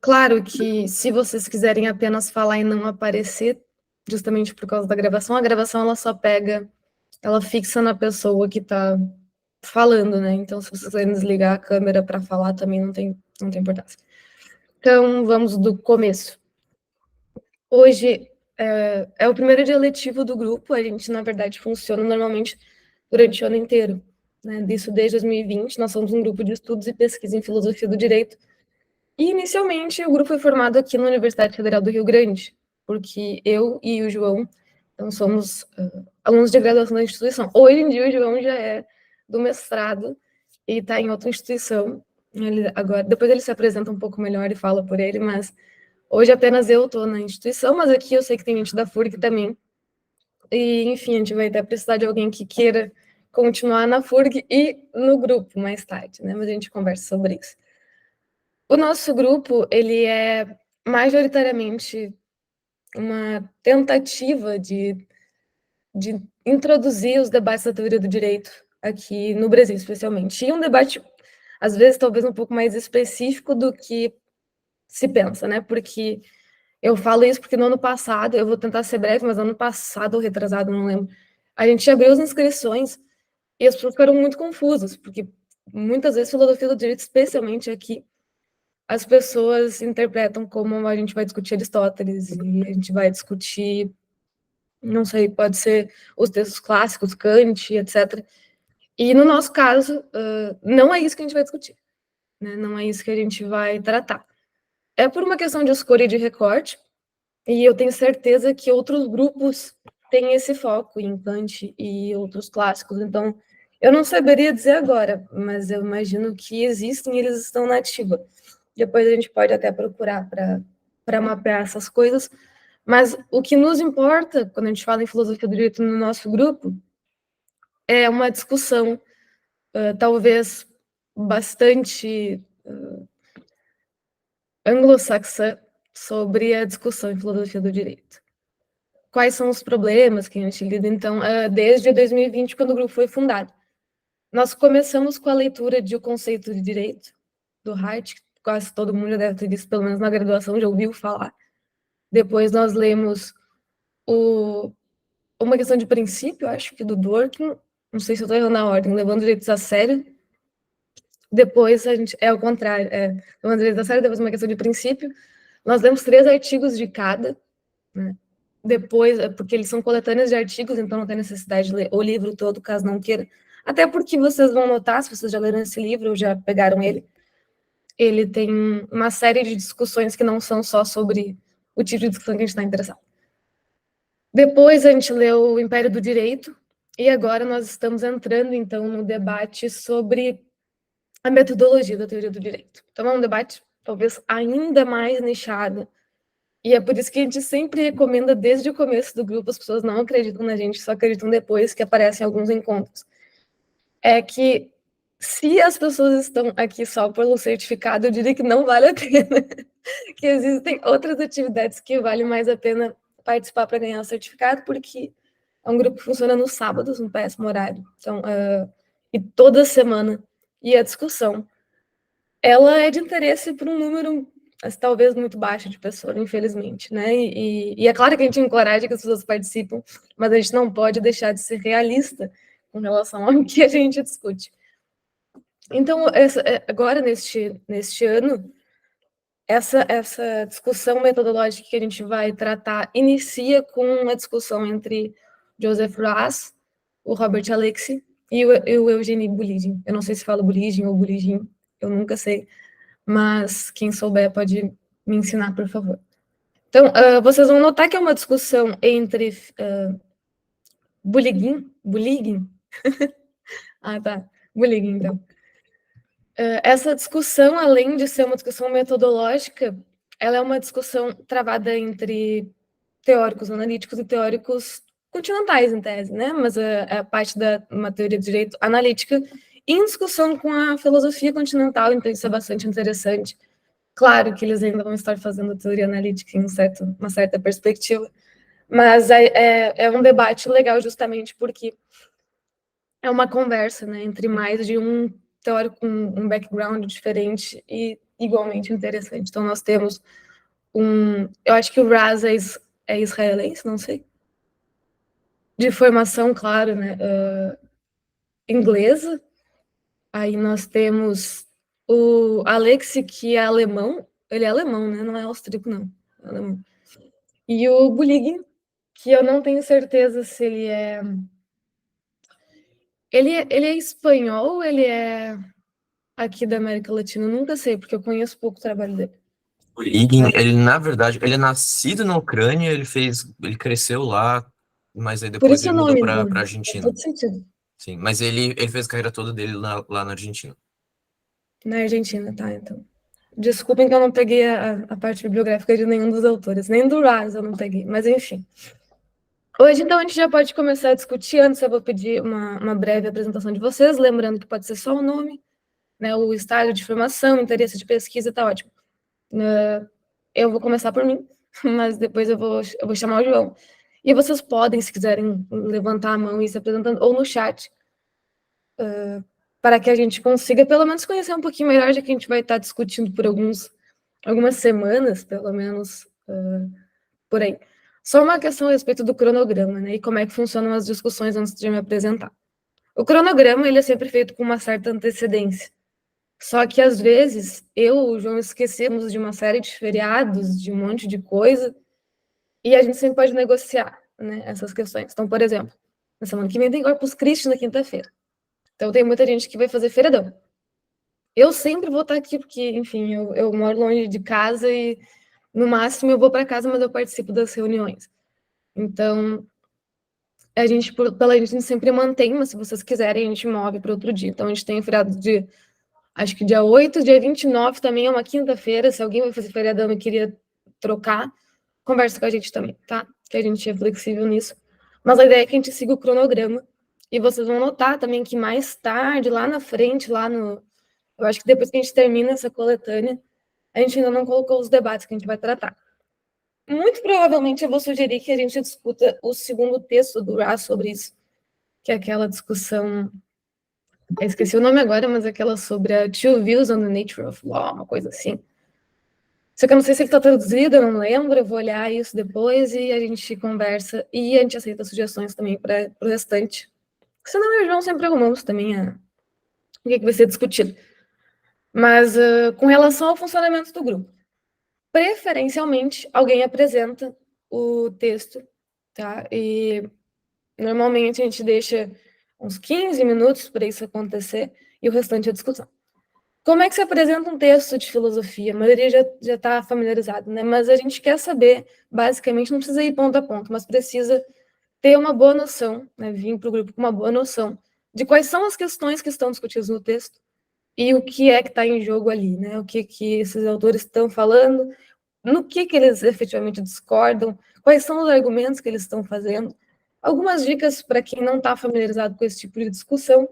Claro que se vocês quiserem apenas falar e não aparecer, justamente por causa da gravação, a gravação ela só pega, ela fixa na pessoa que está falando, né? Então, se vocês quiserem desligar a câmera para falar, também não tem importância. Então, vamos do começo. Hoje é o primeiro dia letivo do grupo, a gente, na verdade, funciona normalmente durante o ano inteiro, né? Isso desde 2020, nós somos um grupo de estudos e pesquisa em filosofia do direito. E, inicialmente, o grupo foi formado aqui na Universidade Federal do Rio Grande, porque eu e o João então, somos alunos de graduação da instituição. Hoje em dia, o João já é do mestrado e está em outra instituição. Depois ele se apresenta um pouco melhor e fala por ele, mas hoje apenas eu estou na instituição, mas aqui eu sei que tem gente da FURG também. E, enfim, a gente vai até precisar de alguém que queira continuar na FURG e no grupo mais tarde, né? Mas a gente conversa sobre isso. O nosso grupo, ele é majoritariamente uma tentativa de introduzir os debates da teoria do direito aqui no Brasil, especialmente. E um debate, às vezes, talvez um pouco mais específico do que se pensa, né? Porque eu falo isso porque no ano passado, eu vou tentar ser breve, mas no ano passado ou retrasado, não lembro, a gente abriu as inscrições e as pessoas ficaram muito confusas, porque muitas vezes filosofia do direito, especialmente aqui, as pessoas interpretam como a gente vai discutir Aristóteles e a gente vai discutir, não sei, pode ser os textos clássicos, Kant, etc. E no nosso caso, não é isso que a gente vai discutir, né? Não é isso que a gente vai tratar. É por uma questão de escolha e de recorte, e eu tenho certeza que outros grupos têm esse foco em Kant e outros clássicos, então eu não saberia dizer agora, mas eu imagino que existem e eles estão na ativa. Depois a gente pode até procurar para mapear essas coisas, mas o que nos importa, quando a gente fala em filosofia do direito no nosso grupo, é uma discussão, talvez bastante anglo-saxã, sobre a discussão em filosofia do direito. Quais são os problemas que a gente lida, então, desde 2020, quando o grupo foi fundado. Nós começamos com a leitura de O Conceito de Direito, do Hart, que quase todo mundo já deve ter visto, pelo menos na graduação, já ouviu falar. Depois nós lemos uma questão de princípio, acho que do Dworkin, não sei se eu estou errando a ordem, Levando Direitos a Sério. Depois a gente, é o contrário, Levando Direitos a Sério, depois uma questão de princípio. Nós lemos 3 artigos de cada, né? Depois, porque eles são coletâneas de artigos, então não tem necessidade de ler o livro todo, caso não queira. Até porque vocês vão notar, se vocês já leram esse livro ou já pegaram ele tem uma série de discussões que não são só sobre o tipo de discussão que a gente está interessado. Depois a gente leu O Império do Direito, e agora nós estamos entrando, então, no debate sobre a metodologia da teoria do direito. Então é um debate talvez ainda mais nichado, e é por isso que a gente sempre recomenda desde o começo do grupo, as pessoas não acreditam na gente, só acreditam depois que aparecem alguns encontros. É que se as pessoas estão aqui só pelo certificado, eu diria que não vale a pena. Que existem outras atividades que vale mais a pena participar para ganhar o certificado, porque é um grupo que funciona nos sábados, um péssimo horário. Então, e toda semana. E a discussão, ela é de interesse para um número talvez muito baixo de pessoas, infelizmente, né? E é claro que a gente encoraja que as pessoas participem, mas a gente não pode deixar de ser realista com relação ao que a gente discute. Então, agora, neste ano, essa discussão metodológica que a gente vai tratar inicia com uma discussão entre Joseph Raz, o Robert Alexy e o Eugene Buligin. Eu não sei se fala Buligin ou Buligin, eu nunca sei, mas quem souber pode me ensinar, por favor. Então, vocês vão notar que é uma discussão entre Buligin? Ah, tá, Buligin, então. Essa discussão, além de ser uma discussão metodológica, ela é uma discussão travada entre teóricos analíticos e teóricos continentais, em tese, né? Mas a parte da uma teoria de direito analítica em discussão com a filosofia continental, então isso é bastante interessante. Claro que eles ainda vão estar fazendo teoria analítica em uma certa perspectiva, mas é um debate legal justamente porque é uma conversa, né, entre mais de um teórico com um background diferente e igualmente interessante. Então, nós temos eu acho que o Raz é israelense, não sei, de formação, claro, né, inglesa. Aí nós temos o Alexi, que é alemão, ele é alemão, né, não é austríaco, não, é alemão. E o Bulig, que eu não tenho certeza se ele é... Ele é espanhol ou ele é aqui da América Latina? Eu nunca sei, porque eu conheço pouco o trabalho dele. O Igin, ele, na verdade, ele é nascido na Ucrânia, ele cresceu lá, mas aí Por depois isso ele o mudou nome, para então, faz Argentina. todo sentido. Sim, mas ele fez a carreira toda dele lá na Argentina. Na Argentina, tá, então. Desculpem que eu não peguei a parte bibliográfica de nenhum dos autores, nem do Raz eu não peguei, mas enfim. Hoje, então, a gente já pode começar a discutir. Antes, eu vou pedir uma breve apresentação de vocês, lembrando que pode ser só o nome, né, o estágio de formação, interesse de pesquisa, tá ótimo. Eu vou começar por mim, mas depois eu vou chamar o João. E vocês podem, se quiserem, levantar a mão e ir se apresentando, ou no chat, para que a gente consiga, pelo menos, conhecer um pouquinho melhor, já que a gente vai estar discutindo por algumas semanas, pelo menos, por aí. Só uma questão a respeito do cronograma, né, e como é que funcionam as discussões antes de me apresentar. O cronograma, ele é sempre feito com uma certa antecedência. Só que, às vezes, eu e o João esquecemos de uma série de feriados, de um monte de coisa, e a gente sempre pode negociar, né, essas questões. Então, por exemplo, na semana que vem tem Corpus Christi na quinta-feira. Então, tem muita gente que vai fazer feriadão. Eu sempre vou estar aqui, porque, enfim, eu moro longe de casa e, no máximo, eu vou para casa, mas eu participo das reuniões. Então, pela gente sempre mantém, mas se vocês quiserem, a gente move para outro dia. Então, a gente tem o feriado de, acho que dia 8, dia 29 também é uma quinta-feira. Se alguém vai fazer feriadão e queria trocar, conversa com a gente também, tá? Que a gente é flexível nisso. Mas a ideia é que a gente siga o cronograma. E vocês vão notar também que mais tarde, lá na frente, eu acho que depois que a gente termina essa coletânea, a gente ainda não colocou os debates que a gente vai tratar. Muito provavelmente eu vou sugerir que a gente discuta o segundo texto do Ra sobre isso, que é aquela discussão, eu esqueci o nome agora, mas aquela sobre a Two Views on the Nature of Law, uma coisa assim. Só que eu não sei se ele está traduzido, eu não lembro, eu vou olhar isso depois e a gente conversa e a gente aceita sugestões também para o restante. Senão eu e o João sempre arrumamos também o que vai ser discutido. Mas com relação ao funcionamento do grupo, preferencialmente alguém apresenta o texto, tá? E normalmente a gente deixa uns 15 minutos para isso acontecer e o restante é discussão. Como é que se apresenta um texto de filosofia? A maioria já está familiarizada, né? Mas a gente quer saber, basicamente, não precisa ir ponto a ponto, mas precisa ter uma boa noção, né? Vir para o grupo com uma boa noção de quais são as questões que estão discutidas no texto e o que é que está em jogo ali, né? O que esses autores estão falando, no que eles efetivamente discordam, quais são os argumentos que eles estão fazendo. Algumas dicas para quem não está familiarizado com esse tipo de discussão.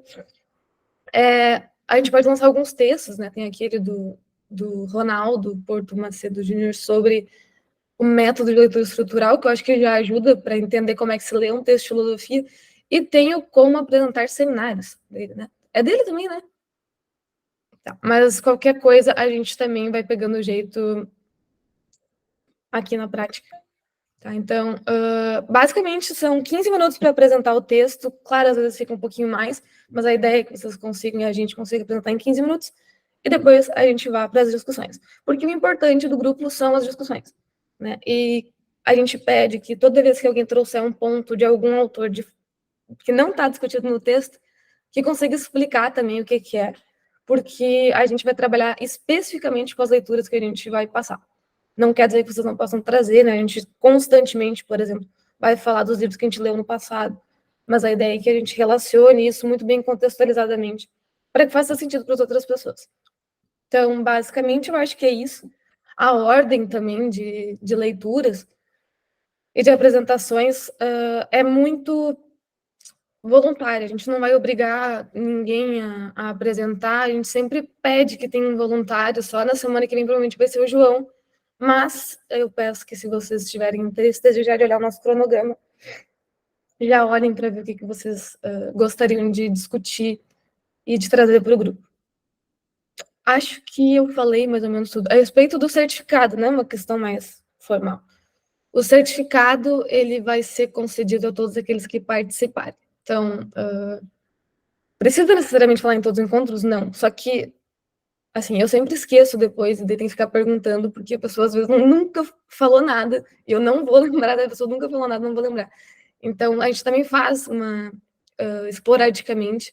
A gente pode lançar alguns textos, né? Tem aquele do Ronaldo Porto Macedo Júnior sobre o método de leitura estrutural, que eu acho que já ajuda para entender como é que se lê um texto de filosofia, e tem o Como Apresentar Seminários dele, né? É dele também, né? Tá. Mas qualquer coisa a gente também vai pegando o jeito aqui na prática. Tá? Então, basicamente são 15 minutos para apresentar o texto. Claro, às vezes fica um pouquinho mais, mas a ideia é que vocês consigam e a gente consiga apresentar em 15 minutos e depois a gente vá para as discussões. Porque o importante do grupo são as discussões, né? E a gente pede que toda vez que alguém trouxer um ponto de algum autor que não está discutido no texto, que consiga explicar também o que é, porque a gente vai trabalhar especificamente com as leituras que a gente vai passar. Não quer dizer que vocês não possam trazer, né? A gente constantemente, por exemplo, vai falar dos livros que a gente leu no passado, mas a ideia é que a gente relacione isso muito bem contextualizadamente, para que faça sentido para as outras pessoas. Então, basicamente, eu acho que é isso. A ordem também de leituras e de apresentações é muito voluntária. A gente não vai obrigar ninguém a apresentar, a gente sempre pede que tenha um voluntário. Só na semana que vem provavelmente vai ser o João, mas eu peço que, se vocês tiverem interesse, desejarem olhar o nosso cronograma, já olhem para ver o que vocês gostariam de discutir e de trazer para o grupo. Acho que eu falei mais ou menos tudo. A respeito do certificado, né, uma questão mais formal. O certificado, ele vai ser concedido a todos aqueles que participarem. Então, precisa necessariamente falar em todos os encontros? Não. Só que, assim, eu sempre esqueço depois e daí tem que ficar perguntando, porque a pessoa às vezes nunca falou nada, e eu não vou lembrar, a pessoa nunca falou nada, não vou lembrar. Então, a gente também faz esporadicamente,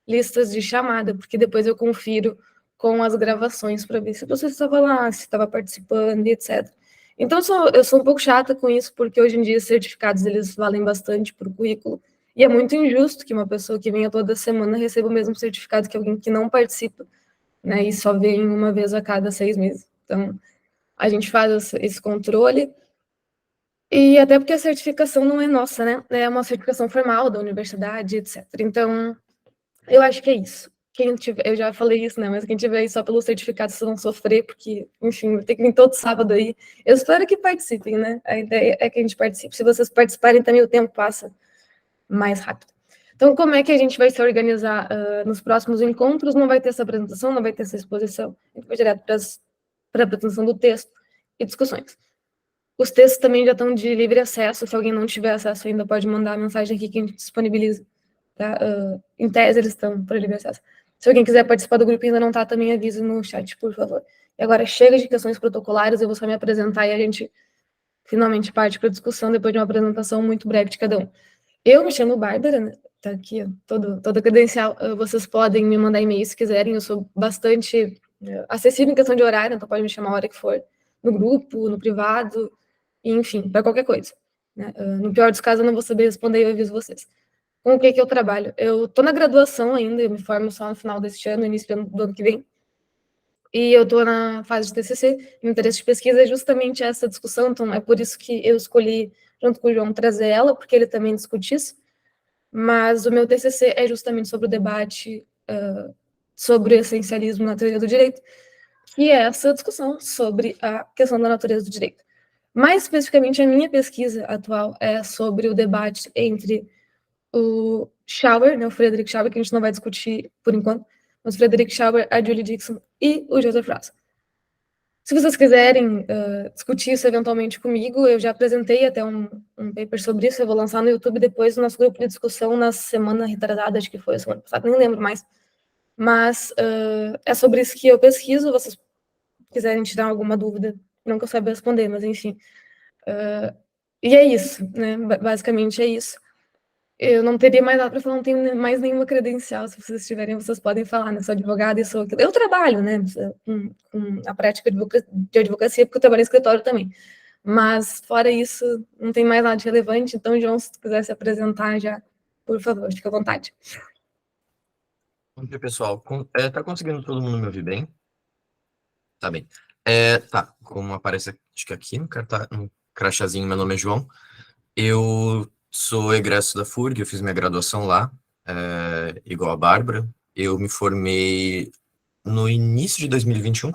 listas de chamada, porque depois eu confiro com as gravações para ver se você estava lá, se estava participando, etc. Então, eu sou um pouco chata com isso, porque hoje em dia certificados eles valem bastante para o currículo, e é muito injusto que uma pessoa que venha toda semana receba o mesmo certificado que alguém que não participa, né, e só vem uma vez a cada 6 meses. Então, a gente faz esse controle, e até porque a certificação não é nossa, né, é uma certificação formal da universidade, etc. Então, eu acho que é isso. Quem tiver, eu já falei isso, né? Mas quem tiver aí só pelo certificado, vocês vão sofrer, porque, enfim, vai ter que vir todo sábado aí. Eu espero que participem, né? A ideia é que a gente participe. Se vocês participarem também, o tempo passa mais rápido. Então, como é que a gente vai se organizar nos próximos encontros? Não vai ter essa apresentação, não vai ter essa exposição. A gente vai direto para a apresentação do texto e discussões. Os textos também já estão de livre acesso. Se alguém não tiver acesso ainda, pode mandar a mensagem aqui que a gente disponibiliza. Tá? Em tese, eles estão para livre acesso. Se alguém quiser participar do grupo e ainda não está, também avise no chat, por favor. E agora, chega de questões protocolares, eu vou só me apresentar e a gente finalmente parte para a discussão depois de uma apresentação muito breve de cada um. Eu me chamo Bárbara, né? Tá aqui, ó, toda a credencial. Vocês podem me mandar e-mail se quiserem, eu sou bastante acessível em questão de horário, então pode me chamar a hora que for, no grupo, no privado, enfim, para qualquer coisa. Né? No pior dos casos, eu não vou saber responder e eu aviso vocês. Com o que eu trabalho? Eu estou na graduação ainda, eu me formo só no final deste ano, início do ano que vem. E eu estou na fase de TCC, meu interesse de pesquisa é justamente essa discussão, então é por isso que eu escolhi, junto com o João, trazer ela, porque ele também discute isso. Mas o meu TCC é justamente sobre o debate sobre o essencialismo na teoria do direito, que é essa discussão sobre a questão da natureza do direito. Mais especificamente, a minha pesquisa atual é sobre o debate entre o Schauer, né, o Friedrich Schauer, que a gente não vai discutir por enquanto, mas o Friedrich Schauer, a Julie Dixon e o Joseph Russell. Se vocês quiserem discutir isso eventualmente comigo, eu já apresentei até um paper sobre isso, eu vou lançar no YouTube depois no nosso grupo de discussão na semana retrasada, acho que foi a semana passada, nem lembro mais. Mas é sobre isso que eu pesquiso, vocês quiserem tirar alguma dúvida, não que eu saiba responder, mas enfim. E é isso, né? Basicamente é isso. Eu não teria mais nada para falar, não tenho mais nenhuma credencial. Se vocês tiverem, vocês podem falar, né? Sou advogada e sou aquilo. Eu trabalho, né? Com a prática de advocacia, porque eu trabalho em escritório também. Mas, fora isso, não tem mais nada de relevante. Então, João, se tu quiser se apresentar já, por favor, fica à vontade. Bom dia, pessoal. Tá conseguindo todo mundo me ouvir bem? Tá bem. Tá, como aparece acho que aqui no crachazinho, meu nome é João. Eu sou egresso da FURG, eu fiz minha graduação lá, igual a Bárbara. Eu me formei no início de 2021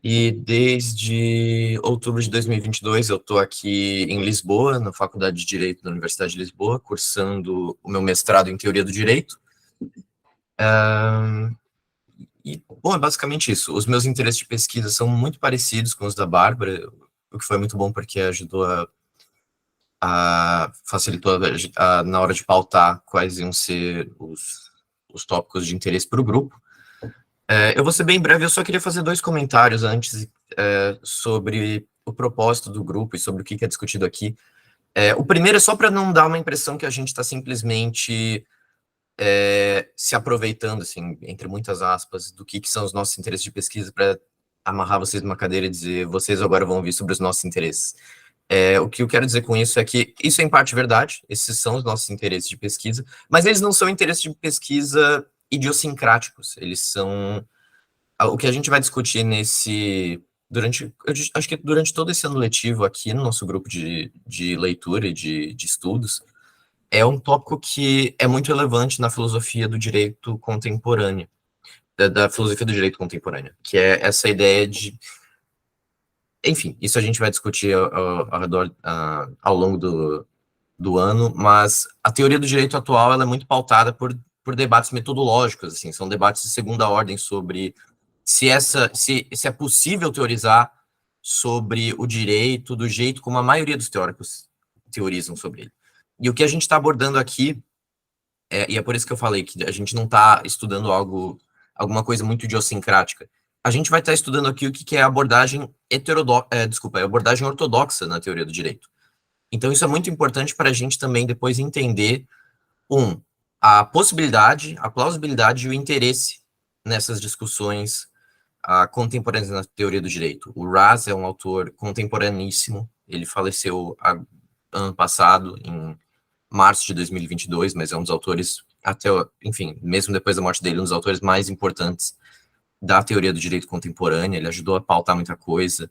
e desde outubro de 2022 eu estou aqui em Lisboa, na Faculdade de Direito da Universidade de Lisboa, cursando o meu mestrado em Teoria do Direito. E, bom, é basicamente isso. Os meus interesses de pesquisa são muito parecidos com os da Bárbara, o que foi muito bom porque ajudou facilitou na hora de pautar quais iam ser os tópicos de interesse para o grupo. Eu vou ser bem breve, eu só queria fazer 2 comentários antes sobre o propósito do grupo e sobre o que é discutido aqui. O primeiro é só para não dar uma impressão que a gente está simplesmente se aproveitando, assim, entre muitas aspas, do que são os nossos interesses de pesquisa para amarrar vocês numa cadeira e dizer, vocês agora vão ouvir sobre os nossos interesses. O que eu quero dizer com isso é que isso é em parte verdade, esses são os nossos interesses de pesquisa, mas eles não são interesses de pesquisa idiosincráticos, eles são o que a gente vai discutir acho que durante todo esse ano letivo aqui no nosso grupo de leitura e de estudos, é um tópico que é muito relevante na filosofia do direito contemporâneo, da filosofia do direito contemporâneo, que é essa ideia de... Enfim, isso a gente vai discutir ao longo do ano, mas a teoria do direito atual ela é muito pautada por debates metodológicos, assim, são debates de segunda ordem sobre se é possível teorizar sobre o direito do jeito como a maioria dos teóricos teorizam sobre ele. E o que a gente está abordando aqui, e é por isso que eu falei que a gente não está estudando alguma coisa muito idiosincrática. A gente vai estar estudando aqui o que é a abordagem a abordagem ortodoxa na teoria do direito. Então, isso é muito importante para a gente também depois entender, a possibilidade, a plausibilidade e o interesse nessas discussões contemporâneas na teoria do direito. O Raz é um autor contemporaníssimo, ele faleceu ano passado, em março de 2022, mas é um dos autores, enfim, mesmo depois da morte dele, um dos autores mais importantes da teoria do direito contemporânea, ele ajudou a pautar muita coisa,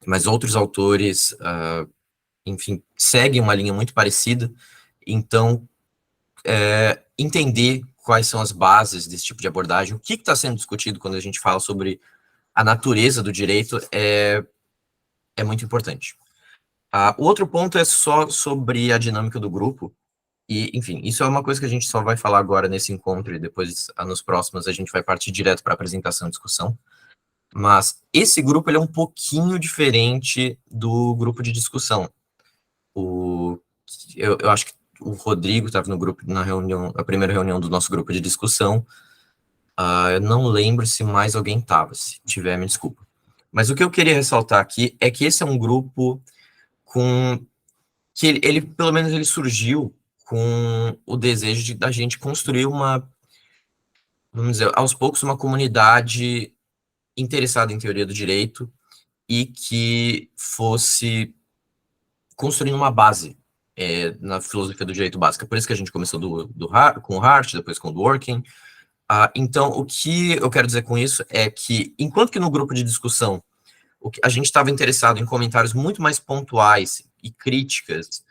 mas outros autores, enfim, seguem uma linha muito parecida, então, entender quais são as bases desse tipo de abordagem, o que está sendo discutido quando a gente fala sobre a natureza do direito é muito importante. O outro ponto é só sobre a dinâmica do grupo, e, enfim, isso é uma coisa que a gente só vai falar agora nesse encontro, e depois, nos próximos, a gente vai partir direto para a apresentação e discussão. Mas esse grupo ele é um pouquinho diferente do grupo de discussão. Eu acho que o Rodrigo estava no grupo, na reunião, a primeira reunião do nosso grupo de discussão. Eu não lembro se mais alguém estava, se tiver, me desculpa. Mas o que eu queria ressaltar aqui é que esse é um grupo que ele pelo menos, ele surgiu com o desejo da gente construir vamos dizer, aos poucos, uma comunidade interessada em teoria do direito e que fosse construindo uma base na filosofia do direito básica. Por isso que a gente começou com o Hart, depois com o Dworkin. Então, o que eu quero dizer com isso é que, enquanto que no grupo de discussão a gente estava interessado em comentários muito mais pontuais e críticas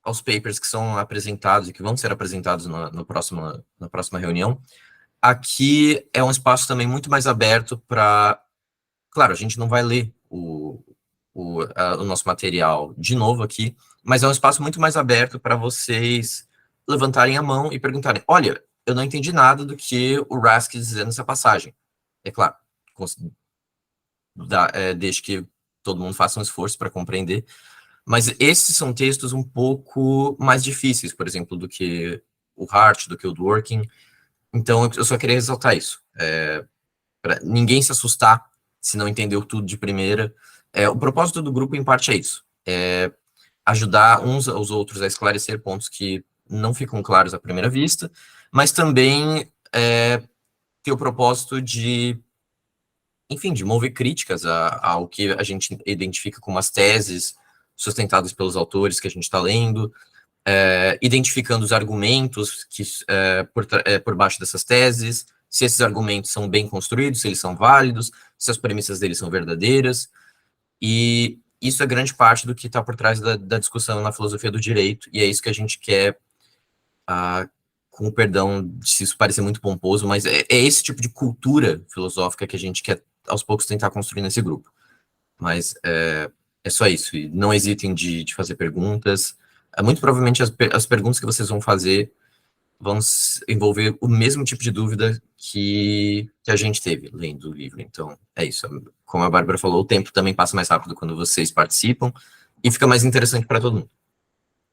aos papers que são apresentados e que vão ser apresentados na próxima reunião, aqui é um espaço também muito mais aberto para... Claro, a gente não vai ler o nosso material de novo aqui, mas é um espaço muito mais aberto para vocês levantarem a mão e perguntarem, olha, eu não entendi nada do que o Raz quis dizer nessa passagem. É claro, desde que todo mundo faça um esforço para compreender, mas esses são textos um pouco mais difíceis, por exemplo, do que o Hart, do que o Dworkin. Então, eu só queria ressaltar isso. Para ninguém se assustar se não entendeu tudo de primeira. O propósito do grupo, em parte, é isso. Ajudar uns aos outros a esclarecer pontos que não ficam claros à primeira vista, mas também ter o propósito de, enfim, de mover críticas ao que a gente identifica como as teses sustentadas pelos autores que a gente está lendo, identificando os argumentos por baixo dessas teses, se esses argumentos são bem construídos, se eles são válidos, se as premissas deles são verdadeiras, e isso é grande parte do que está por trás da discussão na filosofia do direito, e é isso que a gente quer, com o perdão se isso parecer muito pomposo, mas é esse tipo de cultura filosófica que a gente quer, aos poucos, tentar construir nesse grupo. Mas é só isso, e não hesitem de fazer perguntas. Muito provavelmente as perguntas que vocês vão fazer vão envolver o mesmo tipo de dúvida que a gente teve lendo o livro. Então, é isso. Como a Bárbara falou, o tempo também passa mais rápido quando vocês participam e fica mais interessante para todo mundo.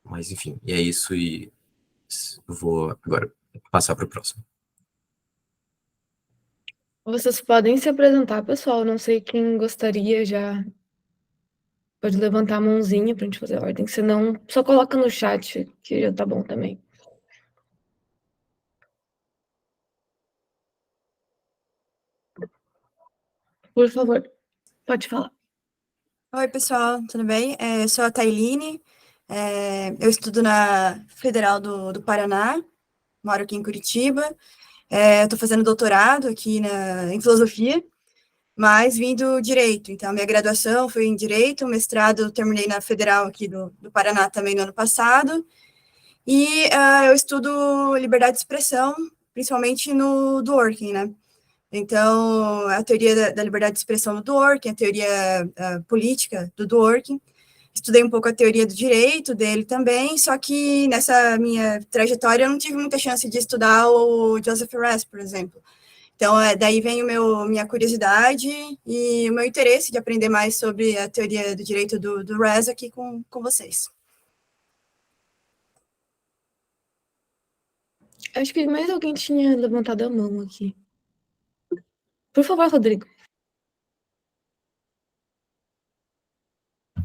Mas, enfim, é isso, e eu vou agora passar para o próximo. Vocês podem se apresentar, pessoal. Não sei quem gostaria já. Pode levantar a mãozinha para a gente fazer a ordem. Se não, só coloca no chat, que já tá bom também. Por favor, pode falar. Oi, pessoal, tudo bem? Eu sou a Tailine, eu estudo na Federal do Paraná, moro aqui em Curitiba, estou fazendo doutorado aqui em filosofia, mas vim do direito, então a minha graduação foi em direito, o mestrado eu terminei na Federal aqui do Paraná também no ano passado, e eu estudo liberdade de expressão, principalmente no Dworkin, né? Então, a teoria da liberdade de expressão do Dworkin, a teoria política do Dworkin, estudei um pouco a teoria do direito dele também, só que nessa minha trajetória eu não tive muita chance de estudar o Joseph Raz, por exemplo. Então, daí vem minha curiosidade e o meu interesse de aprender mais sobre a teoria do direito do Raz aqui com vocês. Acho que mais alguém tinha levantado a mão aqui. Por favor, Rodrigo.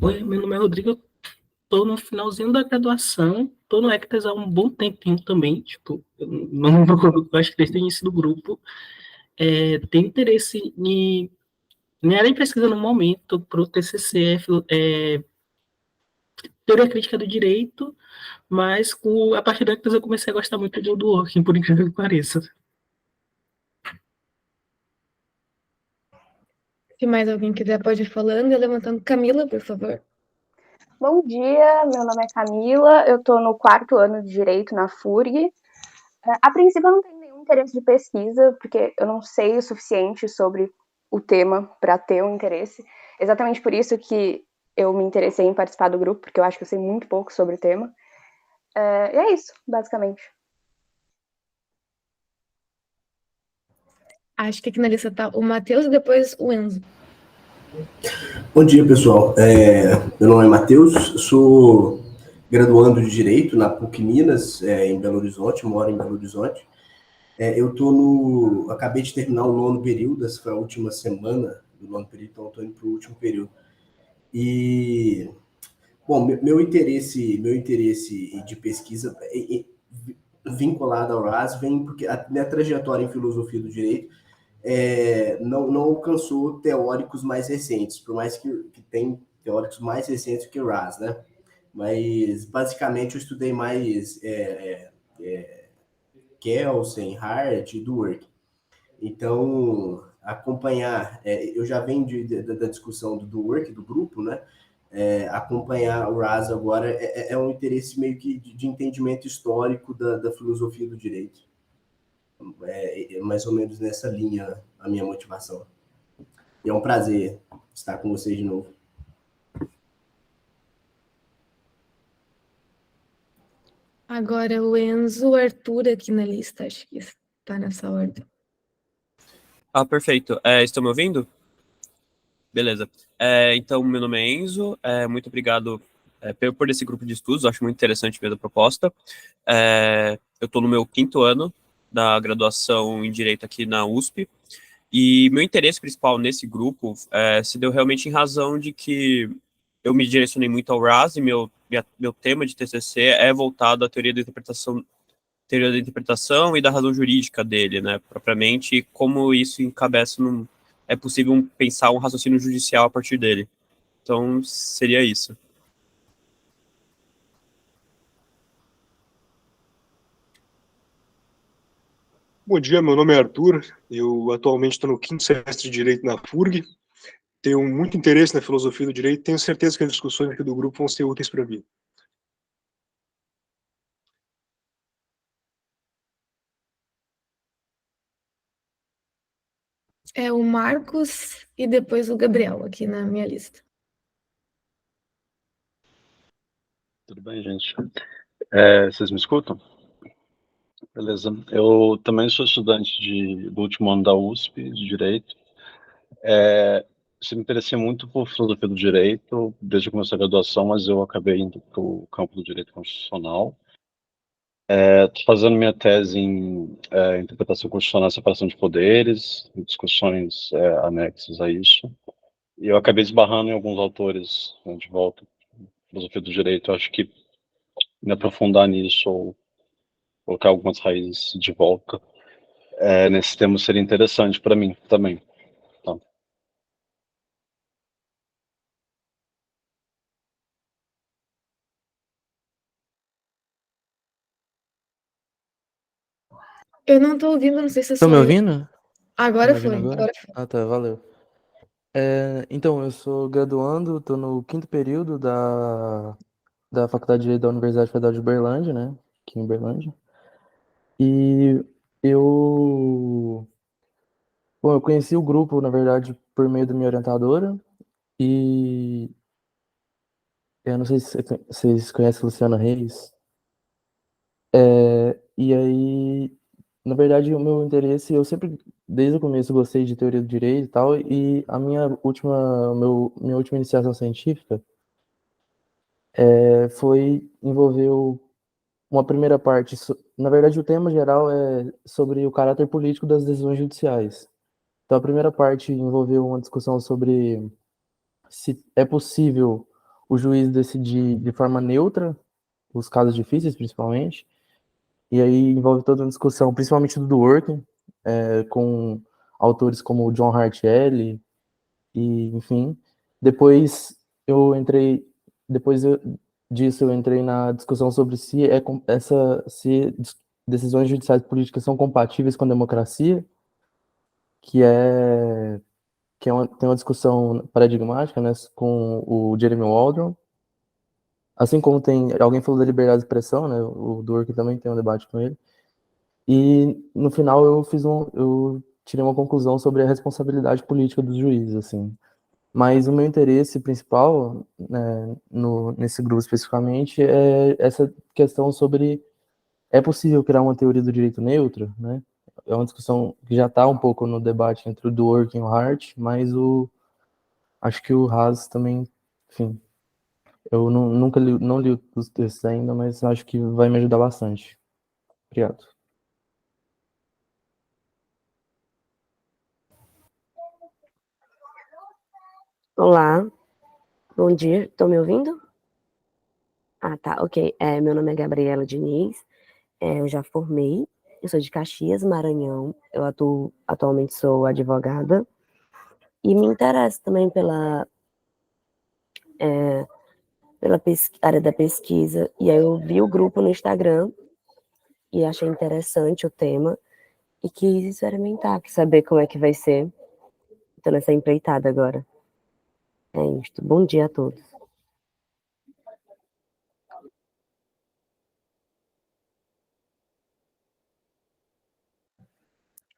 Oi, meu nome é Rodrigo, eu tô no finalzinho da graduação, tô no Hectares há um bom tempinho também, tipo, eu não eu acho que desde o início do grupo, tenho interesse em área de pesquisa no momento, para o TCC, teoria crítica do direito, mas a partir do Hectares eu comecei a gostar muito do Working, por incrível que pareça. Se mais alguém quiser, pode ir falando e levantando. Camila, por favor. Bom dia, meu nome é Camila, eu estou no 4º ano de Direito na FURG. A princípio eu não tenho nenhum interesse de pesquisa, porque eu não sei o suficiente sobre o tema para ter um interesse. Exatamente por isso que eu me interessei em participar do grupo, porque eu acho que eu sei muito pouco sobre o tema. E é isso, basicamente. Acho que aqui na lista tá o Matheus e depois o Enzo. Bom dia, pessoal. Meu nome é Matheus, sou graduando de Direito na PUC Minas, em Belo Horizonte, moro em Belo Horizonte. Acabei de terminar o 9º período, essa foi a última semana do 9º período, então estou indo para o último período. E, bom, meu interesse de pesquisa vinculado ao RAS vem porque a minha trajetória em filosofia do direito não alcançou teóricos mais recentes, por mais que tem teóricos mais recentes que o Raz, né? Mas, basicamente, eu estudei mais Kelsen, Hart e Dworkin. Então, eu já venho da discussão do Dworkin, do grupo, né? Acompanhar o Raz agora é um interesse meio que de entendimento histórico da filosofia do direito. Mais ou menos nessa linha a minha motivação. E é um prazer estar com vocês de novo. Agora o Enzo, o Arthur aqui na lista, acho que está nessa ordem. Perfeito. Estão me ouvindo? Beleza. Então, meu nome é Enzo, muito obrigado por esse grupo de estudos, acho muito interessante mesmo a proposta. Eu estou no meu 5º ano da graduação em Direito aqui na USP, e meu interesse principal nesse grupo se deu realmente em razão de que eu me direcionei muito ao RAS, e meu tema de TCC é voltado à teoria da interpretação e da razão jurídica dele, né, propriamente, e como isso encabeça é possível pensar um raciocínio judicial a partir dele. Então, seria isso. Bom dia, meu nome é Arthur, eu atualmente estou no 5º semestre de Direito na FURG, tenho muito interesse na filosofia do direito, tenho certeza que as discussões aqui do grupo vão ser úteis para mim. É o Marcos e depois o Gabriel aqui na minha lista. Tudo bem, gente? Vocês me escutam? Beleza. Eu também sou estudante do último ano da USP, de Direito. Me interessei muito por filosofia do direito desde que comecei a graduação, mas eu acabei indo para o campo do direito constitucional. Estou fazendo minha tese em interpretação constitucional e separação de poderes, discussões anexas a isso. E eu acabei esbarrando em alguns autores, né, de volta, filosofia do direito. Eu acho que me aprofundar nisso ou colocar algumas raízes de volta nesse tema seria interessante para mim também. Tá. Eu não tô ouvindo, não sei se é só Estão me eu. ouvindo? Agora Estão me foi, ouvindo agora foi. Ah, tá, valeu. Então, eu sou graduando, estou no 5º período da Faculdade de Direito da Universidade Federal de Uberlândia, né? Aqui em Uberlândia. E eu... Bom, eu conheci o grupo, na verdade, por meio da minha orientadora. E Eu não sei se vocês conhecem Luciana Reis. E aí, na verdade, o meu interesse, eu sempre, desde o começo, gostei de teoria do direito e tal, e a minha última iniciação científica envolveu uma primeira parte, na verdade, o tema geral é sobre o caráter político das decisões judiciais. Então, a primeira parte envolveu uma discussão sobre se é possível o juiz decidir de forma neutra, os casos difíceis, principalmente, e aí envolve toda uma discussão, principalmente do Dworkin, com autores como o John Hart Shelley, e enfim. Depois eu entrei, depois eu- disso eu entrei na discussão sobre se decisões judiciais políticas são compatíveis com a democracia, que é tem uma discussão paradigmática, né, com o Jeremy Waldron. Assim como alguém falou da liberdade de expressão, né, o Dworkin também tem um debate com ele. E no final eu tirei uma conclusão sobre a responsabilidade política dos juízes, assim. Mas o meu interesse principal, né, nesse grupo especificamente, é essa questão sobre é possível criar uma teoria do direito neutro, né? É uma discussão que já está um pouco no debate entre o Dworkin e o Hart, mas acho que o Haas também, enfim, eu não li os textos ainda, mas acho que vai me ajudar bastante. Obrigado. Olá, bom dia, estão me ouvindo? Ah, tá, ok. Meu nome é Gabriela Diniz, eu já formei, eu sou de Caxias, Maranhão, atualmente sou advogada, e me interesso também pela área da pesquisa, e aí eu vi o grupo no Instagram e achei interessante o tema, e quis experimentar, quis saber como é que vai ser. Estou nessa empreitada agora. É isso. Bom dia a todos.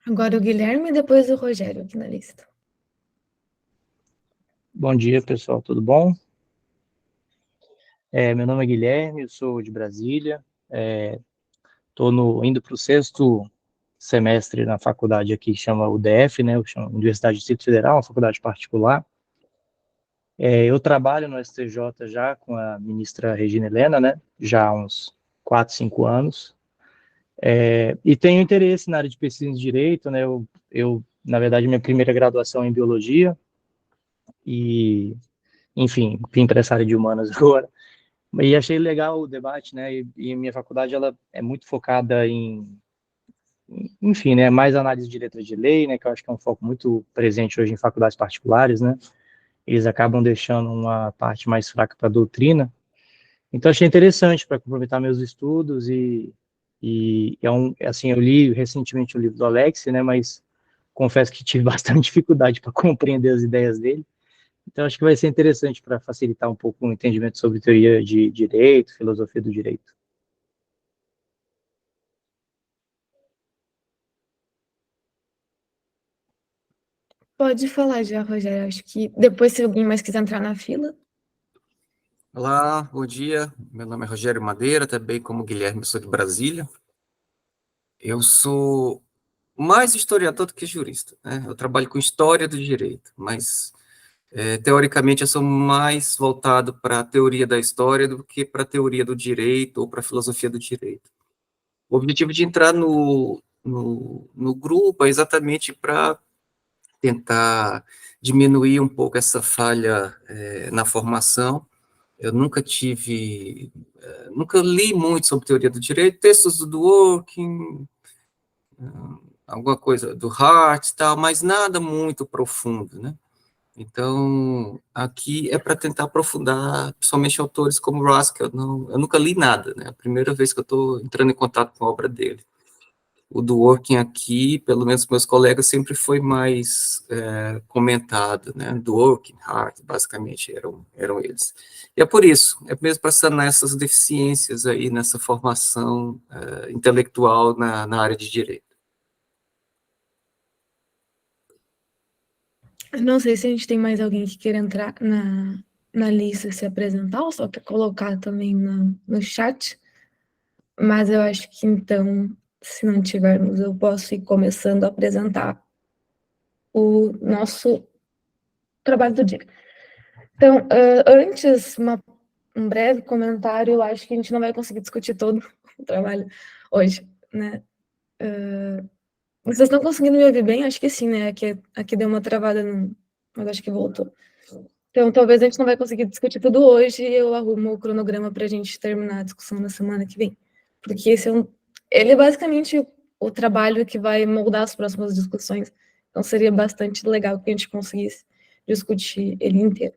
Agora o Guilherme e depois o Rogério aqui na lista. Bom dia, pessoal, tudo bom? Meu nome é Guilherme, eu sou de Brasília, estou indo para o 6º semestre na faculdade aqui que chama UDF, né, Universidade do Distrito Federal, uma faculdade particular. Eu trabalho no STJ já com a ministra Regina Helena, né, já há uns 4, 5 anos, e tenho interesse na área de pesquisa em direito, né, na verdade, minha primeira graduação é em biologia, e, enfim, vim para essa área de humanas agora. E achei legal o debate, né? E minha faculdade ela é muito focada enfim, né? Mais análise de letra de lei, né? Que eu acho que é um foco muito presente hoje em faculdades particulares, né? Eles acabam deixando uma parte mais fraca para a doutrina. Então achei interessante para complementar meus estudos e assim, eu li recentemente o livro do Alex, né? Mas confesso que tive bastante dificuldade para compreender as ideias dele. Então, acho que vai ser interessante para facilitar um pouco o entendimento sobre teoria de direito, filosofia do direito. Pode falar já, Rogério. Acho que depois, se alguém mais quiser entrar na fila. Olá, bom dia. Meu nome é Rogério Madeira, também como Guilherme, eu sou de Brasília. Eu sou mais historiador do que jurista, né? Eu trabalho com história do direito, mas teoricamente eu sou mais voltado para a teoria da história do que para a teoria do direito ou para a filosofia do direito. O objetivo de entrar no grupo é exatamente para tentar diminuir um pouco essa falha na formação. Eu nunca li muito sobre teoria do direito, textos do Dworkin, alguma coisa do Hart e tal, mas nada muito profundo, né? Então, aqui é para tentar aprofundar, principalmente autores como Rusk, eu nunca li nada, né? É a primeira vez que eu estou entrando em contato com a obra dele. O Dworkin aqui, pelo menos meus colegas, sempre foi mais comentado, né? Dworkin, Hart, basicamente, eram eles. E é por isso, é mesmo para sanar essas deficiências aí nessa formação intelectual na área de direito. Não sei se a gente tem mais alguém que queira entrar na lista se apresentar, ou só para colocar também no chat. Mas eu acho que, então, se não tivermos, eu posso ir começando a apresentar o nosso trabalho do dia. Então, antes, um breve comentário, eu acho que a gente não vai conseguir discutir todo o trabalho hoje, né? Vocês estão conseguindo me ouvir bem? Acho que sim, né? Aqui deu uma travada, mas acho que voltou. Então, talvez a gente não vai conseguir discutir tudo hoje e eu arrumo o cronograma para a gente terminar a discussão na semana que vem. Porque ele é basicamente o trabalho que vai moldar as próximas discussões. Então, seria bastante legal que a gente conseguisse discutir ele inteiro.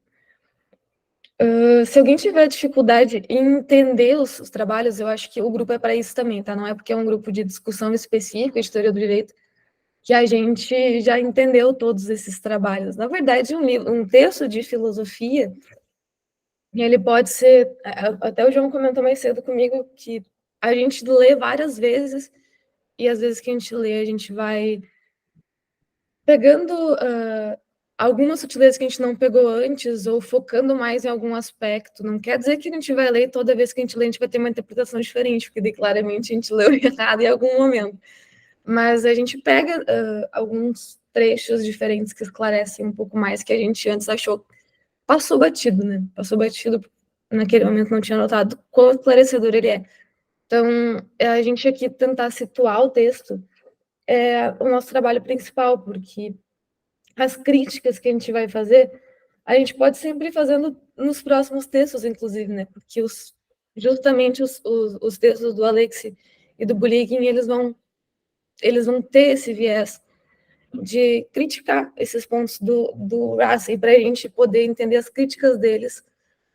Se alguém tiver dificuldade em entender os trabalhos, eu acho que o grupo é para isso também, tá? Não é porque é um grupo de discussão específica de teoria do direito que a gente já entendeu todos esses trabalhos. Na verdade, um texto de filosofia, ele pode ser... Até o João comentou mais cedo comigo que a gente lê várias vezes e às vezes que a gente lê, a gente vai pegando algumas sutilezas que a gente não pegou antes ou focando mais em algum aspecto. Não quer dizer que a gente vai ler e toda vez que a gente lê, a gente vai ter uma interpretação diferente, porque claramente a gente leu errado em algum momento. Mas a gente pega alguns trechos diferentes que esclarecem um pouco mais que a gente antes achou passou batido, né? Passou batido, naquele momento não tinha notado quão esclarecedor ele é. Então, a gente aqui tentar situar o texto é o nosso trabalho principal, porque as críticas que a gente vai fazer, a gente pode sempre ir fazendo nos próximos textos, inclusive, né? Porque justamente os textos do Alexi e do Buligin, eles vão ter esse viés de criticar esses pontos do Raz, e para a gente poder entender as críticas deles,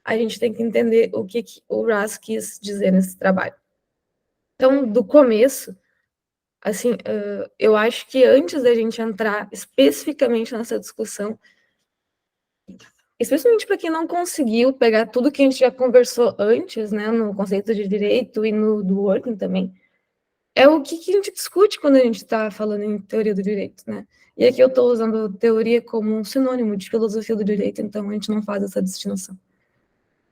a gente tem que entender o que o Raz quis dizer nesse trabalho. Então, do começo, assim, eu acho que antes da gente entrar especificamente nessa discussão, especialmente para quem não conseguiu pegar tudo que a gente já conversou antes, né, no conceito de direito e no do working também, é o que a gente discute quando a gente está falando em teoria do direito, né? E aqui eu estou usando teoria como um sinônimo de filosofia do direito, então a gente não faz essa distinção.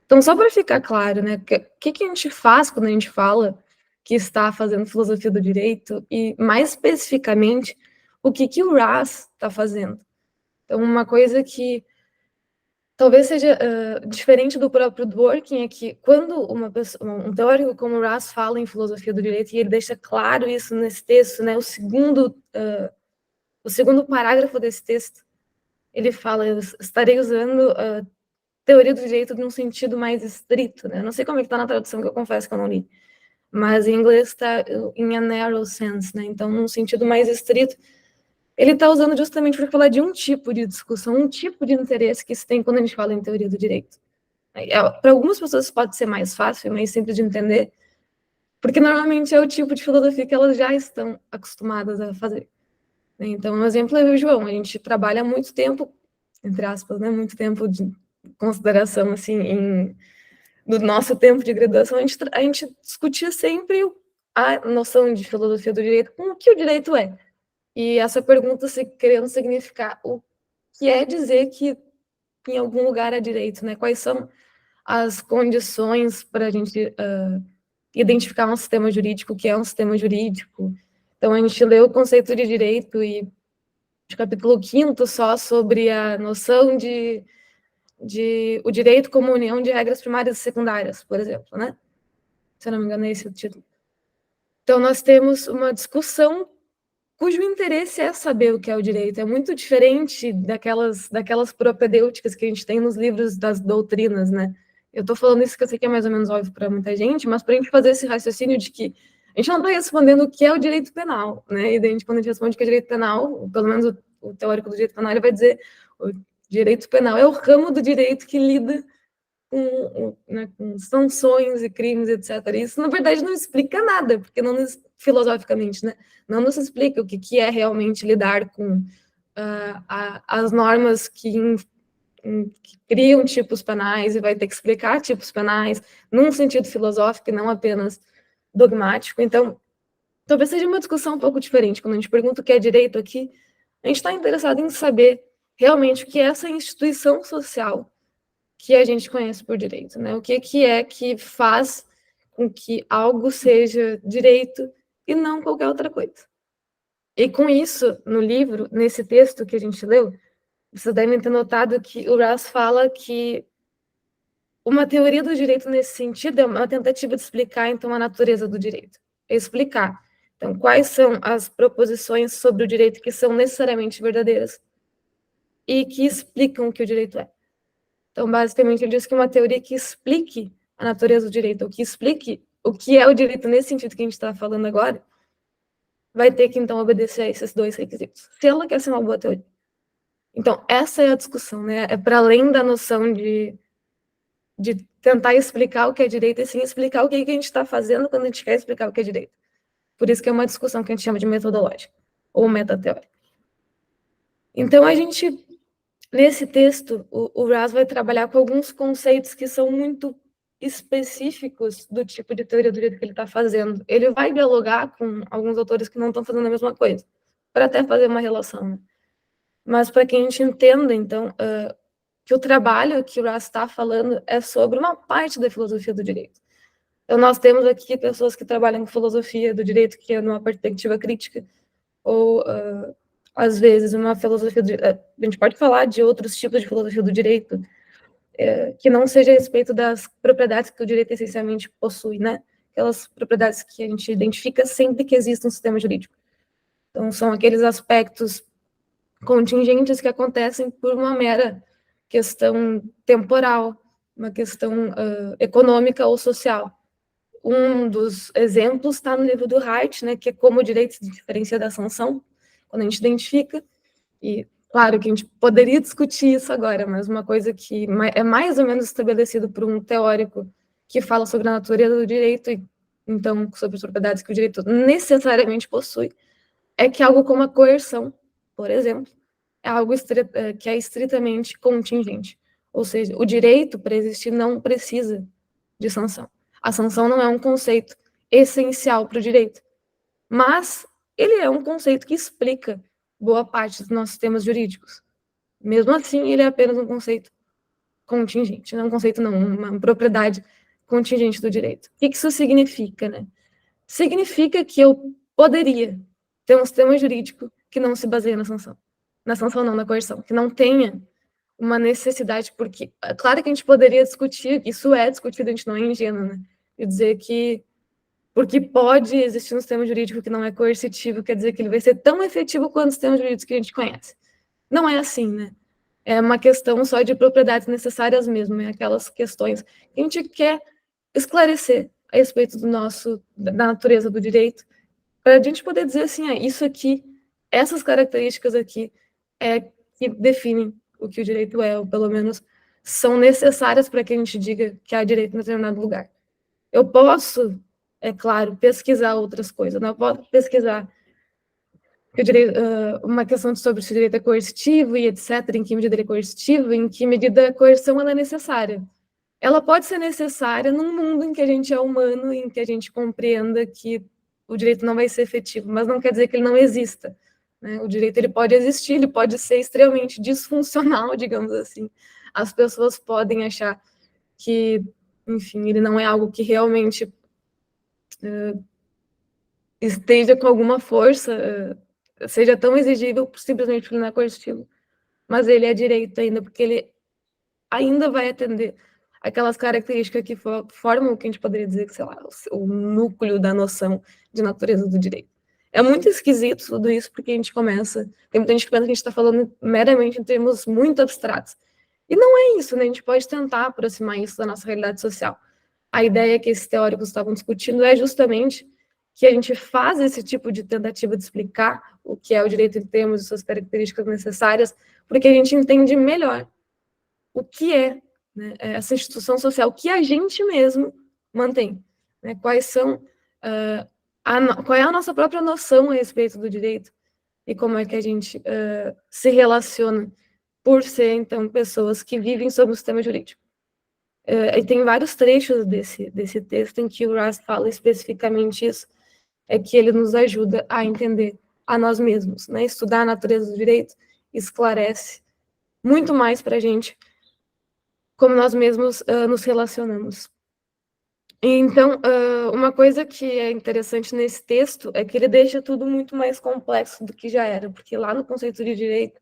Então, só para ficar claro, né, o que a gente faz quando a gente fala que está fazendo filosofia do direito e, mais especificamente, o que o Raz está fazendo. Então, uma coisa que talvez seja diferente do próprio Dworkin é que quando um teórico como o Raz fala em filosofia do direito, e ele deixa claro isso nesse texto, né, o segundo parágrafo desse texto, ele fala, eu estarei usando teoria do direito num sentido mais estrito, né? Eu não sei como é que está na tradução, que eu confesso que eu não li, mas em inglês está in a narrow sense, né? Então, num sentido mais estrito, ele está usando justamente para falar de um tipo de discussão, um tipo de interesse que se tem quando a gente fala em teoria do direito. Para algumas pessoas pode ser mais fácil, mais simples de entender, porque normalmente é o tipo de filosofia que elas já estão acostumadas a fazer. Então, um exemplo é o João, a gente trabalha há muito tempo, entre aspas, né, muito tempo de consideração, assim, do nosso tempo de graduação, a gente discutia sempre a noção de filosofia do direito com o que o direito é. E essa pergunta querendo significar o que é dizer que em algum lugar é direito, né? Quais são as condições para a gente identificar um sistema jurídico, o que é um sistema jurídico. Então, a gente leu o conceito de direito e o capítulo 5º só sobre a noção de o direito como união de regras primárias e secundárias, por exemplo, né? Se eu não me engano, é esse o título. Então, nós temos uma discussão cujo interesse é saber o que é o direito. É muito diferente daquelas propedêuticas que a gente tem nos livros das doutrinas, né? Eu estou falando isso que eu sei que é mais ou menos óbvio para muita gente, mas para a gente fazer esse raciocínio de que a gente não está respondendo o que é o direito penal, né? E daí, quando a gente responde o que é direito penal, pelo menos o teórico do direito penal, ele vai dizer o direito penal é o ramo do direito que lida com sanções e crimes, etc. Isso, na verdade, não explica nada, porque não filosoficamente, né? Não nos explica o que é realmente lidar com as normas que criam tipos penais e vai ter que explicar tipos penais num sentido filosófico e não apenas dogmático. Então, talvez seja uma discussão um pouco diferente. Quando a gente pergunta o que é direito aqui, a gente está interessado em saber realmente o que é essa instituição social que a gente conhece por direito, né? O que é que faz com que algo seja direito e não qualquer outra coisa. E com isso, no livro, nesse texto que a gente leu, vocês devem ter notado que o Raz fala que uma teoria do direito nesse sentido é uma tentativa de explicar, então, a natureza do direito. Explicar, então, quais são as proposições sobre o direito que são necessariamente verdadeiras e que explicam o que o direito é. Então, basicamente, ele diz que uma teoria que explique a natureza do direito, ou que explique o que é o direito nesse sentido que a gente está falando agora, vai ter que, então, obedecer a esses dois requisitos, se ela quer ser uma boa teoria. Então, essa é a discussão, né? É para além da noção de tentar explicar o que é direito, e sim explicar o que a gente está fazendo quando a gente quer explicar o que é direito. Por isso que é uma discussão que a gente chama de metodológica, ou metateórica. Então, a gente, nesse texto, o Raz vai trabalhar com alguns conceitos que são muito específicos do tipo de teoria do direito que ele está fazendo. Ele vai dialogar com alguns autores que não estão fazendo a mesma coisa, para até fazer uma relação, né? Mas para que a gente entenda, então, que o trabalho que o Raz está falando é sobre uma parte da filosofia do direito. Então, nós temos aqui pessoas que trabalham com filosofia do direito, que é numa perspectiva crítica, ou, às vezes, uma filosofia a gente pode falar de outros tipos de filosofia do direito, que não seja a respeito das propriedades que o direito essencialmente possui, né? Aquelas propriedades que a gente identifica sempre que existe um sistema jurídico. Então, são aqueles aspectos contingentes que acontecem por uma mera questão temporal, uma questão econômica ou social. Um dos exemplos está no livro do Hart, né, que é como o direito se diferencia da sanção, quando a gente identifica, e claro que a gente poderia discutir isso agora, mas uma coisa que é mais ou menos estabelecido por um teórico que fala sobre a natureza do direito, e então sobre as propriedades que o direito necessariamente possui, é que algo como a coerção, por exemplo, é algo que é estritamente contingente. Ou seja, o direito, para existir, não precisa de sanção. A sanção não é um conceito essencial para o direito, mas ele é um conceito que explica boa parte dos nossos sistemas jurídicos. Mesmo assim, ele é apenas um conceito contingente, não é um conceito, não, uma propriedade contingente do direito. O que isso significa, né? Significa que eu poderia ter um sistema jurídico que não se baseia na sanção. Na sanção não, na coerção, que não tenha uma necessidade, porque, claro que a gente poderia discutir, isso é discutido, a gente não é ingênuo, né? E dizer que, porque pode existir um sistema jurídico que não é coercitivo, quer dizer que ele vai ser tão efetivo quanto os sistemas jurídicos que a gente conhece. Não é assim, né? É uma questão só de propriedades necessárias mesmo, é aquelas questões que a gente quer esclarecer a respeito da natureza do direito, para a gente poder dizer assim, isso aqui, essas características aqui, que definem o que o direito é, ou pelo menos são necessárias para que a gente diga que há direito em determinado lugar. Eu posso, é claro, pesquisar outras coisas, né? Eu posso pesquisar uma questão sobre se o direito é coercitivo e etc., em que medida ele é coercitivo, em que medida a coerção ela é necessária. Ela pode ser necessária num mundo em que a gente é humano, em que a gente compreenda que o direito não vai ser efetivo, mas não quer dizer que ele não exista, né? O direito ele pode existir, ele pode ser extremamente disfuncional, digamos assim. As pessoas podem achar que, enfim, ele não é algo que realmente esteja com alguma força, seja tão exigível simplesmente porque ele não é coercitivo. Mas ele é direito ainda, porque ele ainda vai atender aquelas características que formam o que a gente poderia dizer que, sei lá, o núcleo da noção de natureza do direito. É muito esquisito tudo isso, porque a gente começa... Tem muita gente que pensa que a gente está falando meramente em termos muito abstratos. E não é isso, né? A gente pode tentar aproximar isso da nossa realidade social. A ideia que esses teóricos estavam discutindo é justamente que a gente faz esse tipo de tentativa de explicar o que é o direito em termos de suas características necessárias, porque a gente entende melhor o que é, né, essa instituição social que a gente mesmo mantém, né? Quais são qual é a nossa própria noção a respeito do direito e como é que a gente se relaciona por ser, então, pessoas que vivem sob o sistema jurídico. E tem vários trechos desse texto em que o Raz fala especificamente isso, é que ele nos ajuda a entender a nós mesmos, né? Estudar a natureza do direito esclarece muito mais para a gente como nós mesmos nos relacionamos. Então, uma coisa que é interessante nesse texto é que ele deixa tudo muito mais complexo do que já era, porque lá no conceito de direito,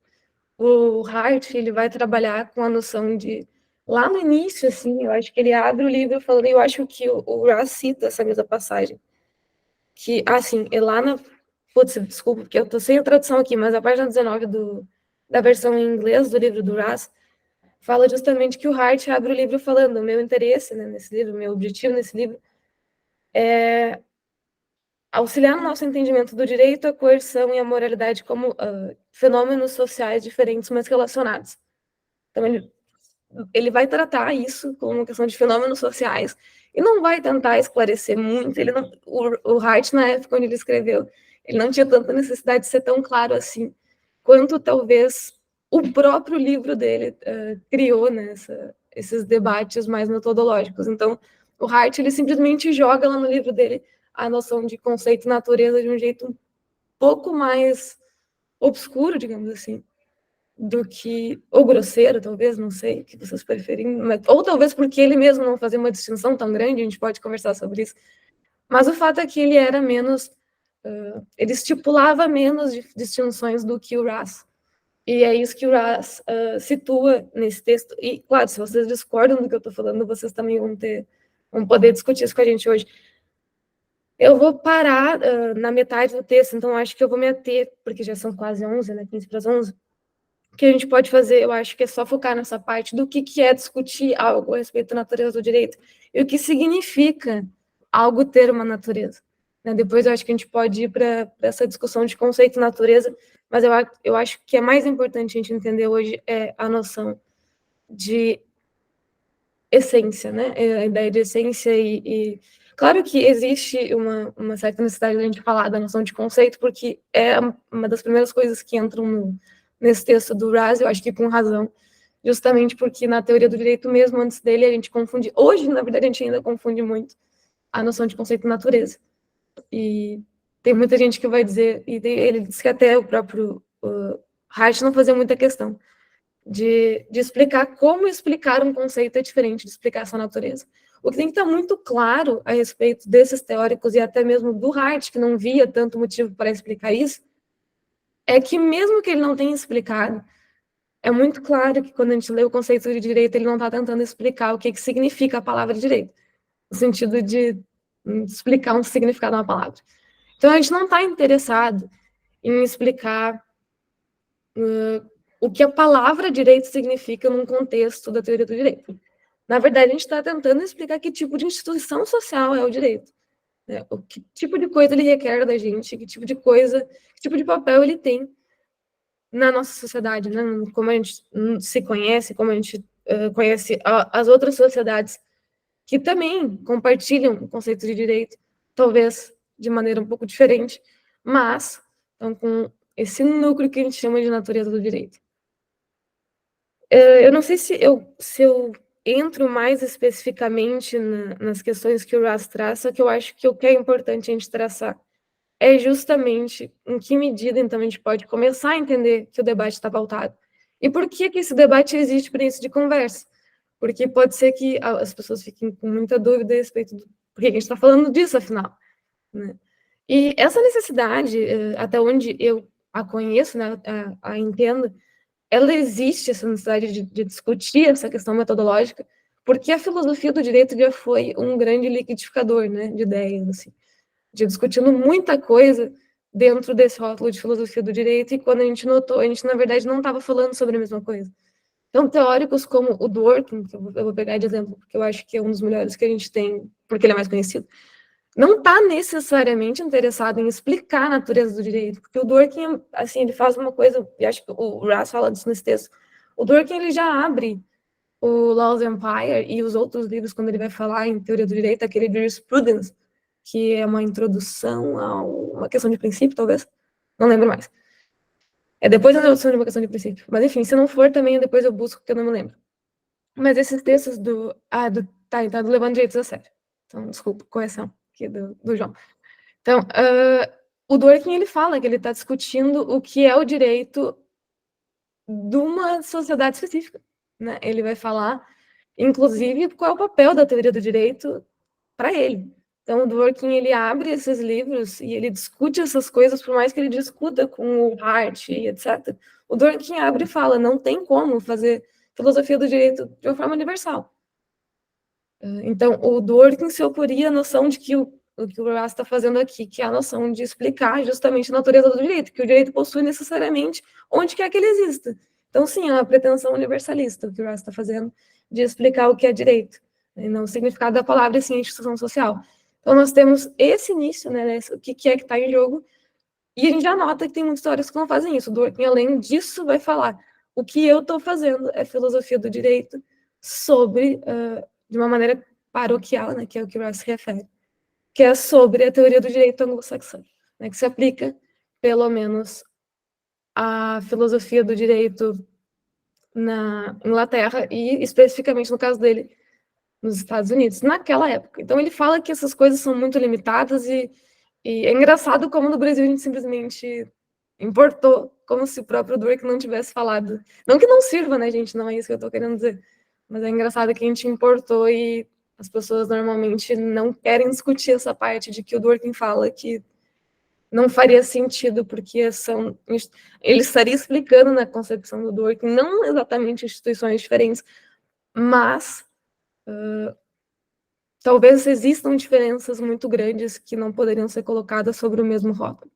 o Hart, ele vai trabalhar com a noção de... Lá no início, assim, eu acho que ele abre o livro falando, eu acho que o Russ cita essa mesma passagem, que, assim, é lá na... Putz, desculpa, porque eu tô sem a tradução aqui, mas a página 19 da versão em inglês do livro do Russ fala justamente que o Hart abre o livro falando, o meu interesse, né, nesse livro, o meu objetivo nesse livro é auxiliar no nosso entendimento do direito, a coerção e a moralidade como fenômenos sociais diferentes, mas relacionados. Então, ele vai tratar isso como uma questão de fenômenos sociais e não vai tentar esclarecer muito. Ele não, o Hart, na época onde ele escreveu, ele não tinha tanta necessidade de ser tão claro assim, quanto talvez o próprio livro dele criou, né, esses debates mais metodológicos. Então, o Hart, ele simplesmente joga lá no livro dele a noção de conceito e natureza de um jeito um pouco mais obscuro, digamos assim, do que, ou grosseiro, talvez, não sei, o que vocês preferem, mas, ou talvez porque ele mesmo não fazia uma distinção tão grande, a gente pode conversar sobre isso, mas o fato é que ele era menos, ele estipulava menos distinções do que o Russ, e é isso que o Russ situa nesse texto, e claro, se vocês discordam do que eu estou falando, vocês também vão poder discutir isso com a gente hoje. Eu vou parar na metade do texto, então acho que eu vou me ater, porque já são quase 11, né, 15 para as 11, o que a gente pode fazer, eu acho que é só focar nessa parte do que é discutir algo a respeito da natureza do direito e o que significa algo ter uma natureza. Né? Depois eu acho que a gente pode ir para essa discussão de conceito e natureza, mas eu acho que é mais importante a gente entender hoje é a noção de essência, né? A ideia de essência e claro que existe uma certa necessidade de a gente falar da noção de conceito, porque é uma das primeiras coisas que entram nesse texto do Russ, eu acho que com razão, justamente porque na teoria do direito mesmo, antes dele, a gente confunde, hoje, na verdade, a gente ainda confunde muito a noção de conceito e natureza. E tem muita gente que vai dizer, e ele diz que até o próprio Hart não fazia muita questão de explicar como explicar um conceito é diferente de explicar sua natureza. O que tem que estar muito claro a respeito desses teóricos e até mesmo do Hart, que não via tanto motivo para explicar isso, é que mesmo que ele não tenha explicado, é muito claro que quando a gente lê o conceito de direito, ele não está tentando explicar o que significa a palavra direito, no sentido de explicar um significado de uma palavra. Então, a gente não está interessado em explicar o que a palavra direito significa num contexto da teoria do direito. Na verdade, a gente está tentando explicar que tipo de instituição social é o direito. Né? Que tipo de coisa ele requer da gente, que tipo de coisa, que tipo de papel ele tem na nossa sociedade, né? Como a gente se conhece, como a gente conhece as outras sociedades que também compartilham o conceito de direito, talvez de maneira um pouco diferente, mas então, com esse núcleo que a gente chama de natureza do direito. Eu não sei se eu entro mais especificamente nas questões que o Russ traça, que eu acho que o que é importante a gente traçar é justamente em que medida, então, a gente pode começar a entender que o debate está pautado. E por que esse debate existe para isso de conversa? Porque pode ser que as pessoas fiquem com muita dúvida a respeito do por que a gente está falando disso, afinal. Né? E essa necessidade, até onde eu a conheço, né, a entendo, ela existe, essa necessidade de discutir essa questão metodológica, porque a filosofia do direito já foi um grande liquidificador, né, de ideias, assim, de discutindo muita coisa dentro desse rótulo de filosofia do direito, e quando a gente notou, a gente, na verdade, não estava falando sobre a mesma coisa. Então, teóricos como o Dworkin, que eu vou pegar de exemplo, porque eu acho que é um dos melhores que a gente tem, porque ele é mais conhecido, não está necessariamente interessado em explicar a natureza do direito, porque o Dworkin, assim, ele faz uma coisa, e acho que o Russ fala disso nesse texto, o Dworkin, ele já abre o Laws Empire e os outros livros, quando ele vai falar em teoria do direito, aquele Jurisprudence, que é uma introdução a uma questão de princípio, talvez, não lembro mais. É depois da introdução de uma questão de princípio, mas enfim, se não for também, depois eu busco, porque eu não me lembro. Mas esses textos do Levando Direitos a Sério. Então, desculpa, correção aqui do João. Então, o Dworkin, ele fala que ele está discutindo o que é o direito de uma sociedade específica. Né? Ele vai falar inclusive, qual é o papel da teoria do direito para ele. Então, o Dworkin, ele abre esses livros e ele discute essas coisas, por mais que ele discuta com o Hart e etc. O Dworkin abre e fala, não tem como fazer filosofia do direito de uma forma universal. Então, o Dworkin se oporia à noção de que o que o Raz está fazendo aqui, que é a noção de explicar justamente a natureza do direito, que o direito possui necessariamente onde quer que ele exista. Então, sim, é uma pretensão universalista o que o Raz está fazendo, de explicar o que é direito, e não o significado da palavra, sim, instituição social. Então, nós temos esse início, né, o que é que está em jogo, e a gente já nota que tem muitas histórias que não fazem isso. O Dworkin, além disso, vai falar, o que eu estou fazendo é filosofia do direito sobre, de uma maneira paroquial, né, que é o que o Raz se refere, que é sobre a teoria do direito anglo-saxão, né, que se aplica, pelo menos, à filosofia do direito na Inglaterra e, especificamente, no caso dele, nos Estados Unidos, naquela época. Então, ele fala que essas coisas são muito limitadas e é engraçado como no Brasil a gente simplesmente importou, como se o próprio Dworkin não tivesse falado. Não que não sirva, né, gente? Não é isso que eu estou querendo dizer. Mas é engraçado que a gente importou e as pessoas normalmente não querem discutir essa parte de que o Dworkin fala que não faria sentido, porque ele estaria explicando na concepção do Dworkin, não exatamente instituições diferentes, mas talvez existam diferenças muito grandes que não poderiam ser colocadas sobre o mesmo rótulo.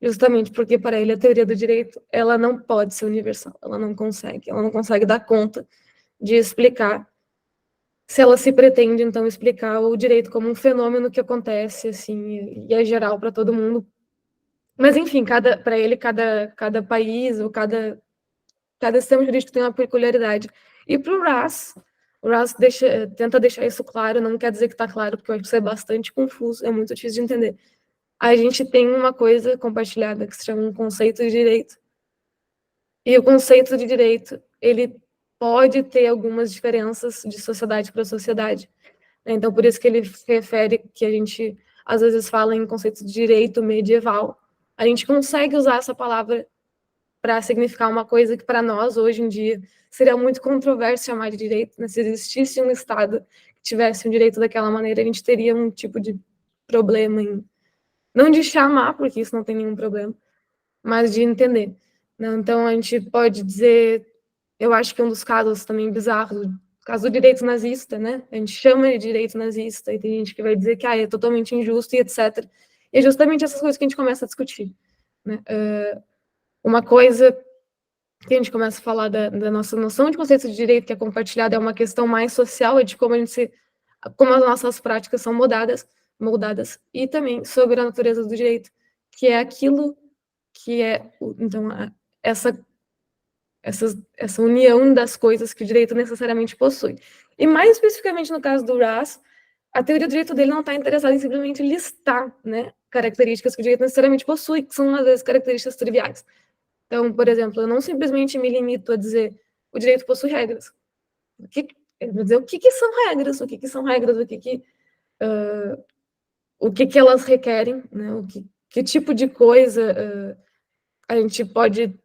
Justamente porque, para ele, a teoria do direito, ela não pode ser universal, ela não consegue dar conta de explicar, se ela se pretende, então, explicar o direito como um fenômeno que acontece, assim, e é geral para todo mundo. Mas, enfim, para ele, cada país ou cada sistema jurídico tem uma peculiaridade. E para o Raz tenta deixar isso claro, não quer dizer que está claro, porque eu acho que isso é bastante confuso, é muito difícil de entender. A gente tem uma coisa compartilhada que se chama um conceito de direito. E o conceito de direito, ele pode ter algumas diferenças de sociedade para sociedade. Então, por isso que ele refere que a gente, às vezes, fala em conceito de direito medieval. A gente consegue usar essa palavra para significar uma coisa que, para nós, hoje em dia, seria muito controverso chamar de direito, né? Se existisse um Estado que tivesse um direito daquela maneira, a gente teria um tipo de problema em... Não de chamar, porque isso não tem nenhum problema, mas de entender. Então, a gente pode dizer... Eu acho que um dos casos também bizarros, o caso do direito nazista, né? A gente chama de direito nazista, e tem gente que vai dizer que é totalmente injusto e etc. E é justamente essas coisas que a gente começa a discutir, né? Uma coisa que a gente começa a falar da nossa noção de conceito de direito, que é compartilhada, é uma questão mais social, é de como as nossas práticas são moldadas, e também sobre a natureza do direito, que é aquilo que é, então, essa união das coisas que o direito necessariamente possui. E mais especificamente no caso do Raz, a teoria do direito dele não está interessada em simplesmente listar, né, características que o direito necessariamente possui, que são, às vezes, características triviais. Então, por exemplo, eu não simplesmente me limito a dizer o direito possui regras. Eu vou dizer o que são regras, o que são regras, o que elas requerem, né, que tipo de coisa a gente pode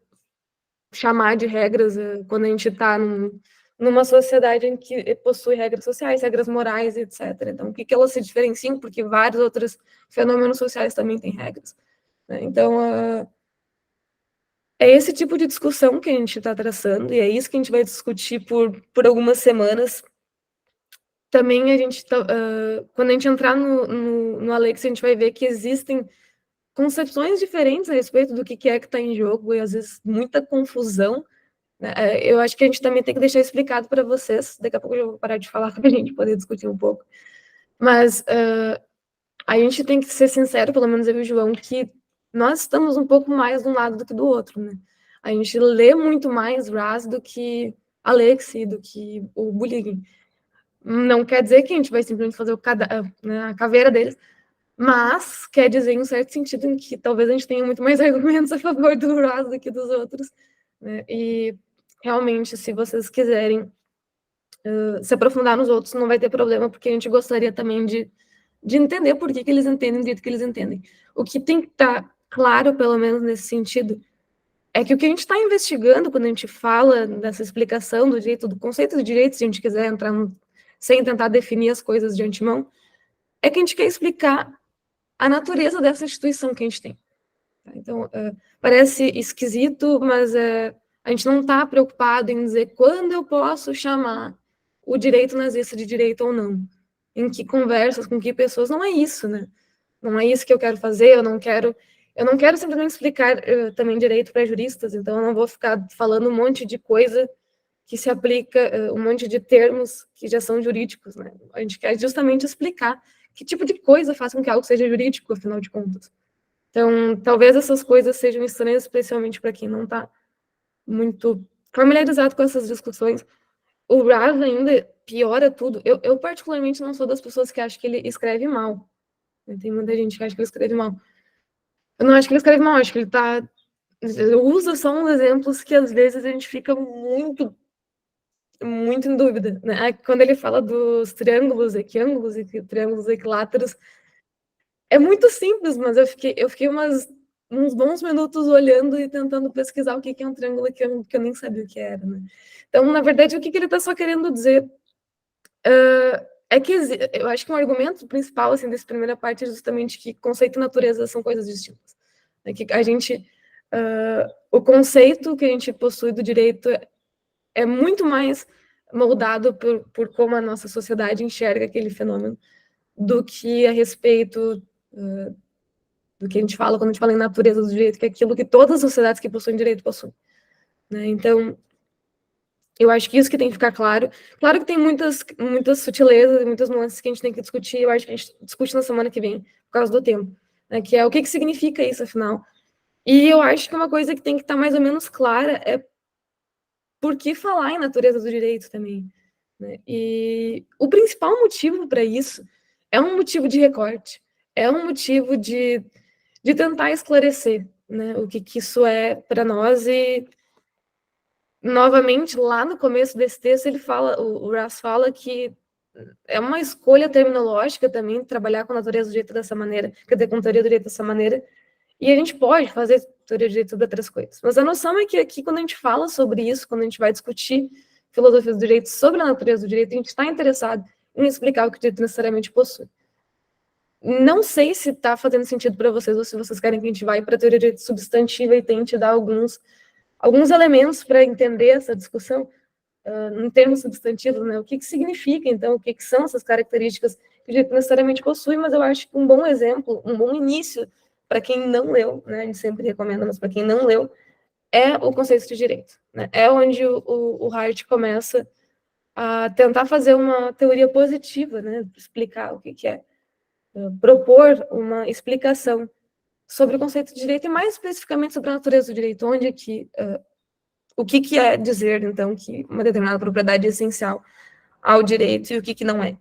chamar de regras quando a gente está numa sociedade em que possui regras sociais, regras morais, etc. Então, o que elas se diferenciam, porque vários outros fenômenos sociais também têm regras, né? Então, é esse tipo de discussão que a gente está traçando, e é isso que a gente vai discutir por algumas semanas. Também quando a gente entrar no Alex, a gente vai ver que existem concepções diferentes a respeito do que é que está em jogo, e às vezes muita confusão, né? Eu acho que a gente também tem que deixar explicado para vocês, daqui a pouco eu vou parar de falar para a gente poder discutir um pouco, mas a gente tem que ser sincero, pelo menos eu e o João, que nós estamos um pouco mais de um lado do que do outro, né? A gente lê muito mais Raz do que Alexi, do que o Bulligan. Não quer dizer que a gente vai simplesmente fazer a caveira deles, mas quer dizer, em um certo sentido, em que talvez a gente tenha muito mais argumentos a favor do Raz do que dos outros, né? E, realmente, se vocês quiserem se aprofundar nos outros, não vai ter problema, porque a gente gostaria também de entender por que eles entendem do jeito que eles entendem. O que tem que estar claro, pelo menos nesse sentido, é que o que a gente está investigando quando a gente fala dessa explicação do direito, do conceito de direito, se a gente quiser entrar sem tentar definir as coisas de antemão, é que a gente quer explicar a natureza dessa instituição que a gente tem. Então, parece esquisito, mas a gente não está preocupado em dizer quando eu posso chamar o direito nazista de direito ou não, em que conversas, com que pessoas, não é isso, né? Não é isso que eu quero fazer, eu não quero simplesmente explicar também direito para juristas, então eu não vou ficar falando um monte de coisa que se aplica, um monte de termos que já são jurídicos, né? A gente quer justamente explicar que tipo de coisa faz com que algo seja jurídico, afinal de contas. Então, talvez essas coisas sejam estranhas, especialmente para quem não está muito familiarizado com essas discussões. O Raz ainda piora tudo. Eu particularmente, não sou das pessoas que acham que ele escreve mal. Tem muita gente que acha que ele escreve mal. Eu não acho que ele escreve mal, acho que ele usa só uns exemplos que às vezes a gente fica muito em dúvida, né? Quando ele fala dos triângulos equiângulos e triângulos equiláteros, é muito simples, mas eu fiquei uns bons minutos olhando e tentando pesquisar o que é um triângulo equiângulo, que eu nem sabia o que era, né? Então, na verdade, o que ele está só querendo dizer é que eu acho que um argumento principal assim, dessa primeira parte é justamente que conceito e natureza são coisas distintas. É que a gente, o conceito que a gente possui do direito é muito mais moldado por como a nossa sociedade enxerga aquele fenômeno do que a respeito do que a gente fala quando a gente fala em natureza do direito, que é aquilo que todas as sociedades que possuem direito possuem. Né? Então, eu acho que isso que tem que ficar claro. Claro que tem muitas sutilezas, muitas nuances que a gente tem que discutir, eu acho que a gente discute na semana que vem, por causa do tempo, né? Que é o que significa isso, afinal. E eu acho que uma coisa que tem que estar mais ou menos clara é por que falar em natureza do direito também. Né? E o principal motivo para isso é um motivo de recorte, é um motivo de tentar esclarecer, né, o que isso é para nós. E novamente, lá no começo desse texto, o Raz fala que é uma escolha terminológica também trabalhar com a natureza do direito dessa maneira, quer dizer, com teoria do direito dessa maneira, e a gente pode fazer teoria do direito sobre outras coisas. Mas a noção é que aqui, quando a gente fala sobre isso, quando a gente vai discutir filosofia do direito sobre a natureza do direito, a gente está interessado em explicar o que o direito necessariamente possui. Não sei se está fazendo sentido para vocês, ou se vocês querem que a gente vá para a teoria do direito substantiva e tente dar alguns elementos para entender essa discussão em termos substantivos, né? O que significa, então, o que são essas características que o direito necessariamente possui, mas eu acho que um bom exemplo, um bom início, para quem não leu, né? A gente sempre recomenda, mas para quem não leu, é o conceito de direito. Né? É onde o Hart começa a tentar fazer uma teoria positiva, né? Explicar o que é. Propor uma explicação sobre o conceito de direito e mais especificamente sobre a natureza do direito, onde o que é dizer, então, que uma determinada propriedade é essencial ao direito e o que não é.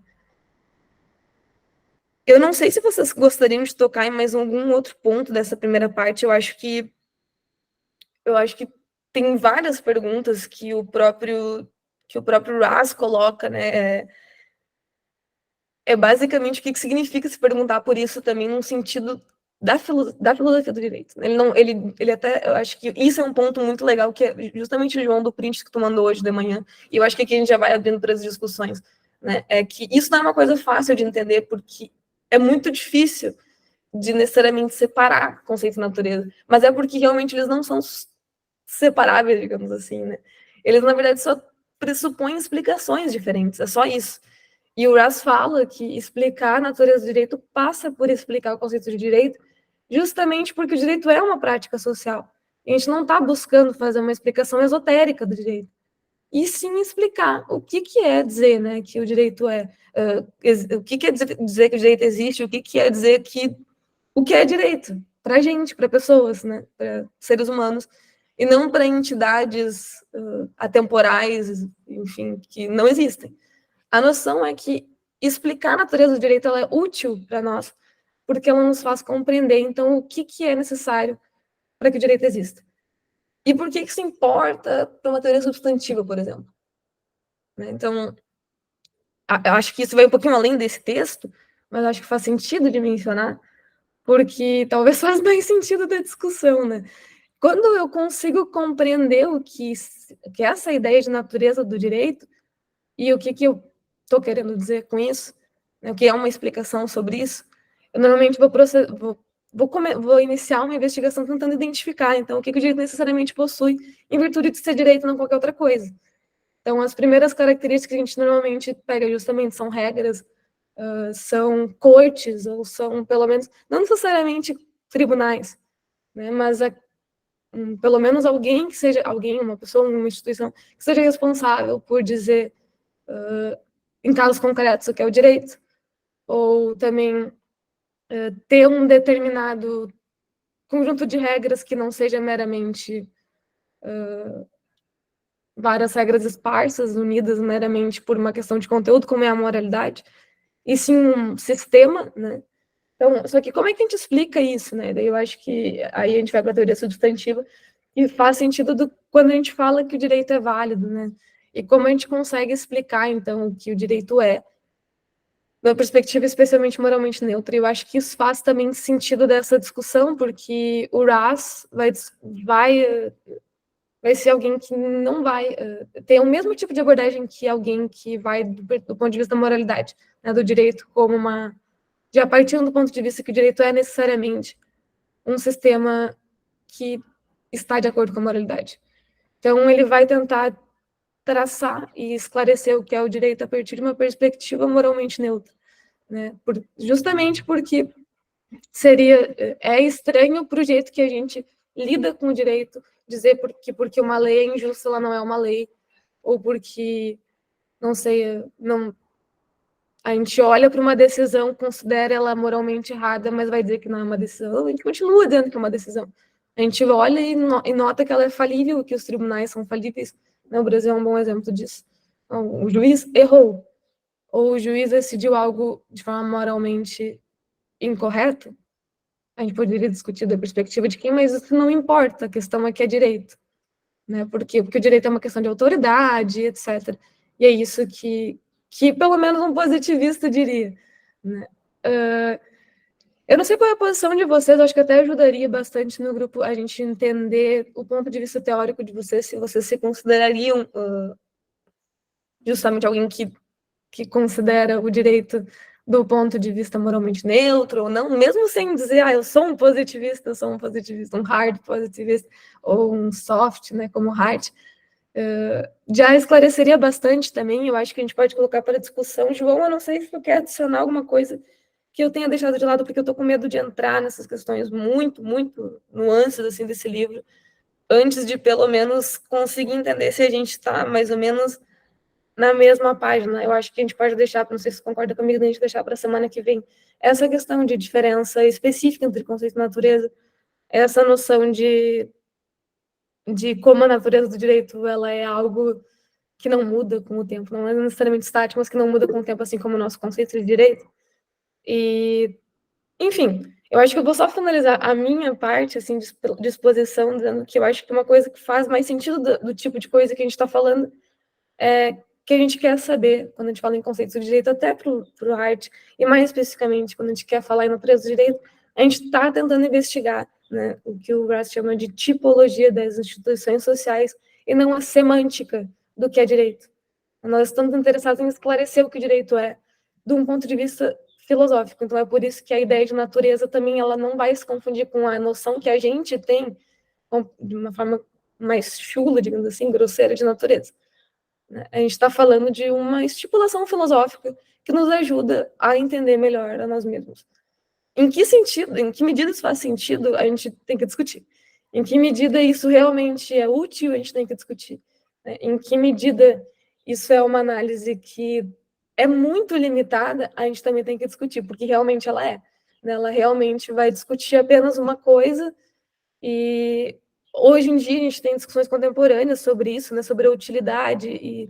Eu não sei se vocês gostariam de tocar em mais algum outro ponto dessa primeira parte. Eu acho que tem várias perguntas que o próprio Raz coloca, né? É basicamente o que significa se perguntar por isso também num sentido da filosofia do direito. Ele até, eu acho que isso é um ponto muito legal, que é justamente o João do print que tu mandou hoje de manhã, e eu acho que aqui a gente já vai abrindo para as discussões, né? É que isso não é uma coisa fácil de entender, porque é muito difícil de necessariamente separar conceito e natureza, mas é porque realmente eles não são separáveis, digamos assim, né? Eles, na verdade, só pressupõem explicações diferentes, é só isso. E o Raz fala que explicar a natureza do direito passa por explicar o conceito de direito, justamente porque o direito é uma prática social. A gente não está buscando fazer uma explicação esotérica do direito, e sim explicar o que é dizer, né, que o direito é, o que é dizer que o direito existe, o que é dizer que o que é direito para a gente, para pessoas, né, para seres humanos, e não para entidades atemporais, enfim, que não existem. A noção é que explicar a natureza do direito ela é útil para nós, porque ela nos faz compreender, então, o que é necessário para que o direito exista. E por que isso importa para uma teoria substantiva, por exemplo. Então, eu acho que isso vai um pouquinho além desse texto, mas acho que faz sentido de mencionar, porque talvez faz mais sentido da discussão, né? quando eu consigo compreender o que é essa ideia de natureza do direito e o que eu estou querendo dizer com isso, né, o que é uma explicação sobre isso, eu normalmente vou iniciar uma investigação tentando identificar, então, o que o direito necessariamente possui, em virtude de ser direito, não qualquer outra coisa. Então, as primeiras características que a gente normalmente pega justamente são regras, são cortes, ou são, pelo menos, não necessariamente tribunais, né, mas pelo menos alguém que seja, uma pessoa, uma instituição, que seja responsável por dizer, em casos concretos, o que é o direito, ou também ter um determinado conjunto de regras que não seja meramente várias regras esparsas, unidas meramente por uma questão de conteúdo, como é a moralidade, e sim um sistema, né? Então, só que como é que a gente explica isso, né? Daí eu acho que aí a gente vai para a teoria substantiva e faz sentido quando a gente fala que o direito é válido, né? E como a gente consegue explicar, então, o que o direito é, da perspectiva especialmente moralmente neutra. E eu acho que isso faz também sentido dessa discussão, porque o Raz vai ser alguém que não vai ter o mesmo tipo de abordagem que alguém que vai do ponto de vista da moralidade, né, do direito como já partindo do ponto de vista que o direito é necessariamente um sistema que está de acordo com a moralidade. Então, ele vai tentar traçar e esclarecer o que é o direito a partir de uma perspectiva moralmente neutra, né? Justamente porque é estranho para o jeito que a gente lida com o direito dizer porque uma lei é injusta, ela não é uma lei, ou porque, não sei, a gente olha para uma decisão, considera ela moralmente errada, mas vai dizer que não é uma decisão, a gente continua dizendo que é uma decisão. A gente olha e nota que ela é falível, que os tribunais são falíveis. O Brasil é um bom exemplo disso. Então, o juiz errou, ou o juiz decidiu algo de forma moralmente incorreta. A gente poderia discutir da perspectiva de quem, mas isso não importa, a questão é que é direito. Né? Por quê? Porque o direito é uma questão de autoridade, etc. E é isso que pelo menos um positivista diria. Né? Eu não sei qual é a posição de vocês, acho que até ajudaria bastante no grupo a gente entender o ponto de vista teórico de vocês, se vocês se considerariam justamente alguém que considera o direito do ponto de vista moralmente neutro, ou não, mesmo sem dizer, eu sou um positivista, um hard positivista, ou um soft, né, como hard, já esclareceria bastante também. Eu acho que a gente pode colocar para discussão. João, eu não sei se tu quer adicionar alguma coisa que eu tenha deixado de lado, porque eu estou com medo de entrar nessas questões muito, muito nuances assim, desse livro, antes de pelo menos conseguir entender se a gente está mais ou menos na mesma página. Eu acho que a gente pode deixar, não sei se você concorda comigo, a gente deixar para a semana que vem essa questão de diferença específica entre conceito e natureza, essa noção de como a natureza do direito ela é algo que não muda com o tempo, não é necessariamente estático, mas que não muda com o tempo, assim como o nosso conceito de direito. E, enfim, eu acho que eu vou só finalizar a minha parte, assim, de exposição, dizendo que eu acho que uma coisa que faz mais sentido do tipo de coisa que a gente está falando é que a gente quer saber, quando a gente fala em conceitos de direito, até para o Hart, e mais especificamente, quando a gente quer falar em natureza do direito, a gente está tentando investigar, né, o que o Grass chama de tipologia das instituições sociais, e não a semântica do que é direito. Nós estamos interessados em esclarecer o que o direito é, de um ponto de vista filosófico. Então, é por isso que a ideia de natureza também ela não vai se confundir com a noção que a gente tem, de uma forma mais chula, digamos assim, grosseira, de natureza. A gente está falando de uma estipulação filosófica que nos ajuda a entender melhor a nós mesmos. Em que sentido, em que medida isso faz sentido, a gente tem que discutir. Em que medida isso realmente é útil, a gente tem que discutir. Em que medida isso é uma análise que é muito limitada, a gente também tem que discutir, porque realmente ela é. Ela realmente vai discutir apenas uma coisa, e hoje em dia a gente tem discussões contemporâneas sobre isso, né, sobre a utilidade, e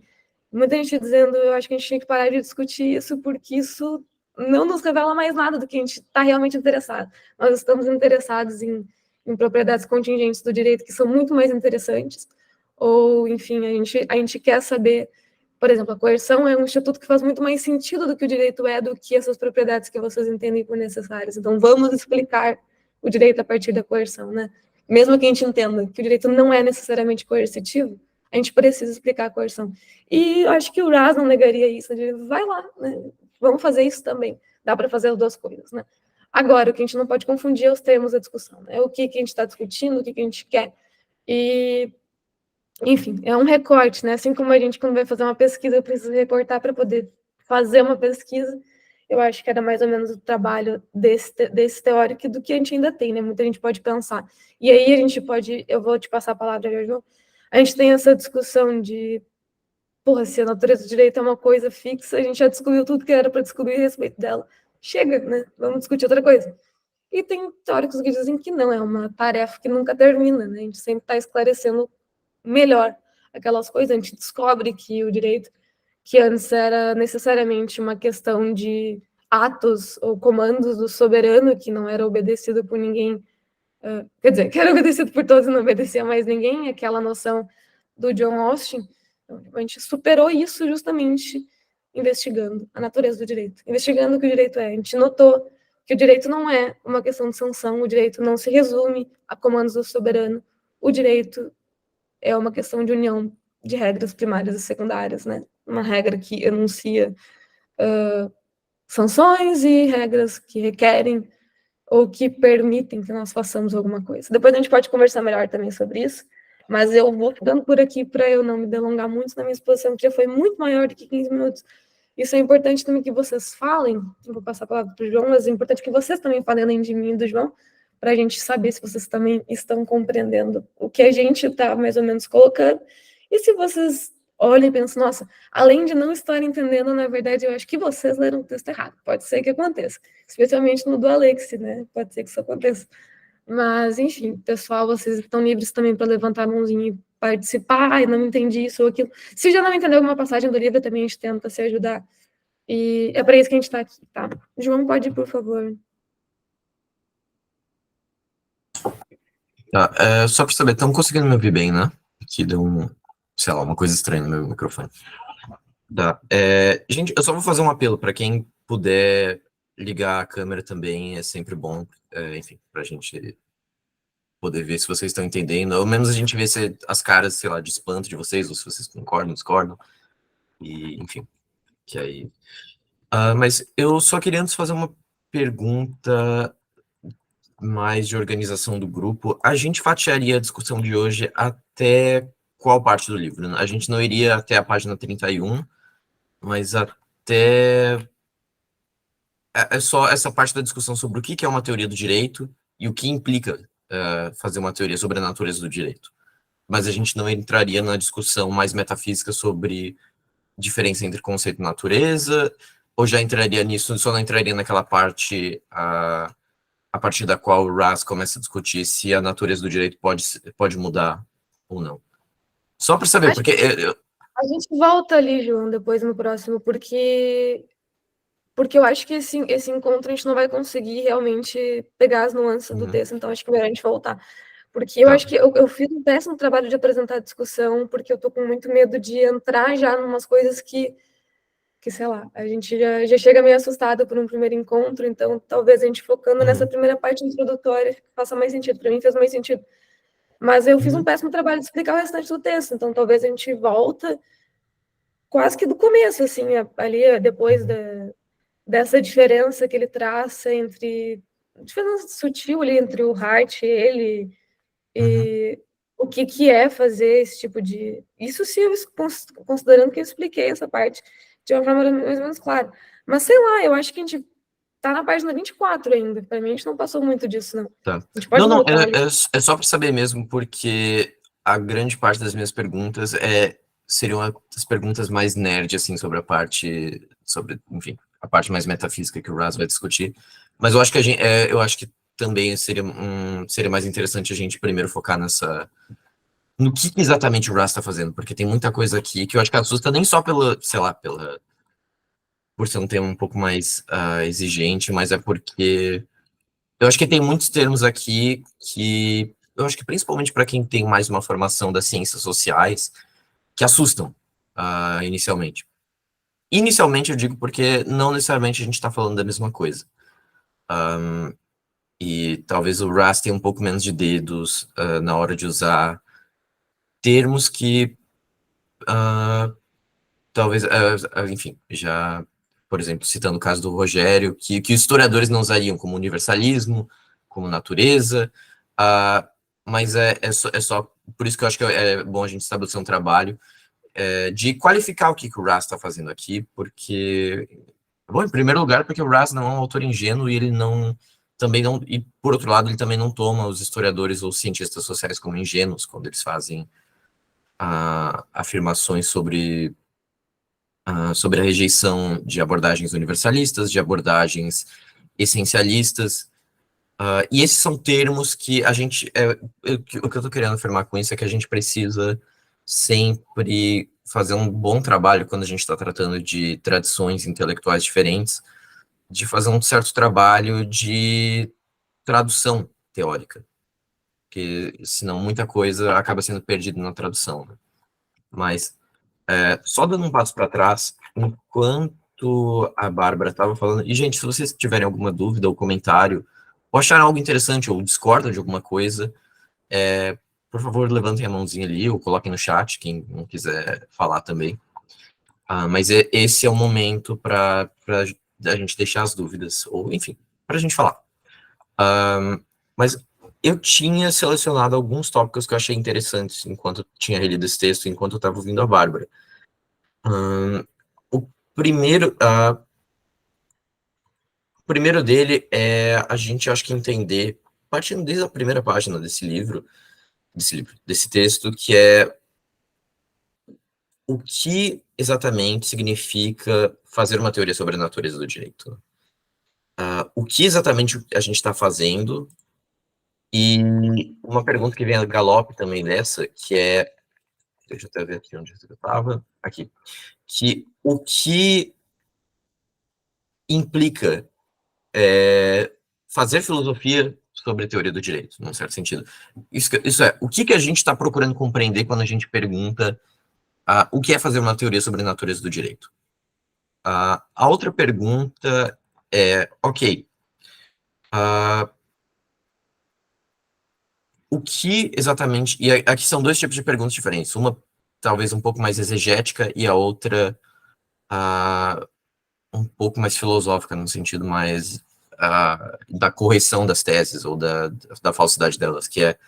muita gente dizendo, eu acho que a gente tinha que parar de discutir isso, porque isso não nos revela mais nada do que a gente está realmente interessado. Nós estamos interessados em propriedades contingentes do direito que são muito mais interessantes, ou, enfim, a gente quer saber, por exemplo, a coerção é um instituto que faz muito mais sentido do que o direito é, do que essas propriedades que vocês entendem por necessárias. Então, vamos explicar o direito a partir da coerção, né? mesmo que a gente entenda que o direito não é necessariamente coercitivo, a gente precisa explicar a coerção. E eu acho que o RAS não negaria isso, ele vai lá, né? Vamos fazer isso também, dá para fazer as duas coisas, né? Agora, o que a gente não pode confundir é os termos da discussão, né? O que a gente está discutindo, o que a gente quer. E, enfim, é um recorte, né? Assim como a gente, quando vai fazer uma pesquisa, precisa recortar para poder fazer uma pesquisa, eu acho que era mais ou menos o trabalho desse teórico do que a gente ainda tem, né? Muita gente pode pensar. E aí a gente pode, eu vou te passar a palavra, João. A gente tem essa discussão de, porra, se a natureza do direito é uma coisa fixa, a gente já descobriu tudo que era para descobrir a respeito dela. Chega, né? Vamos discutir outra coisa. E tem teóricos que dizem que não, é uma tarefa que nunca termina, né? A gente sempre está esclarecendo melhor aquelas coisas, a gente descobre que o direito, que antes era necessariamente uma questão de atos ou comandos do soberano, que não era obedecido por ninguém, quer dizer, que era obedecido por todos e não obedecia mais ninguém, aquela noção do John Austin. Então, a gente superou isso justamente investigando a natureza do direito, investigando o que o direito é. A gente notou que o direito não é uma questão de sanção, o direito não se resume a comandos do soberano, o direito é uma questão de união de regras primárias e secundárias, né? Uma regra que enuncia sanções e regras que requerem ou que permitem que nós façamos alguma coisa. Depois a gente pode conversar melhor também sobre isso, mas eu vou ficando por aqui para eu não me delongar muito na minha exposição, que já foi muito maior do que 15 minutos. Isso é importante também que vocês falem, eu vou passar a palavra para o João, mas é importante que vocês também falem além de mim e do João, para a gente saber se vocês também estão compreendendo o que a gente está mais ou menos colocando, e se vocês olhem e pensam, nossa, além de não estar entendendo, na verdade, eu acho que vocês leram o texto errado, pode ser que aconteça, especialmente no do Alex, né, pode ser que isso aconteça, mas, enfim, pessoal, vocês estão livres também para levantar a mãozinha e participar, ai, não entendi isso ou aquilo, se já não entendeu alguma passagem do livro, também a gente tenta se ajudar, e é para isso que a gente está aqui, tá? João, pode ir, por favor. Tá, só para saber, estão conseguindo me ouvir bem, né? Aqui deu sei lá, uma coisa estranha no meu microfone. Tá, gente, eu só vou fazer um apelo para quem puder ligar a câmera também, é sempre bom, enfim, para a gente poder ver se vocês estão entendendo, ou menos a gente vê se as caras, sei lá, de espanto de vocês, ou se vocês concordam, discordam, e enfim, que aí... mas eu só queria antes fazer uma pergunta mais de organização do grupo. A gente fatiaria a discussão de hoje até qual parte do livro? A gente não iria até a página 31, mas até... É só essa parte da discussão sobre o que é uma teoria do direito e o que implica fazer uma teoria sobre a natureza do direito. Mas a gente não entraria na discussão mais metafísica sobre diferença entre conceito e natureza, ou já entraria nisso, só não entraria naquela parte a partir da qual o Raz começa a discutir se a natureza do direito pode mudar ou não. Só para saber, porque... A gente volta ali, João, depois no próximo, porque eu acho que esse encontro a gente não vai conseguir realmente pegar as nuances do texto, então acho que é melhor a gente voltar. Porque eu acho que eu fiz um péssimo trabalho de apresentar a discussão, porque eu tô com muito medo de entrar já em umas coisas que sei lá, a gente já chega meio assustado por um primeiro encontro, então talvez a gente focando nessa primeira parte introdutória faça mais sentido, para mim fez mais sentido. Mas eu fiz um péssimo trabalho de explicar o restante do texto, então talvez a gente volta quase que do começo, assim, ali depois dessa diferença que ele traça entre... diferença sutil ali entre o Hart e ele, e o que é fazer esse tipo de... Isso se eu considerando que eu expliquei essa parte de uma forma mais ou menos clara. Mas sei lá, eu acho que a gente tá na página 24 ainda. Para mim, a gente não passou muito disso, não. Tá. A gente pode Não, voltar ali. é só para saber mesmo, porque a grande parte das minhas perguntas seriam as perguntas mais nerd, assim, sobre a parte, enfim, a parte mais metafísica que o Raz vai discutir. Mas eu acho que eu acho que também seria mais interessante a gente primeiro focar no que exatamente o Raz está fazendo, porque tem muita coisa aqui que eu acho que assusta nem só por ser um tema um pouco mais exigente, mas é porque eu acho que tem muitos termos aqui que eu acho que principalmente para quem tem mais uma formação das ciências sociais, que assustam inicialmente. Inicialmente eu digo porque não necessariamente a gente está falando da mesma coisa. E talvez o Russ tenha um pouco menos de dedos na hora de usar termos que talvez, enfim, já, por exemplo, citando o caso do Rogério, que historiadores não usariam como universalismo, como natureza, mas é só por isso que eu acho que é bom a gente estabelecer um trabalho de qualificar o que o Russ está fazendo aqui, porque, bom, em primeiro lugar, porque o Russ não é um autor ingênuo e ele também não, e por outro lado, ele também não toma os historiadores ou cientistas sociais como ingênuos quando eles fazem afirmações sobre a rejeição de abordagens universalistas, de abordagens essencialistas, e esses são termos que a gente, o que eu estou querendo afirmar com isso é que a gente precisa sempre fazer um bom trabalho quando a gente está tratando de tradições intelectuais diferentes, de fazer um certo trabalho de tradução teórica, porque senão muita coisa acaba sendo perdida na tradução, né? Mas, só dando um passo para trás, enquanto a Bárbara estava falando, e gente, se vocês tiverem alguma dúvida ou comentário, ou acharam algo interessante, ou discordam de alguma coisa, por favor, levantem a mãozinha ali, ou coloquem no chat, quem não quiser falar também. Mas esse é o momento para a gente deixar as dúvidas, ou enfim, para a gente falar. Mas eu tinha selecionado alguns tópicos que eu achei interessantes enquanto eu tinha relido esse texto, enquanto eu estava ouvindo a Bárbara. O primeiro dele é a gente, acho que, entender, partindo desde a primeira página desse texto, que é o que exatamente significa fazer uma teoria sobre a natureza do direito. O que exatamente a gente está fazendo, e uma pergunta que vem a galope também dessa, que é, deixa eu até ver aqui onde eu estava, aqui, que o que implica fazer filosofia sobre a teoria do direito, num certo sentido. Isso é, o que a gente está procurando compreender quando a gente pergunta o que é fazer uma teoria sobre a natureza do direito? A outra pergunta é, ok, o que exatamente... E aqui são dois tipos de perguntas diferentes. Uma, talvez, um pouco mais exegética, e a outra um pouco mais filosófica, no sentido mais da correção das teses, ou da falsidade delas, que é,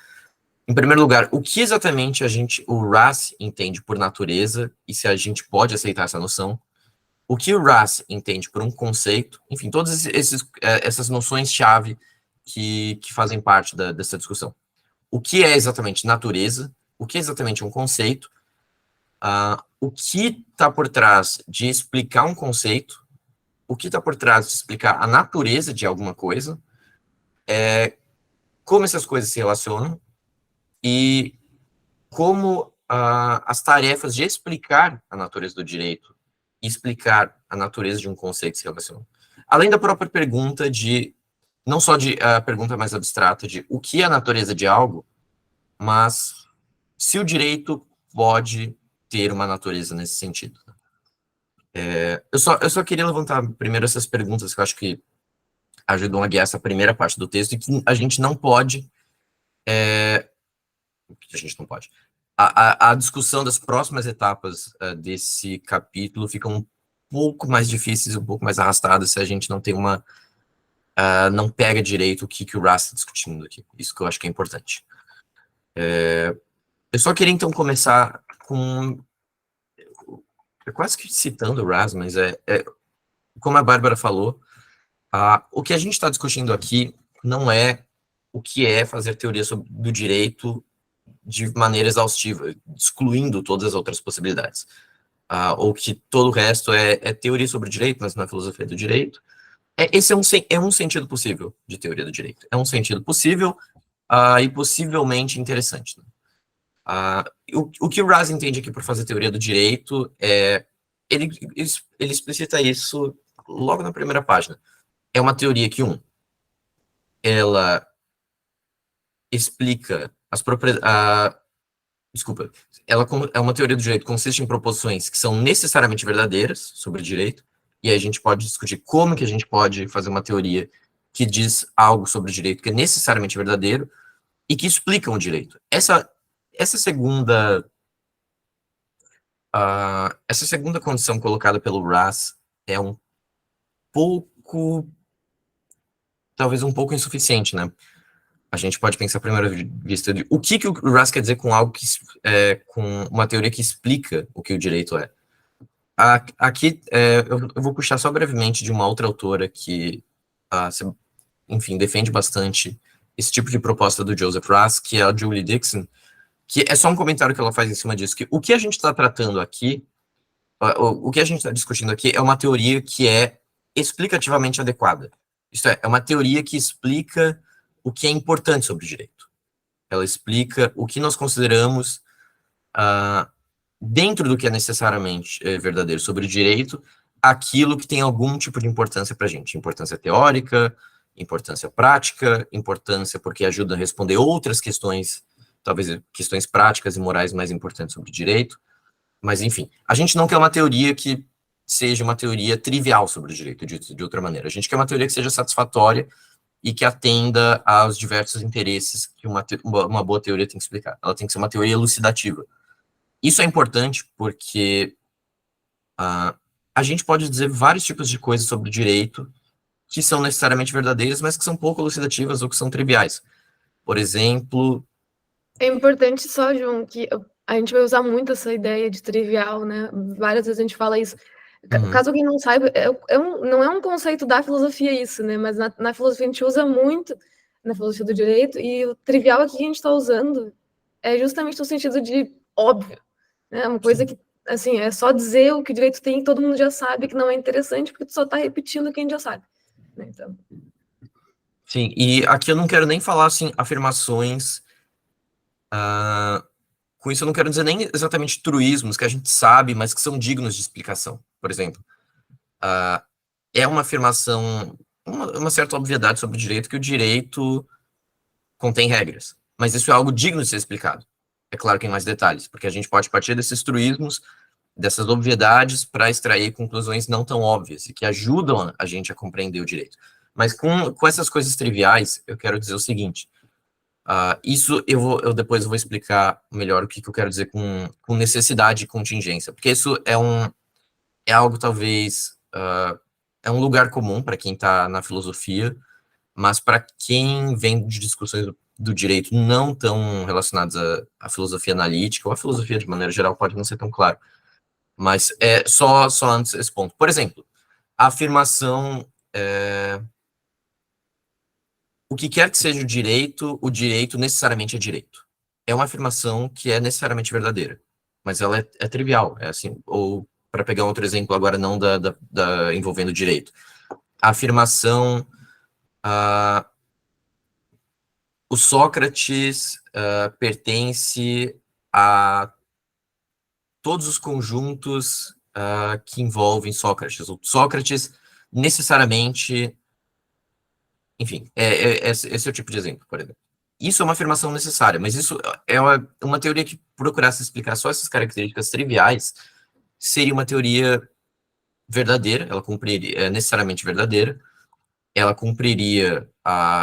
em primeiro lugar, o que exatamente o Russ entende por natureza, e se a gente pode aceitar essa noção, o que o Russ entende por um conceito, enfim, todas essas noções-chave que fazem parte dessa discussão. O que é exatamente natureza, o que é exatamente um conceito, o que está por trás de explicar um conceito, o que está por trás de explicar a natureza de alguma coisa, como essas coisas se relacionam, e como as tarefas de explicar a natureza do direito e explicar a natureza de um conceito se relacionam. Além da própria pergunta não só a pergunta mais abstrata de o que é a natureza de algo, mas se o direito pode ter uma natureza nesse sentido. Eu só queria levantar primeiro essas perguntas que eu acho que ajudam a guiar essa primeira parte do texto, e que a gente não pode... A discussão das próximas etapas desse capítulo fica um pouco mais difíceis, um pouco mais arrastadas, se a gente não tem não pega direito o que o Russ está discutindo aqui. Isso que eu acho que é importante. Eu só queria, então, começar com... quase que citando o Russ, mas como a Bárbara falou, o que a gente está discutindo aqui não é o que é fazer teoria do direito de maneira exaustiva, excluindo todas as outras possibilidades. Ou que todo o resto é teoria sobre o direito, mas não é filosofia do direito. Esse é um sentido possível de teoria do direito. É um sentido possível e possivelmente interessante. Né? O que o Russ entende aqui por fazer teoria do direito ele explicita isso logo na primeira página. É uma teoria que, ela explica as propriedades... ela é uma teoria do direito que consiste em proposições que são necessariamente verdadeiras sobre o direito, e aí a gente pode discutir como que a gente pode fazer uma teoria que diz algo sobre o direito que é necessariamente verdadeiro e que explicam o direito. Essa segunda condição colocada pelo Raz é talvez um pouco insuficiente, né? A gente pode pensar à primeira vista de o que o Raz quer dizer com algo com uma teoria que explica o que o direito é. Aqui, eu vou puxar só brevemente de uma outra autora que, enfim, defende bastante esse tipo de proposta do Joseph Raz, que é a Julie Dixon, que é só um comentário que ela faz em cima disso, que o que a gente está tratando aqui, o que a gente está discutindo aqui é uma teoria que é explicativamente adequada. Isto é uma teoria que explica o que é importante sobre o direito. Ela explica o que nós consideramos dentro do que é necessariamente verdadeiro sobre o direito, aquilo que tem algum tipo de importância para a gente. Importância teórica, importância prática, importância porque ajuda a responder outras questões, talvez questões práticas e morais mais importantes sobre o direito. Mas, enfim, a gente não quer uma teoria que seja uma teoria trivial sobre o direito, de outra maneira. A gente quer uma teoria que seja satisfatória e que atenda aos diversos interesses que uma boa teoria tem que explicar. Ela tem que ser uma teoria elucidativa. Isso é importante porque a gente pode dizer vários tipos de coisas sobre o direito que são necessariamente verdadeiras, mas que são pouco elucidativas ou que são triviais. Por exemplo... É importante só, João, que a gente vai usar muito essa ideia de trivial, né? Várias vezes a gente fala isso. Caso alguém não saiba, não é um conceito da filosofia isso, né? Mas na filosofia a gente usa muito, na filosofia do direito, e o trivial aqui que a gente está usando é justamente no sentido de óbvio. É uma coisa que, assim, é só dizer o que o direito tem e todo mundo já sabe que não é interessante, porque tu só está repetindo o que a gente já sabe. Né? Então... Sim, e aqui eu não quero nem falar, assim, afirmações... com isso eu não quero dizer nem exatamente truísmos que a gente sabe, mas que são dignos de explicação. Por exemplo, é uma afirmação, uma certa obviedade sobre o direito, que o direito contém regras. Mas isso é algo digno de ser explicado. É claro que em mais detalhes, porque a gente pode partir desses truísmos, dessas obviedades, para extrair conclusões não tão óbvias e que ajudam a gente a compreender o direito. Mas com essas coisas triviais, eu quero dizer o seguinte: isso eu depois vou explicar melhor o que eu quero dizer com necessidade e contingência, porque isso é algo talvez, é um lugar comum para quem está na filosofia, mas para quem vem de discussões do direito não tão relacionadas à filosofia analítica, ou à filosofia de maneira geral, pode não ser tão claro. Mas só antes esse ponto. Por exemplo, a afirmação, o que quer que seja o direito necessariamente é direito. É uma afirmação que é necessariamente verdadeira, mas ela é trivial, é assim, ou para pegar outro exemplo agora não envolvendo direito. A afirmação... o Sócrates pertence a todos os conjuntos que envolvem Sócrates. O Sócrates necessariamente... Enfim, esse é o tipo de exemplo, por exemplo. Isso é uma afirmação necessária, mas isso é uma teoria que procurasse explicar só essas características triviais, seria uma teoria verdadeira, ela cumpriria, necessariamente verdadeira, ela cumpriria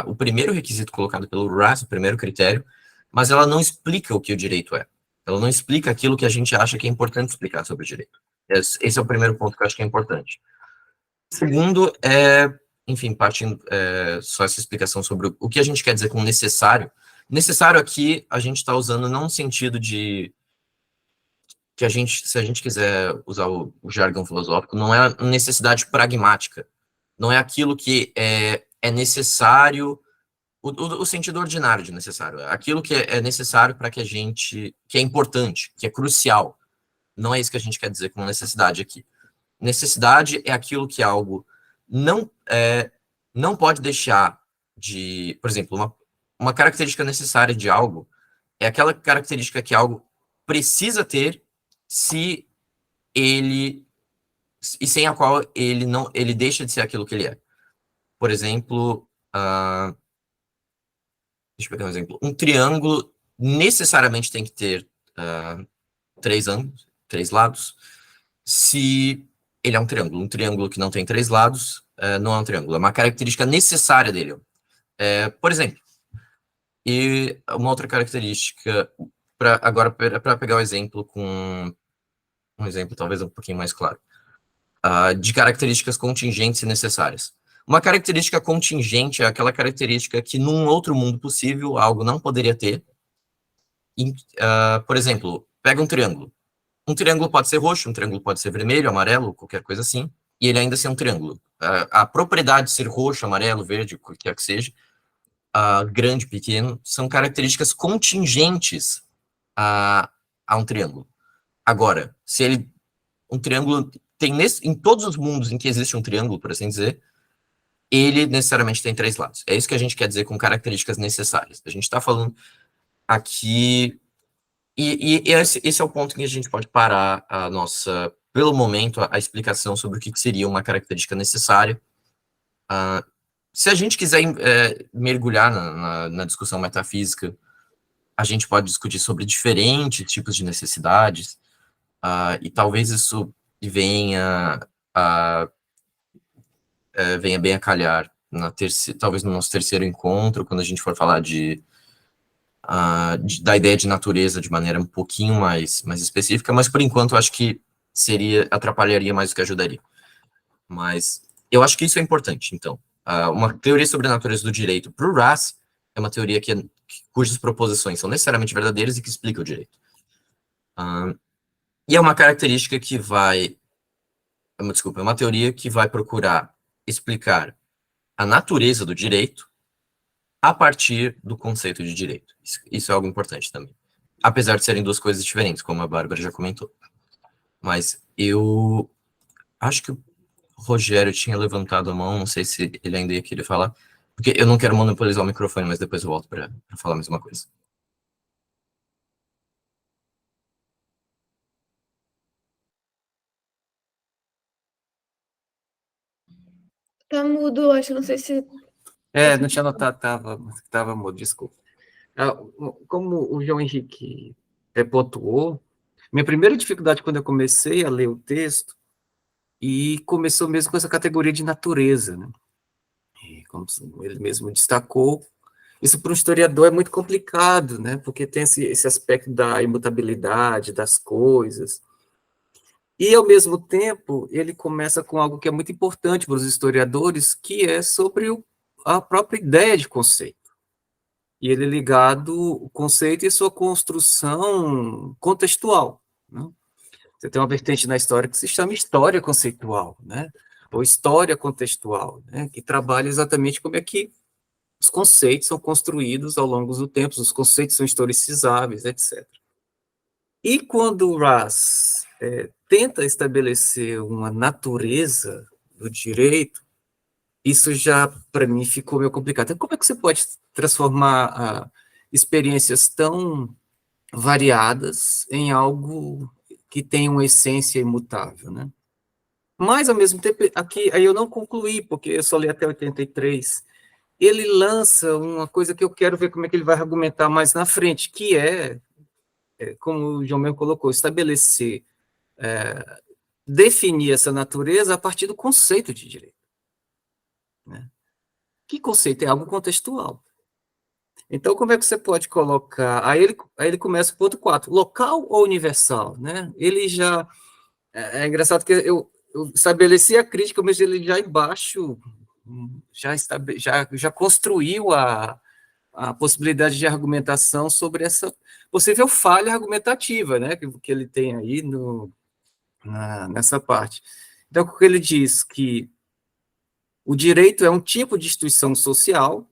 o primeiro requisito colocado pelo Raz, o primeiro critério, mas ela não explica o que o direito é. Ela não explica aquilo que a gente acha que é importante explicar sobre o direito. Esse é o primeiro ponto que eu acho que é importante. O segundo enfim, partindo só essa explicação sobre o que a gente quer dizer com necessário. Necessário aqui a gente está usando não no sentido de que se a gente quiser usar o jargão filosófico, não é necessidade pragmática. Não é aquilo que é necessário, o sentido ordinário de necessário. É aquilo que é necessário para que que é importante, que é crucial. Não é isso que a gente quer dizer com necessidade aqui. Necessidade é aquilo que algo não pode deixar de... Por exemplo, uma característica necessária de algo é aquela característica que algo precisa ter sem a qual ele deixa de ser aquilo que ele é. Por exemplo, deixa eu pegar um exemplo. Um triângulo necessariamente tem que ter 3 ângulos, 3 lados, se ele é um triângulo. Um triângulo que não tem 3 lados não é um triângulo, é uma característica necessária dele. Por exemplo, e uma outra característica, para pegar o exemplo com um exemplo talvez um pouquinho mais claro, de características contingentes e necessárias. Uma característica contingente é aquela característica que num outro mundo possível algo não poderia ter. Por exemplo, pega um triângulo. Um triângulo pode ser roxo, um triângulo pode ser vermelho, amarelo, qualquer coisa assim, e ele ainda ser um triângulo. A propriedade de ser roxo, amarelo, verde, o que quer que seja, grande, pequeno, são características contingentes a um triângulo. Agora, se um triângulo tem em todos os mundos em que existe um triângulo, por assim dizer, ele necessariamente tem 3 lados. É isso que a gente quer dizer com características necessárias. A gente está falando aqui, e esse é o ponto em que a gente pode parar pelo momento, a explicação sobre o que seria uma característica necessária. Se a gente quiser mergulhar na discussão metafísica, a gente pode discutir sobre diferentes tipos de necessidades, e talvez isso venha bem a calhar, talvez no nosso terceiro encontro, quando a gente for falar da ideia de natureza de maneira um pouquinho mais específica, mas por enquanto eu acho que atrapalharia mais do que ajudaria. Mas eu acho que isso é importante, então. Uma teoria sobre a natureza do direito para o Raz é uma teoria cujas proposições são necessariamente verdadeiras e que explica o direito. E é uma característica é uma teoria que vai procurar explicar a natureza do direito a partir do conceito de direito. Isso é algo importante também. Apesar de serem 2 coisas diferentes, como a Bárbara já comentou. Mas eu acho que o Rogério tinha levantado a mão, não sei se ele ainda ia querer falar, porque eu não quero monopolizar o microfone, mas depois eu volto para falar mais uma coisa. Tá mudo, acho, não sei se... Não tinha notado, tava mudo, desculpa. Como o João Henrique pontuou, minha primeira dificuldade quando eu comecei a ler o texto, e começou mesmo com essa categoria de natureza, né? E como ele mesmo destacou, isso para um historiador é muito complicado, né? Porque tem esse aspecto da imutabilidade das coisas. E, ao mesmo tempo, ele começa com algo que é muito importante para os historiadores, que é sobre a própria ideia de conceito. E ele é ligado o conceito e sua construção contextual, né? Você tem uma vertente na história que se chama história conceitual, né? Ou história contextual, né? Que trabalha exatamente como é que os conceitos são construídos ao longo do tempo, os conceitos são historicizáveis, etc. E quando o Raz tenta estabelecer uma natureza do direito, isso já, para mim, ficou meio complicado. Então, como é que você pode transformar experiências tão variadas em algo que tem uma essência imutável, né? Mas, ao mesmo tempo, aí eu não concluí, porque eu só li até 83, ele lança uma coisa que eu quero ver como é que ele vai argumentar mais na frente, que como o João mesmo colocou, estabelecer, definir essa natureza a partir do conceito de direito, né? Que conceito? É algo contextual. Então, como é que você pode colocar... Aí ele começa com o ponto 4, local ou universal, né? Ele já... É engraçado que eu estabeleci a crítica, mas ele já embaixo já construiu a possibilidade de argumentação sobre essa possível falha argumentativa, né, que ele tem aí nessa parte. Então, o que ele diz que o direito é um tipo de instituição social,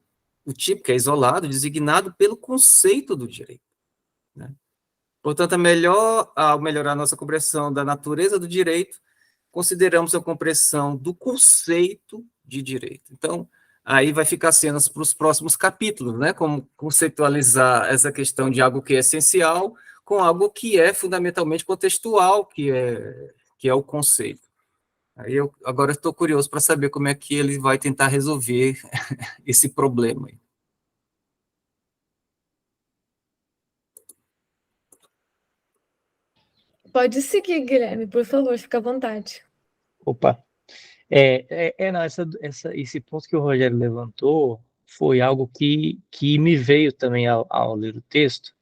o tipo que é isolado, designado pelo conceito do direito, né? Portanto, ao melhorar a nossa compreensão da natureza do direito, consideramos a compreensão do conceito de direito. Então, aí vai ficar cenas para os próximos capítulos, né? Como conceitualizar essa questão de algo que é essencial com algo que é fundamentalmente contextual, que é o conceito. Aí agora estou curioso para saber como é que ele vai tentar resolver esse problema aí. Pode seguir, Guilherme, por favor, fica à vontade. Opa. Não, esse ponto que o Rogério levantou foi algo que me veio também ao ler o texto.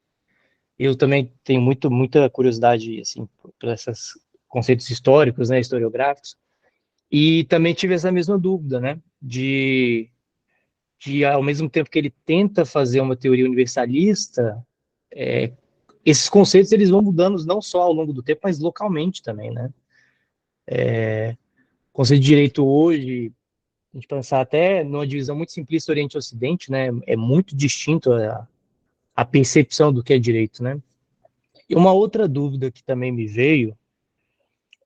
Eu também tenho muita curiosidade, assim, por esses conceitos históricos, né, historiográficos, e também tive essa mesma dúvida, né, de ao mesmo tempo que ele tenta fazer uma teoria universalista, esses conceitos eles vão mudando não só ao longo do tempo, mas localmente também, né. O conceito de direito hoje, a gente pensar até numa divisão muito simplista Oriente e Ocidente, né, é muito distinto a percepção do que é direito, né. E uma outra dúvida que também me veio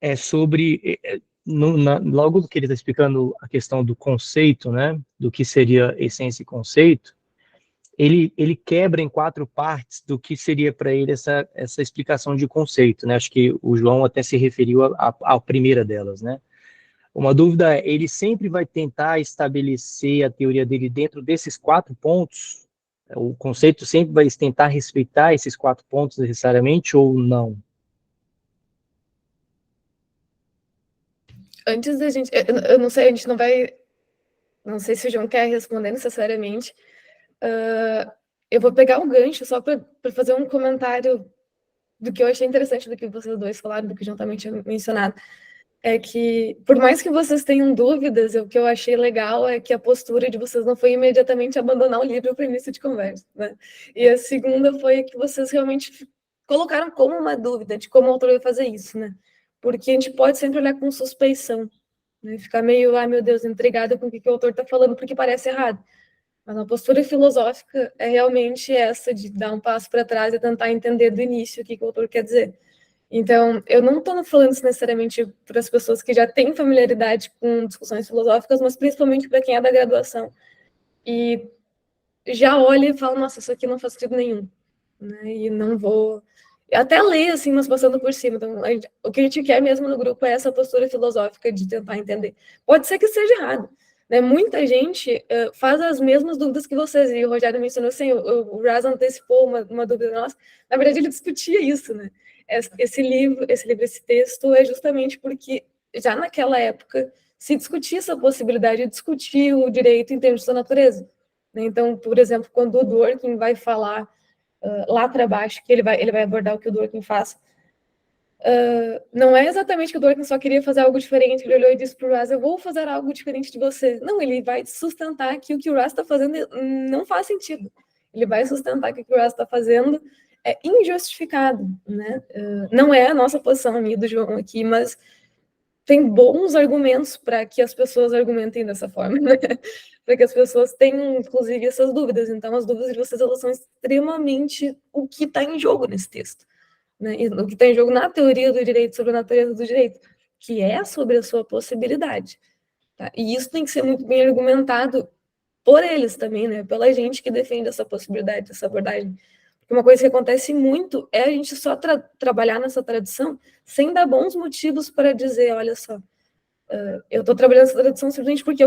é sobre, logo que ele está explicando a questão do conceito, né, do que seria essência e conceito, ele quebra em 4 partes do que seria para ele essa explicação de conceito, né, acho que o João até se referiu à primeira delas, né. Uma dúvida é, ele sempre vai tentar estabelecer a teoria dele dentro desses 4 pontos? O conceito sempre vai tentar respeitar esses 4 pontos necessariamente ou não? Antes da gente... Eu não sei, a gente não vai... Não sei se o João quer responder necessariamente. Eu vou pegar um gancho só para fazer um comentário do que eu achei interessante do que vocês dois falaram, do que o João também tinha mencionado. É que, por mais que vocês tenham dúvidas, o que eu achei legal é que a postura de vocês não foi imediatamente abandonar o livro para início de conversa, né? E a segunda foi que vocês realmente colocaram como uma dúvida de como o autor vai fazer isso, né? Porque a gente pode sempre olhar com suspeição, né? Ficar meio, ai meu Deus, intrigada com o que o autor está falando, porque parece errado. Mas a postura filosófica é realmente essa, de dar um passo para trás e tentar entender do início o que o autor quer dizer. Então, eu não estou falando isso necessariamente para as pessoas que já têm familiaridade com discussões filosóficas, mas principalmente para quem é da graduação. E já olha e fala, nossa, isso aqui não faz sentido nenhum, né? E não vou... Até ler, assim, mas passando por cima. Então, o que a gente quer mesmo no grupo é essa postura filosófica de tentar entender. Pode ser que seja errado, né? Muita gente faz as mesmas dúvidas que vocês, e o Rogério mencionou assim, o Raz antecipou uma dúvida nossa. Na verdade, ele discutia isso, né? Esse texto é justamente porque já naquela época se discutia essa possibilidade de discutir o direito em termos da natureza. Então, por exemplo, quando o Dworkin vai falar lá para baixo, que ele vai abordar o que o Dworkin faz, não é exatamente que o Dworkin só queria fazer algo diferente, ele olhou e disse para o Raz, eu vou fazer algo diferente de você. Não, ele vai sustentar que o que o Raz está fazendo não faz sentido. Ele vai sustentar que o que o Raz está fazendo é injustificado, né? Não é a nossa posição, a minha e do João aqui, mas tem bons argumentos para que as pessoas argumentem dessa forma, né? Para que as pessoas tenham, inclusive, essas dúvidas. Então, as dúvidas de vocês, elas são extremamente o que está em jogo nesse texto, né? E o que está em jogo na teoria do direito, sobre a natureza do direito, que é sobre a sua possibilidade, tá? E isso tem que ser muito bem argumentado por eles também, né? Pela gente que defende essa possibilidade, essa abordagem. Uma coisa que acontece muito é a gente só trabalhar nessa tradição sem dar bons motivos para dizer, olha só, eu estou trabalhando nessa tradição simplesmente porque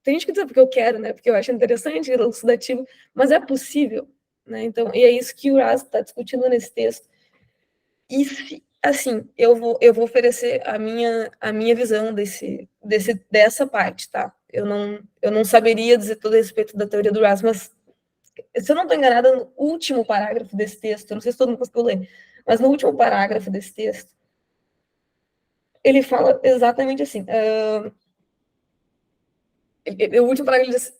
tem gente que diz porque eu quero, né? Porque eu acho interessante, elucidativo, mas é possível, né? Então, e é isso que o Raz está discutindo nesse texto. E, assim, eu vou oferecer a minha visão dessa parte, tá? Eu não saberia dizer tudo a respeito da teoria do Raz, mas se eu não estou enganada, no último parágrafo desse texto, eu não sei se todo mundo conseguiu ler, mas no último parágrafo desse texto, ele fala exatamente assim, o último parágrafo diz,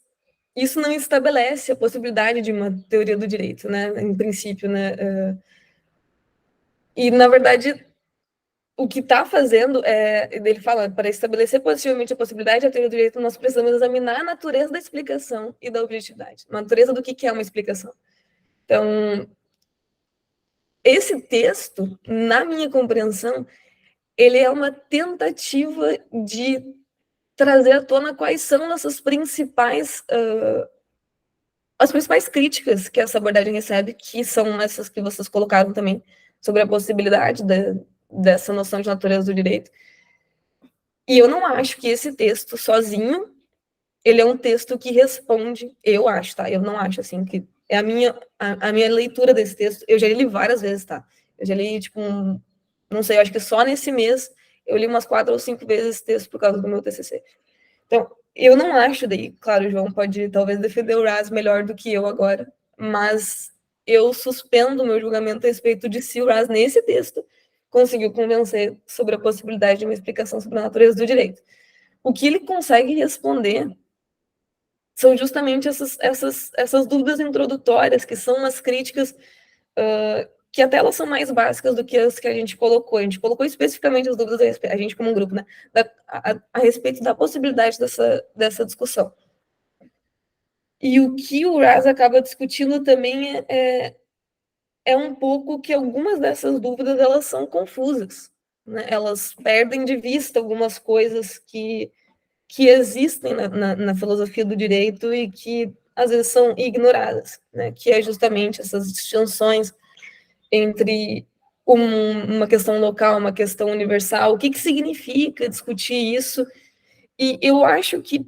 isso não estabelece a possibilidade de uma teoria do direito, né, em princípio, né, e, na verdade, o que está fazendo, ele fala, para estabelecer positivamente a possibilidade da teoria do direito, nós precisamos examinar a natureza da explicação e da objetividade, a natureza do que é uma explicação. Então, esse texto, na minha compreensão, ele é uma tentativa de trazer à tona quais são as principais críticas que essa abordagem recebe, que são essas que vocês colocaram também, sobre a possibilidade dessa noção de natureza do direito. E eu não acho que esse texto sozinho, ele é um texto que responde, eu acho, tá? Eu não acho, assim, que é a minha leitura desse texto, eu já li várias vezes, tá? Eu já li, tipo, não sei, eu acho que só nesse mês Eu li umas 4 ou 5 vezes esse texto por causa do meu TCC. Então, eu não acho daí, claro, o João pode talvez defender o Raz melhor do que eu agora, mas eu suspendo o meu julgamento a respeito de se o Raz, nesse texto, conseguiu convencer sobre a possibilidade de uma explicação sobre a natureza do direito. O que ele consegue responder são justamente essas dúvidas introdutórias, que são umas críticas que até elas são mais básicas do que as que a gente colocou. A gente colocou especificamente as dúvidas, a gente como um grupo, né, a respeito da possibilidade dessa discussão. E o que o Raz acaba discutindo também é um pouco que algumas dessas dúvidas elas são confusas, né? Elas perdem de vista algumas coisas que existem na filosofia do direito e que às vezes são ignoradas, né? Que é justamente essas distinções entre uma questão local, uma questão universal, o que significa discutir isso. E eu acho que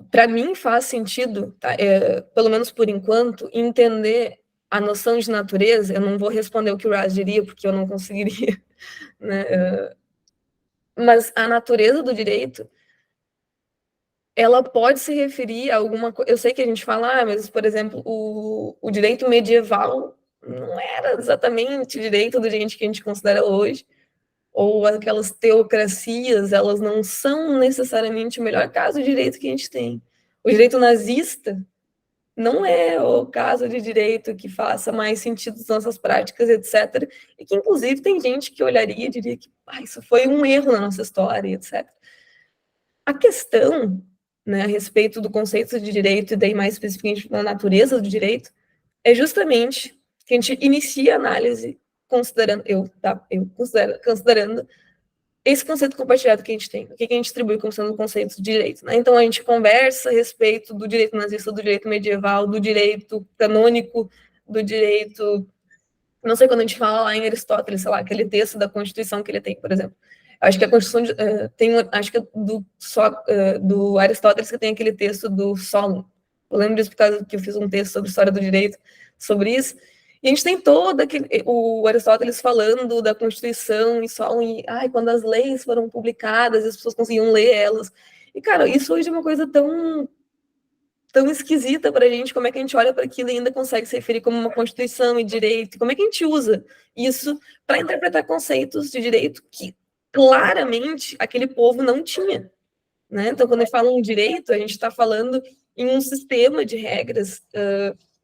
para mim faz sentido, tá? Pelo menos por enquanto, entender a noção de natureza. Eu não vou responder o que o Raz diria, porque eu não conseguiria, né? Mas a natureza do direito, ela pode se referir a alguma coisa. Eu sei que a gente fala, mas, por exemplo, o direito medieval não era exatamente o direito do direito que a gente considera hoje, ou aquelas teocracias, elas não são necessariamente o melhor caso de direito que a gente tem. O direito nazista não é o caso de direito que faça mais sentido nas nossas práticas, etc. E que, inclusive, tem gente que olharia e diria que isso foi um erro na nossa história, etc. A questão, né, a respeito do conceito de direito, e daí mais especificamente da natureza do direito, é justamente que a gente inicia a análise considerando esse conceito compartilhado que a gente tem, o que a gente distribui como sendo o conceito de direito, né? Então a gente conversa a respeito do direito nazista, do direito medieval, do direito canônico, do direito, não sei, quando a gente fala lá em Aristóteles, sei lá, aquele texto da Constituição que ele tem, por exemplo. Acho que a Constituição acho que do Aristóteles que tem aquele texto do Solon. Eu lembro disso por causa que eu fiz um texto sobre história do direito, sobre isso. E a gente tem todo o Aristóteles falando da Constituição e Solon, e quando as leis foram publicadas, as pessoas conseguiam ler elas. E, cara, isso hoje é uma coisa tão esquisita para a gente. Como é que a gente olha para aquilo e ainda consegue se referir como uma Constituição e direito? Como é que a gente usa isso para interpretar conceitos de direito que claramente aquele povo não tinha, né? Então, quando a gente fala em direito, a gente está falando em um sistema de regras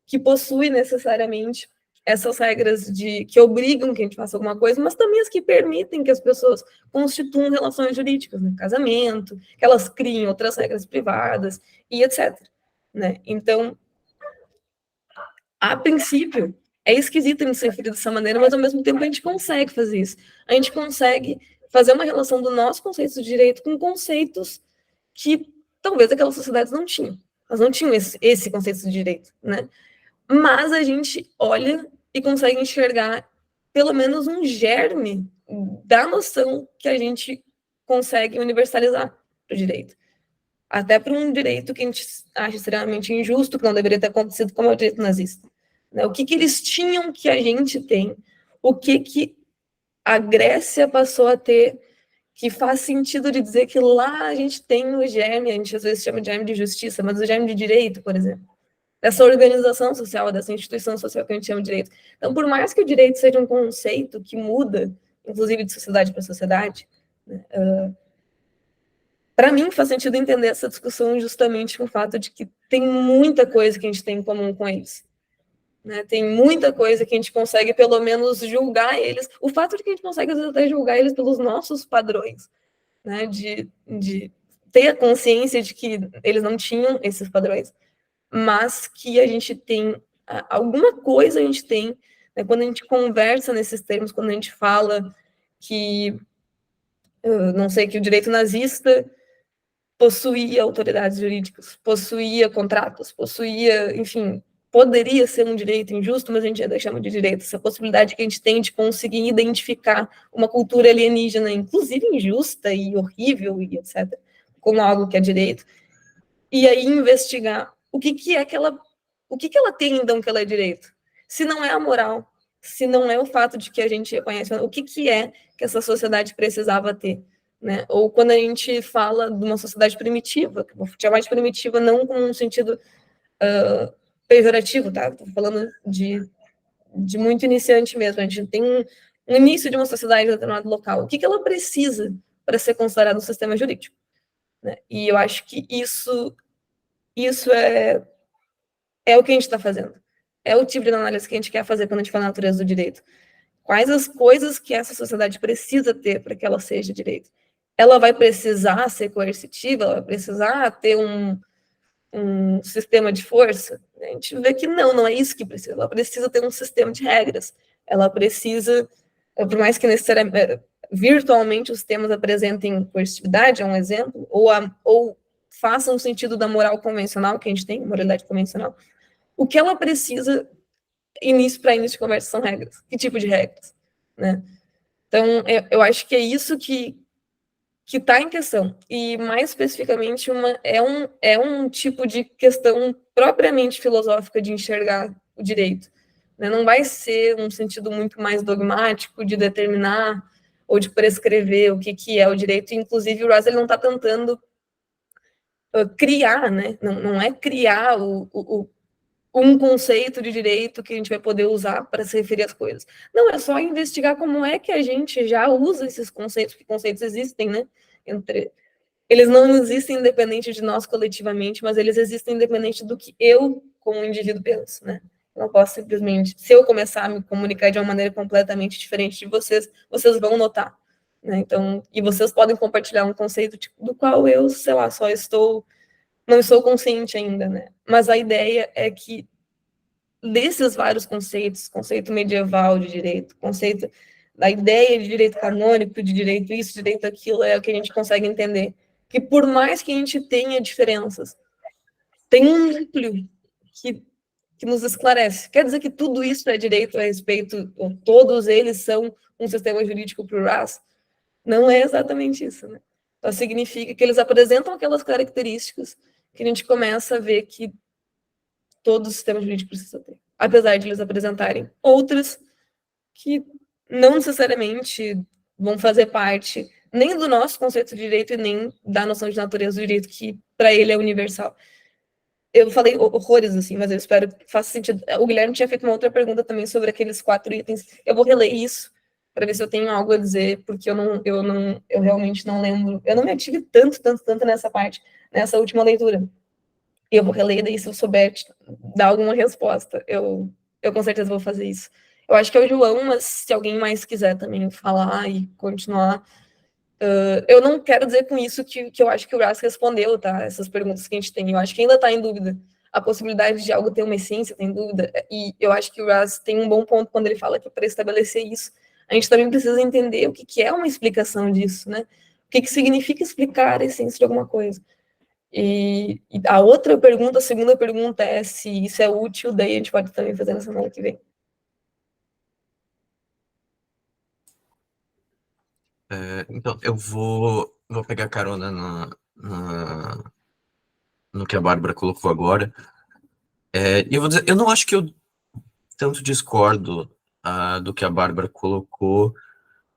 que possui necessariamente essas regras que obrigam que a gente faça alguma coisa, mas também as que permitem que as pessoas constituam relações jurídicas, né? Casamento, que elas criem outras regras privadas e etc. Né? Então, a princípio, é esquisito a gente se referir dessa maneira, mas ao mesmo tempo a gente consegue fazer isso. A gente consegue fazer uma relação do nosso conceito de direito com conceitos que talvez aquelas sociedades não tinham. Elas não tinham esse conceito de direito, né? Mas a gente olha e consegue enxergar pelo menos um germe da noção que a gente consegue universalizar para o direito. Até para um direito que a gente acha extremamente injusto, que não deveria ter acontecido, como é o direito nazista. Né? O que eles tinham que a gente tem? O que a Grécia passou a ter que faz sentido de dizer que lá a gente tem o germe, a gente às vezes chama de germe de justiça, mas o germe de direito, por exemplo. Dessa organização social, dessa instituição social que a gente chama de direito. Então, por mais que o direito seja um conceito que muda, inclusive de sociedade para sociedade, né, para mim faz sentido entender essa discussão justamente com o fato de que tem muita coisa que a gente tem em comum com eles. Né? Tem muita coisa que a gente consegue, pelo menos, julgar eles. O fato de que a gente consegue, às vezes, até julgar eles pelos nossos padrões, né? De ter a consciência de que eles não tinham esses padrões, mas que a gente tem, alguma coisa a gente tem, né? Quando a gente conversa nesses termos, quando a gente fala que, não sei, que o direito nazista possuía autoridades jurídicas, possuía contratos, possuía, enfim, poderia ser um direito injusto, mas a gente ainda chama de direito, essa possibilidade que a gente tem de conseguir identificar uma cultura alienígena, inclusive injusta e horrível e etc., como algo que é direito, e aí investigar o que ela tem, então, que ela é direito. Se não é a moral, se não é o fato de que a gente reconhece o que é que essa sociedade precisava ter, né? Ou quando a gente fala de uma sociedade primitiva, que vou chamar de primitiva não com um sentido pejorativo, tá? Estou falando de muito iniciante mesmo. A gente tem um início de uma sociedade em determinado local. O que ela precisa para ser considerado um sistema jurídico, né? E eu acho que isso é o que a gente está fazendo. É o tipo de análise que a gente quer fazer quando a gente fala natureza do direito. Quais as coisas que essa sociedade precisa ter para que ela seja direito? Ela vai precisar ser coercitiva? Ela vai precisar ter um sistema de força? A gente vê que não é isso que precisa. Ela precisa ter um sistema de regras. Ela precisa, por mais que necessariamente, virtualmente os temas apresentem coercitividade, é um exemplo, ou façam sentido da moral convencional que a gente tem, moralidade convencional, o que ela precisa para início de conversa são regras. Que tipo de regras, né? Então, eu acho que é isso que está em questão. E, mais especificamente, é um tipo de questão propriamente filosófica de enxergar o direito, né? Não vai ser um sentido muito mais dogmático de determinar ou de prescrever o que é o direito. Inclusive, o Russell não está tentando criar, né? Não é criar um conceito de direito que a gente vai poder usar para se referir às coisas. Não, é só investigar como é que a gente já usa esses conceitos, porque conceitos existem, né? Eles não existem independente de nós coletivamente, mas eles existem independente do que eu, como indivíduo, penso, né? Eu não posso simplesmente, se eu começar a me comunicar de uma maneira completamente diferente de vocês, vocês vão notar, né? Então, e vocês podem compartilhar um conceito do qual eu, sei lá, não estou consciente ainda, né? Mas a ideia é que desses vários conceitos, conceito medieval de direito, conceito da ideia de direito canônico, de direito isso, direito aquilo, é o que a gente consegue entender. Que por mais que a gente tenha diferenças, tem um núcleo que nos esclarece. Quer dizer que tudo isso é direito a respeito, ou todos eles são um sistema jurídico para o RAS? Não é exatamente isso, né? Então, significa que eles apresentam aquelas características que a gente começa a ver que todo o sistema jurídico precisa ter. Apesar de eles apresentarem outras que não necessariamente vão fazer parte nem do nosso conceito de direito e nem da noção de natureza do direito, que para ele é universal. Eu falei horrores, assim, mas eu espero que faça sentido. O Guilherme tinha feito uma outra pergunta também sobre aqueles 4 itens. Eu vou reler isso para ver se eu tenho algo a dizer, porque eu realmente não lembro. Eu não me ative tanto nessa parte, nessa última leitura. E eu vou reler, daí se eu souber dar alguma resposta, eu com certeza vou fazer isso. Eu acho que é o João, mas se alguém mais quiser também falar e continuar. Eu não quero dizer com isso que eu acho que o Ras respondeu, tá? Essas perguntas que a gente tem. Eu acho que ainda está em dúvida. A possibilidade de algo ter uma essência tem dúvida. E eu acho que o Ras tem um bom ponto quando ele fala que para estabelecer isso, a gente também precisa entender o que é uma explicação disso, né? O que significa explicar a essência de alguma coisa. E a outra pergunta, a segunda pergunta é se isso é útil, daí a gente pode também fazer na semana que vem. Então, eu vou pegar carona no que a Bárbara colocou agora. E eu vou dizer, eu não acho que eu tanto discordo do que a Bárbara colocou,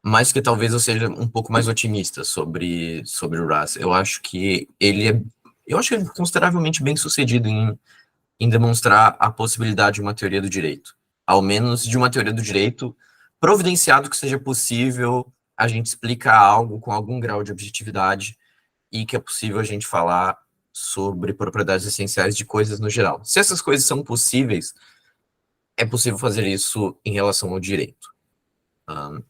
mas que talvez eu seja um pouco mais otimista sobre o Ras. Eu acho que ele é consideravelmente bem sucedido em demonstrar a possibilidade de uma teoria do direito. Ao menos de uma teoria do direito providenciado que seja possível a gente explicar algo com algum grau de objetividade e que é possível a gente falar sobre propriedades essenciais de coisas no geral. Se essas coisas são possíveis, é possível fazer isso em relação ao direito.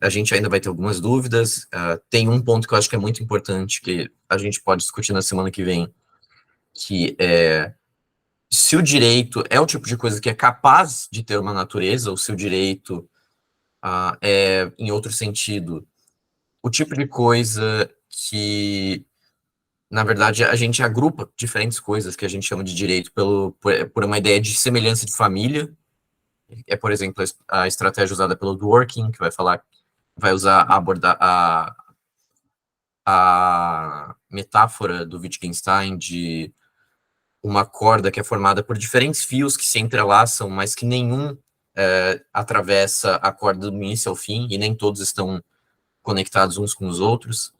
A gente ainda vai ter algumas dúvidas. Tem um ponto que eu acho que é muito importante, que a gente pode discutir na semana que vem, que é se o direito é o tipo de coisa que é capaz de ter uma natureza, ou se o direito é, em outro sentido, o tipo de coisa que, na verdade, a gente agrupa diferentes coisas que a gente chama de direito por uma ideia de semelhança de família. Por exemplo, a estratégia usada pelo Dworkin, que vai abordar a metáfora do Wittgenstein de uma corda que é formada por diferentes fios que se entrelaçam, mas que nenhum atravessa a corda do início ao fim, e nem todos estão conectados uns com os outros.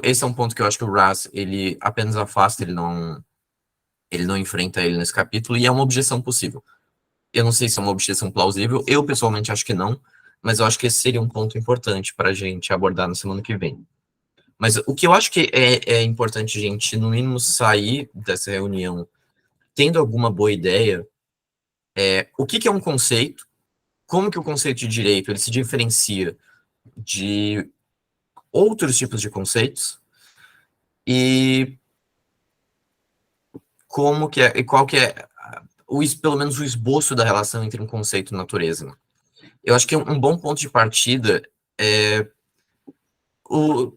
Esse é um ponto que eu acho que o Raz, ele apenas afasta, ele não enfrenta ele nesse capítulo, e é uma objeção possível. Eu não sei se é uma objeção plausível, eu pessoalmente acho que não, mas eu acho que esse seria um ponto importante para a gente abordar na semana que vem. Mas o que eu acho que é importante a gente, no mínimo, sair dessa reunião tendo alguma boa ideia é o que é um conceito, como que o conceito de direito ele se diferencia de outros tipos de conceitos, e como que é, e qual que é pelo menos o esboço da relação entre um conceito e natureza. Né? Eu acho que um bom ponto de partida é o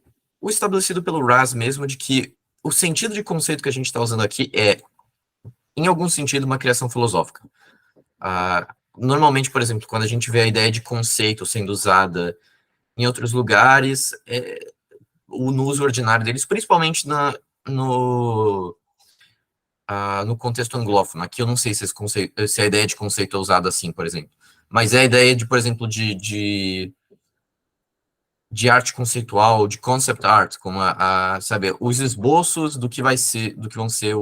estabelecido pelo Raz mesmo, de que o sentido de conceito que a gente está usando aqui é, em algum sentido, uma criação filosófica. Normalmente, por exemplo, quando a gente vê a ideia de conceito sendo usada em outros lugares, no uso ordinário deles, principalmente no contexto anglófono. Aqui eu não sei se a ideia de conceito é usada assim, por exemplo. Mas é a ideia de, por exemplo, de arte conceitual, de concept art, como sabe, os esboços do que vão ser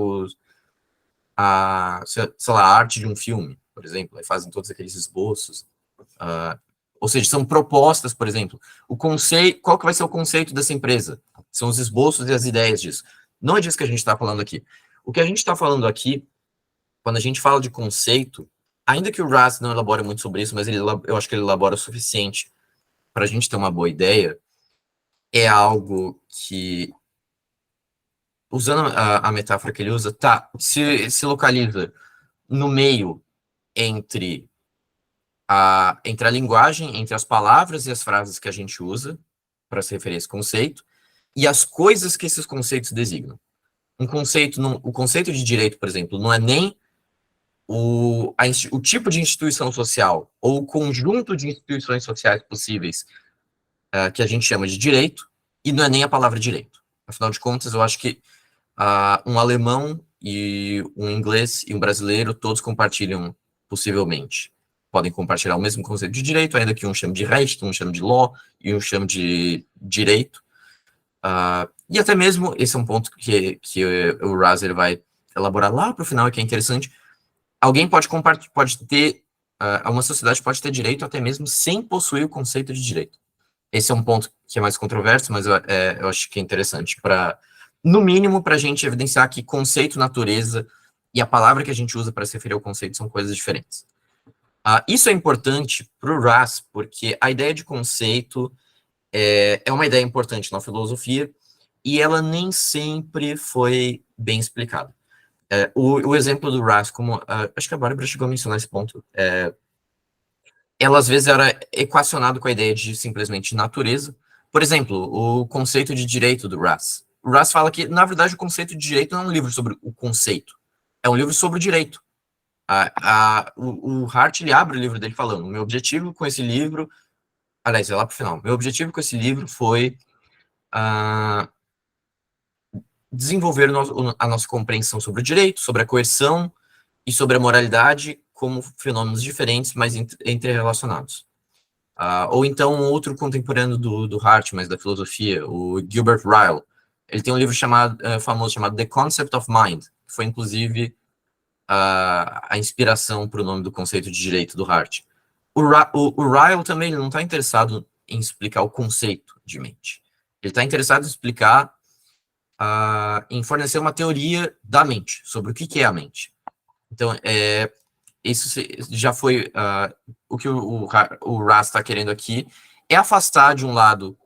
sei lá, a arte de um filme, por exemplo, aí fazem todos aqueles esboços, ou seja, são propostas, por exemplo, o conceito, qual que vai ser o conceito dessa empresa? São os esboços e as ideias disso. Não é disso que a gente está falando aqui. O que a gente está falando aqui, quando a gente fala de conceito, ainda que o Raz não elabore muito sobre isso, mas eu acho que ele elabora o suficiente para a gente ter uma boa ideia, é algo que, usando a metáfora que ele usa, se localiza no meio entre a linguagem, entre as palavras e as frases que a gente usa para se referir a esse conceito, e as coisas que esses conceitos designam. O conceito de direito, por exemplo, não é nem o tipo de instituição social ou o conjunto de instituições sociais possíveis que a gente chama de direito, e não é nem a palavra direito. Afinal de contas, eu acho que um alemão e um inglês e um brasileiro, todos compartilham, possivelmente, podem compartilhar o mesmo conceito de direito, ainda que um chame de Recht, um chame de law, e um chame de direito. E até mesmo, esse é um ponto que o Raz vai elaborar lá para o final, e que é interessante, alguém pode ter, uma sociedade pode ter direito até mesmo sem possuir o conceito de direito. Esse é um ponto que é mais controverso, mas eu acho que é interessante, no mínimo, para a gente evidenciar que conceito, natureza e a palavra que a gente usa para se referir ao conceito são coisas diferentes. Isso é importante para o Raz, porque a ideia de conceito é uma ideia importante na filosofia, e ela nem sempre foi bem explicada. O exemplo do Raz, como acho que a Bárbara chegou a mencionar esse ponto, ela às vezes era equacionado com a ideia de simplesmente natureza. Por exemplo, o conceito de direito do Raz. O Raz fala que, na verdade, o conceito de direito não é um livro sobre o conceito, é um livro sobre o direito. O Hart, ele abre o livro dele falando, meu objetivo com esse livro, aliás, é lá para o final, meu objetivo com esse livro foi desenvolver a nossa compreensão sobre o direito, sobre a coerção e sobre a moralidade como fenômenos diferentes, mas interrelacionados. Ou então, um outro contemporâneo do Hart, mas da filosofia, o Gilbert Ryle, ele tem um livro famoso chamado The Concept of Mind, que foi, inclusive, a inspiração para o nome do conceito de direito do Hart. O Ryle também não está interessado em explicar o conceito de mente. Ele está interessado em explicar, em fornecer uma teoria da mente, sobre o que é a mente. Então, isso já foi o que o Raz está querendo aqui, é afastar, de um lado,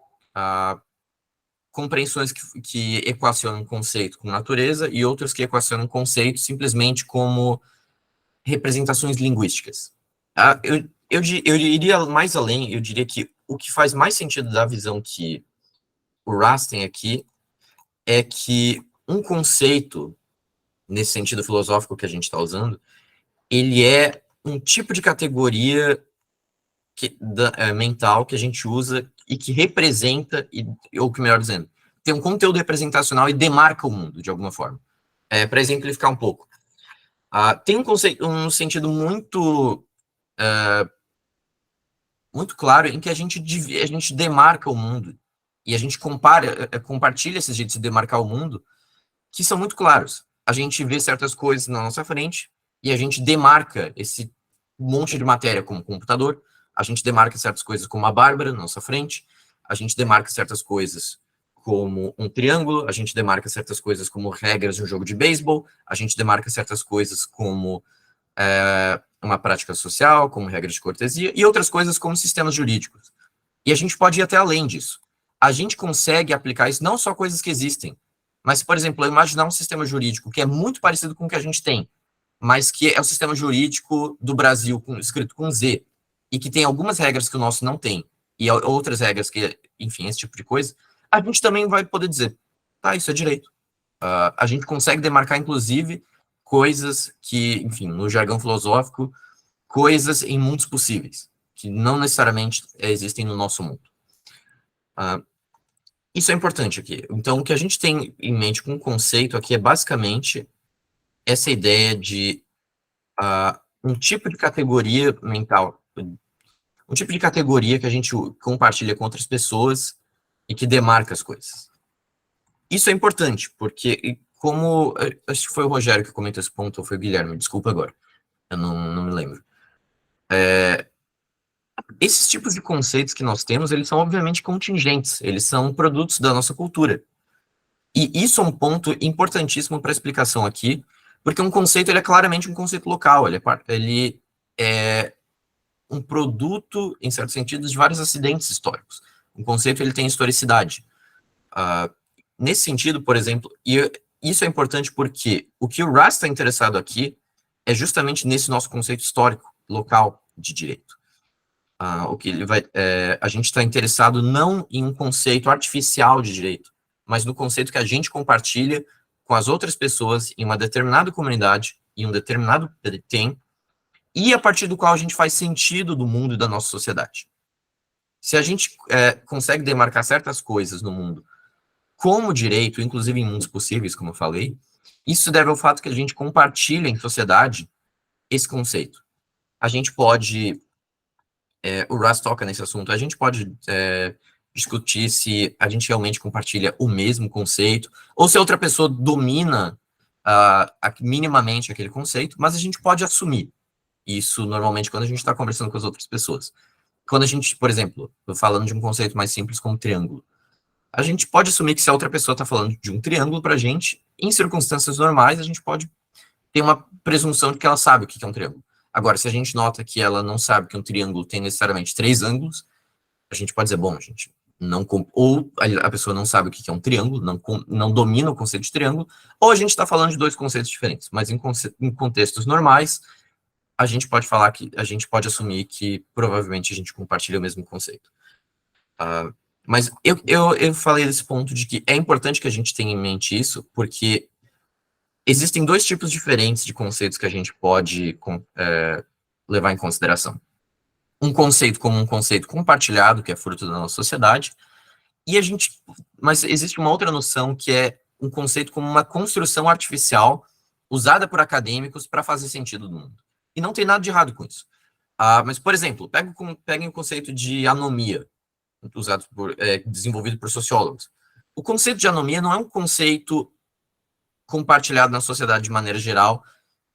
compreensões que equacionam conceito com natureza e outras que equacionam conceito simplesmente como representações linguísticas. Eu iria mais além, eu diria que o que faz mais sentido da visão que o Raz tem aqui é que um conceito, nesse sentido filosófico que a gente está usando, ele é um tipo de categoria mental que a gente usa e que representa, ou que melhor dizendo, tem um conteúdo representacional e demarca o mundo, de alguma forma. Para exemplificar um pouco, Tem um sentido muito muito claro em que a gente demarca o mundo e a gente compartilha esses jeitos de demarcar o mundo que são muito claros. A gente vê certas coisas na nossa frente e a gente demarca esse monte de matéria como computador, a gente demarca certas coisas como a Bárbara na nossa frente, a gente demarca certas coisas como um triângulo, a gente demarca certas coisas como regras de um jogo de beisebol, a gente demarca certas coisas como uma prática social, como regra de cortesia, e outras coisas como sistemas jurídicos. E a gente pode ir até além disso. A gente consegue aplicar isso não só coisas que existem, mas, por exemplo, imaginar um sistema jurídico que é muito parecido com o que a gente tem, mas que é o sistema jurídico do Brasil, escrito com Z, e que tem algumas regras que o nosso não tem, e outras regras que, enfim, esse tipo de coisa, a gente também vai poder dizer, tá, isso é direito. A gente consegue demarcar, inclusive, coisas que, enfim, no jargão filosófico, coisas em mundos possíveis, que não necessariamente existem no nosso mundo. Isso é importante aqui. Então, o que a gente tem em mente com o conceito aqui é basicamente essa ideia de um tipo de categoria mental, um tipo de categoria que a gente compartilha com outras pessoas e que demarca as coisas. Isso é importante, porque, como, acho que foi o Rogério que comentou esse ponto, ou foi o Guilherme, desculpa agora, eu não me lembro. Esses tipos de conceitos que nós temos, eles são obviamente contingentes, eles são produtos da nossa cultura. E isso é um ponto importantíssimo para a explicação aqui, porque um conceito, ele é claramente um conceito local, ele é um produto, em certo sentido, de vários acidentes históricos. Um conceito, ele tem historicidade. Nesse sentido, por exemplo, e isso é importante porque o que o Ras está interessado aqui é justamente nesse nosso conceito histórico, local, de direito. O que ele a gente está interessado não em um conceito artificial de direito, mas no conceito que a gente compartilha com as outras pessoas em uma determinada comunidade, em um determinado tempo, e a partir do qual a gente faz sentido do mundo e da nossa sociedade. Se a gente consegue demarcar certas coisas no mundo como direito, inclusive em mundos possíveis, como eu falei, isso deve ao fato que a gente compartilha em sociedade esse conceito. A gente pode, o Ras toca nesse assunto, a gente pode discutir se a gente realmente compartilha o mesmo conceito, ou se outra pessoa domina minimamente aquele conceito, mas a gente pode assumir isso normalmente quando a gente está conversando com as outras pessoas. Quando a gente, por exemplo, falando de um conceito mais simples como triângulo, a gente pode assumir que se a outra pessoa está falando de um triângulo para a gente, em circunstâncias normais, a gente pode ter uma presunção de que ela sabe o que é um triângulo. Agora, se a gente nota que ela não sabe que um triângulo tem necessariamente 3 ângulos, a gente pode dizer, bom, a gente não... Ou a pessoa não sabe o que é um triângulo, não domina o conceito de triângulo, ou a gente está falando de 2 conceitos diferentes. Mas em contextos normais, a gente pode falar que... A gente pode assumir que provavelmente a gente compartilha o mesmo conceito. Mas eu falei desse ponto de que é importante que a gente tenha em mente isso, porque existem 2 tipos diferentes de conceitos que a gente pode levar em consideração. Um conceito como um conceito compartilhado, que é fruto da nossa sociedade, mas existe uma outra noção que é um conceito como uma construção artificial usada por acadêmicos para fazer sentido no mundo. E não tem nada de errado com isso. Mas, por exemplo, peguem o conceito de anomia, desenvolvido por sociólogos. O conceito de anomia não é um conceito compartilhado na sociedade de maneira geral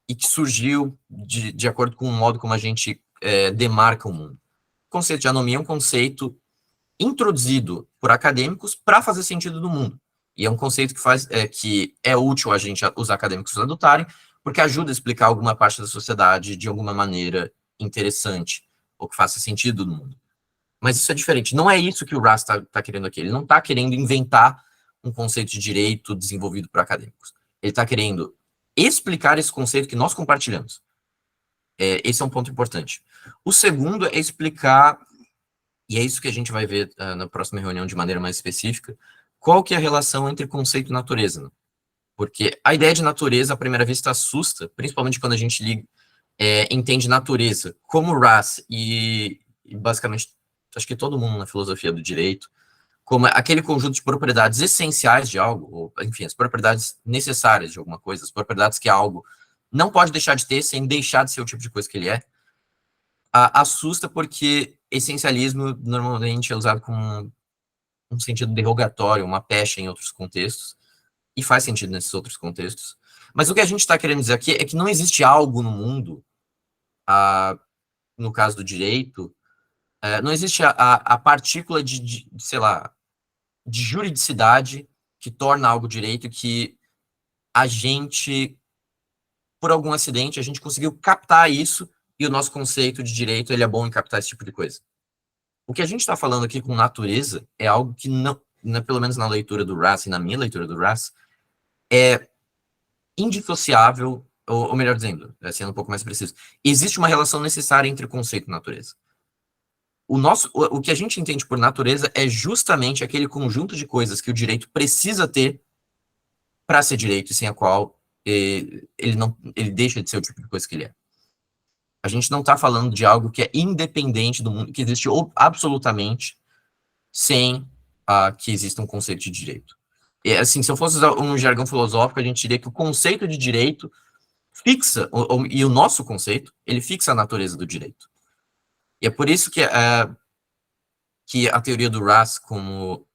e que surgiu de acordo com o modo como a gente demarca o mundo. O conceito de anomia é um conceito introduzido por acadêmicos para fazer sentido do mundo. E é um conceito que é útil a gente, os acadêmicos adotarem, porque ajuda a explicar alguma parte da sociedade de alguma maneira interessante, ou que faça sentido no mundo. Mas isso é diferente. Não é isso que o Ras está querendo aqui. Ele não está querendo inventar um conceito de direito desenvolvido por acadêmicos. Ele está querendo explicar esse conceito que nós compartilhamos. Esse é um ponto importante. O segundo é explicar, e é isso que a gente vai ver na próxima reunião de maneira mais específica, qual que é a relação entre conceito e natureza. Né? Porque a ideia de natureza, à primeira vista, assusta, principalmente quando a gente entende natureza como Ras e basicamente, acho que todo mundo na filosofia do direito, como aquele conjunto de propriedades essenciais de algo, ou, enfim, as propriedades necessárias de alguma coisa, as propriedades que algo não pode deixar de ter sem deixar de ser o tipo de coisa que ele é, assusta porque essencialismo normalmente é usado com um sentido derrogatório, uma pecha em outros contextos, e faz sentido nesses outros contextos. Mas o que a gente está querendo dizer aqui é que não existe algo no mundo, no caso do direito, não existe a partícula sei lá, de juridicidade que torna algo direito, que a gente, por algum acidente, a gente conseguiu captar isso, e o nosso conceito de direito, ele é bom em captar esse tipo de coisa. O que a gente está falando aqui com natureza é algo que não, pelo menos na leitura do Ras e na minha leitura do Ras, é indissociável, ou melhor dizendo, sendo um pouco mais preciso, existe uma relação necessária entre o conceito e natureza. O que a gente entende por natureza é justamente aquele conjunto de coisas que o direito precisa ter para ser direito, e sem a qual ele deixa de ser o tipo de coisa que ele é. A gente não está falando de algo que é independente do mundo, que existe absolutamente sem que exista um conceito de direito. E, assim, se eu fosse usar um jargão filosófico, a gente diria que o conceito de direito fixa, e o nosso conceito, ele fixa a natureza do direito. E é por isso que a teoria do Ras, como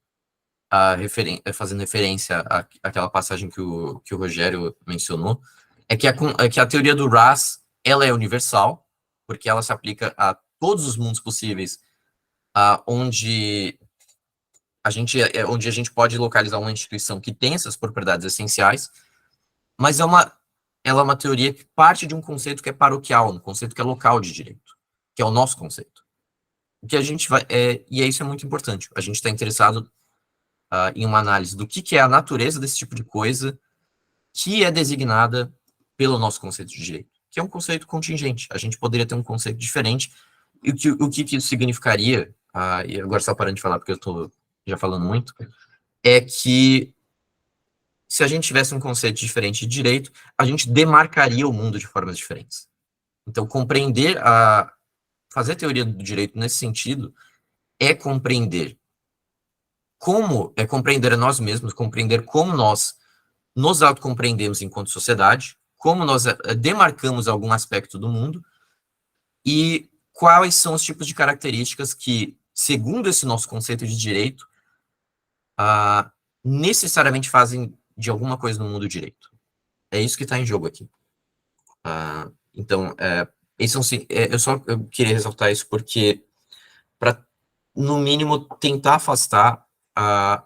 fazendo referência àquela passagem que o Rogério mencionou, é que a teoria do Ras, ela é universal, porque ela se aplica a todos os mundos possíveis, onde a gente pode localizar uma instituição que tem essas propriedades essenciais, mas ela é uma teoria que parte de um conceito que é paroquial, um conceito que é local de direito, que é o nosso conceito. O que a gente vai... e isso é muito importante. A gente está interessado em uma análise do que é a natureza desse tipo de coisa que é designada pelo nosso conceito de direito, que é um conceito contingente. A gente poderia ter um conceito diferente, e o que isso significaria, e agora só parando de falar, porque eu estou já falando muito, é que se a gente tivesse um conceito diferente de direito, a gente demarcaria o mundo de formas diferentes. Então, fazer teoria do direito nesse sentido é compreender a nós mesmos, compreender como nós nos autocompreendemos enquanto sociedade, como nós demarcamos algum aspecto do mundo, e quais são os tipos de características que, segundo esse nosso conceito de direito, necessariamente fazem de alguma coisa no mundo direito. É isso que está em jogo aqui. Então, eu queria ressaltar isso porque, para, no mínimo, tentar afastar a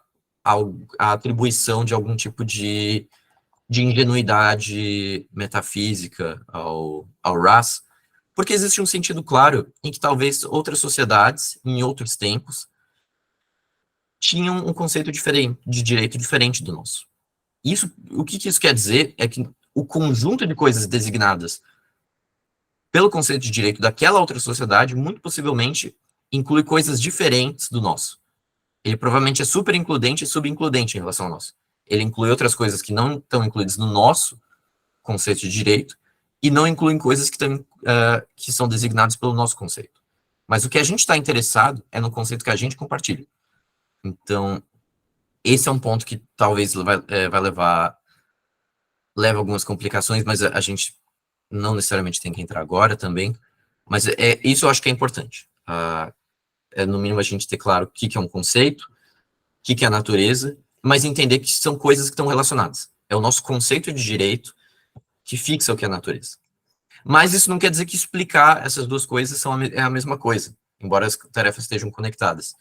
atribuição de algum tipo de ingenuidade metafísica ao Ras, porque existe um sentido claro em que talvez outras sociedades, em outros tempos, tinham um conceito diferente, de direito diferente do nosso. O que isso quer dizer é que o conjunto de coisas designadas pelo conceito de direito daquela outra sociedade, muito possivelmente, inclui coisas diferentes do nosso. Ele provavelmente é super includente e subincludente em relação ao nosso. Ele inclui outras coisas que não estão incluídas no nosso conceito de direito, e não incluem coisas que são designadas pelo nosso conceito. Mas o que a gente está interessado é no conceito que a gente compartilha. Então, esse é um ponto que talvez leva algumas complicações, mas a gente não necessariamente tem que entrar agora também. Mas isso eu acho que é importante. No mínimo, a gente ter claro o que é um conceito, o que é a natureza, mas entender que são coisas que estão relacionadas. É o nosso conceito de direito que fixa o que é a natureza. Mas isso não quer dizer que explicar essas duas coisas é a mesma coisa, embora as tarefas estejam conectadas.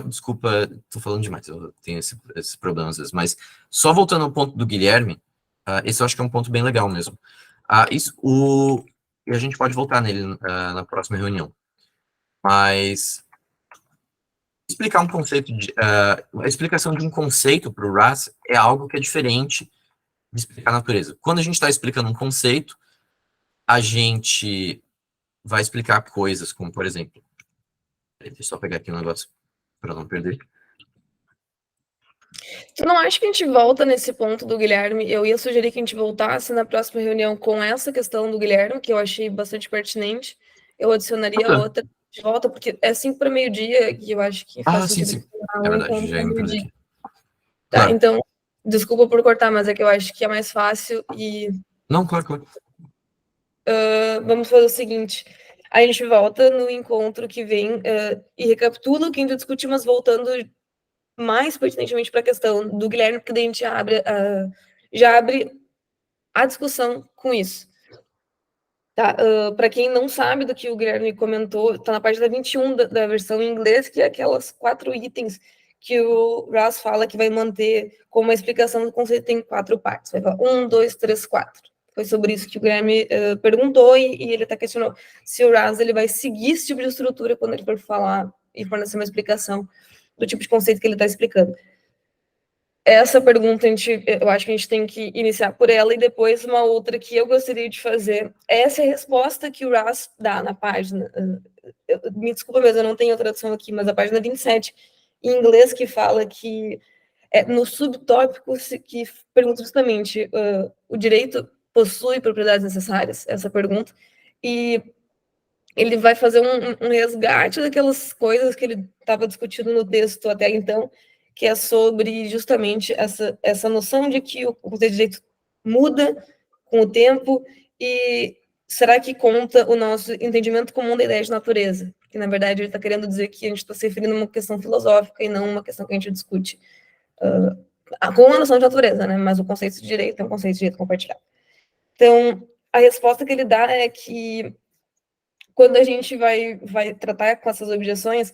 Desculpa, estou falando demais, eu tenho esses problemas às vezes, mas só voltando ao ponto do Guilherme, esse eu acho que é um ponto bem legal mesmo. E a gente pode voltar nele na próxima reunião. Mas explicar um conceito, a explicação de um conceito para o Ras é algo que é diferente de explicar a natureza. Quando a gente está explicando um conceito, a gente vai explicar coisas como, por exemplo, deixa eu só pegar aqui um negócio para não perder. Tu não acha que a gente volta nesse ponto do Guilherme? Eu ia sugerir que a gente voltasse na próxima reunião com essa questão do Guilherme, que eu achei bastante pertinente. Eu adicionaria outra de volta, porque é 5 para meio-dia, e eu acho que faz sentido. Sim. É verdade, já me perdi aqui. Tá, claro. Então, desculpa por cortar, mas é que eu acho que é mais fácil e Não, claro. Vamos fazer o seguinte, a gente volta no encontro que vem e recapitula o que a gente discutiu, mas voltando mais pertinentemente para a questão do Guilherme, porque daí a gente já abre a discussão com isso. Tá, para quem não sabe do que o Guilherme comentou, está na página 21 da versão em inglês, que é aquelas 4 itens que o Ross fala que vai manter como uma explicação do conceito em 4 partes. Vai falar 1, 2, 3, 4. Foi sobre isso que o Guilherme perguntou e ele até questionou se o Ross ele vai seguir esse tipo de estrutura quando ele for falar e fornecer uma explicação do tipo de conceito que ele está explicando. Essa pergunta, eu acho que a gente tem que iniciar por ela, e depois uma outra que eu gostaria de fazer. Essa é a resposta que o Ross dá na página. Me desculpa, mas eu não tenho a tradução aqui, mas a página 27, em inglês, que fala que, no subtópico, que pergunta justamente, o direito possui propriedades necessárias? Essa pergunta. E ele vai fazer um resgate daquelas coisas que ele estava discutindo no texto até então, que é sobre justamente essa noção de que o conceito de direito muda com o tempo, e será que conta o nosso entendimento comum da ideia de natureza? Porque, na verdade, ele está querendo dizer que a gente está se referindo a uma questão filosófica e não uma questão que a gente discute com a noção de natureza, né? Mas o conceito de direito é um conceito de direito compartilhado. Então, a resposta que ele dá é que quando a gente vai tratar com essas objeções,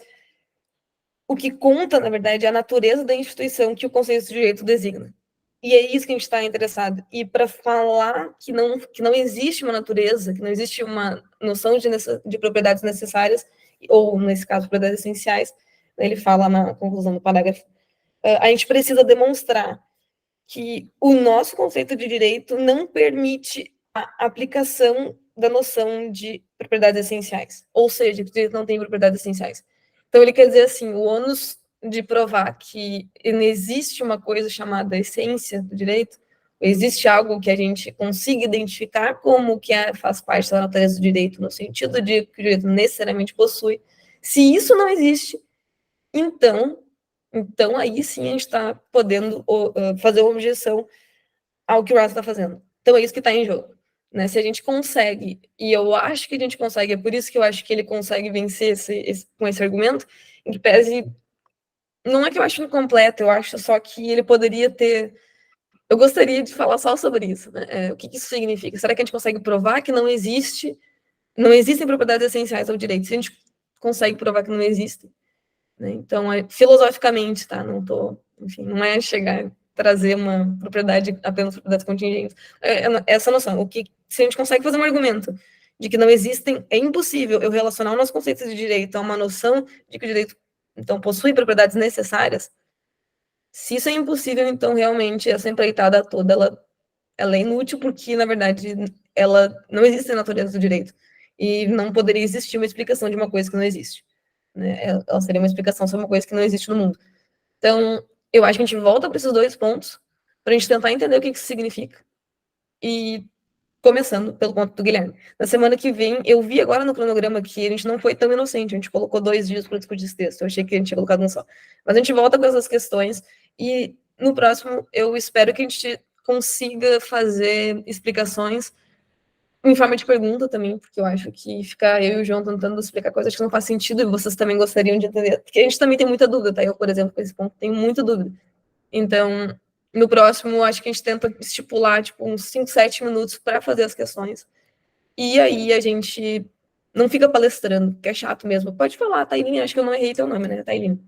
o que conta, na verdade, é a natureza da instituição que o conceito de direito designa. E é isso que a gente está interessado. E para falar que não existe uma natureza, que não existe uma noção de propriedades necessárias, ou, nesse caso, propriedades essenciais, ele fala na conclusão do parágrafo, a gente precisa demonstrar que o nosso conceito de direito não permite a aplicação da noção de propriedades essenciais. Ou seja, que o direito não tem propriedades essenciais. Então, ele quer dizer assim, o ônus de provar que não existe uma coisa chamada essência do direito, existe algo que a gente consiga identificar como que faz parte da natureza do direito, no sentido de que o direito necessariamente possui. Se isso não existe, então aí sim a gente está podendo fazer uma objeção ao que o Ross está fazendo. Então, é isso que está em jogo. Né? Se a gente consegue, e eu acho que a gente consegue, é por isso que eu acho que ele consegue vencer com esse argumento, em que pese, não é que eu acho incompleto, eu acho só que ele poderia ter, eu gostaria de falar só sobre isso, né? O que isso significa? Será que a gente consegue provar que não existem propriedades essenciais ao direito? Se a gente consegue provar que não existem, né? Então, filosoficamente, tá? Enfim, não é chegar trazer uma propriedade, apenas propriedades contingentes. Essa noção, se a gente consegue fazer um argumento de que não existem, é impossível eu relacionar o nosso conceito de direito a uma noção de que o direito, então, possui propriedades necessárias. Se isso é impossível, então, realmente, essa empreitada toda, ela é inútil, porque, na verdade, ela não existe na natureza do direito. E não poderia existir uma explicação de uma coisa que não existe. Né? Ela seria uma explicação sobre uma coisa que não existe no mundo. Então, eu acho que a gente volta para esses 2 pontos para a gente tentar entender o que isso significa. E começando pelo ponto do Guilherme. Na semana que vem, eu vi agora no cronograma que a gente não foi tão inocente, a gente colocou 2 dias para discutir esse texto, eu achei que a gente tinha colocado um só. Mas a gente volta com essas questões e no próximo eu espero que a gente consiga fazer explicações em forma de pergunta também, porque eu acho que ficar eu e o João tentando explicar coisas que não faz sentido e vocês também gostariam de entender, porque a gente também tem muita dúvida, tá? Eu, por exemplo, com esse ponto, tenho muita dúvida. Então, no próximo, acho que a gente tenta estipular, tipo, uns 5, 7 minutos para fazer as questões, e aí a gente não fica palestrando, que é chato mesmo. Pode falar, Tailine, acho que eu não errei teu nome, né, Tailine?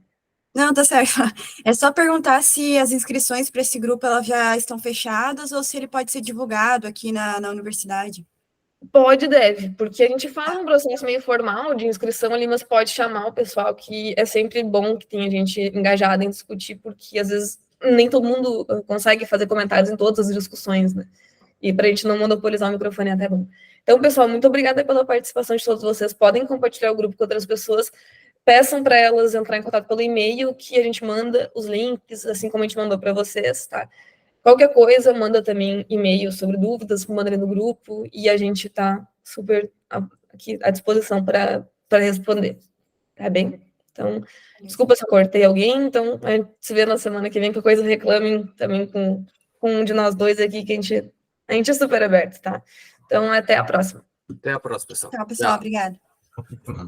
Não, tá certo. É só perguntar se as inscrições para esse grupo elas já estão fechadas ou se ele pode ser divulgado aqui na universidade. Pode e deve, porque a gente faz um processo meio formal de inscrição ali, mas pode chamar o pessoal, que é sempre bom que tenha gente engajada em discutir, porque às vezes nem todo mundo consegue fazer comentários em todas as discussões, né? E para a gente não monopolizar o microfone é até bom. Então, pessoal, muito obrigada pela participação de todos vocês. Podem compartilhar o grupo com outras pessoas. Peçam para elas entrar em contato pelo e-mail, que a gente manda os links, assim como a gente mandou para vocês, tá? Qualquer coisa, manda também e-mail sobre dúvidas, manda ali no grupo, e a gente está super aqui à disposição para responder, tá bem? Então, desculpa se eu cortei alguém, então a gente se vê na semana que vem, que coisa reclamem também com um de nós 2 aqui, que a gente A gente é super aberto, tá? Então, até a próxima. Até a próxima, pessoal. Tchau, pessoal. Obrigada. Uhum.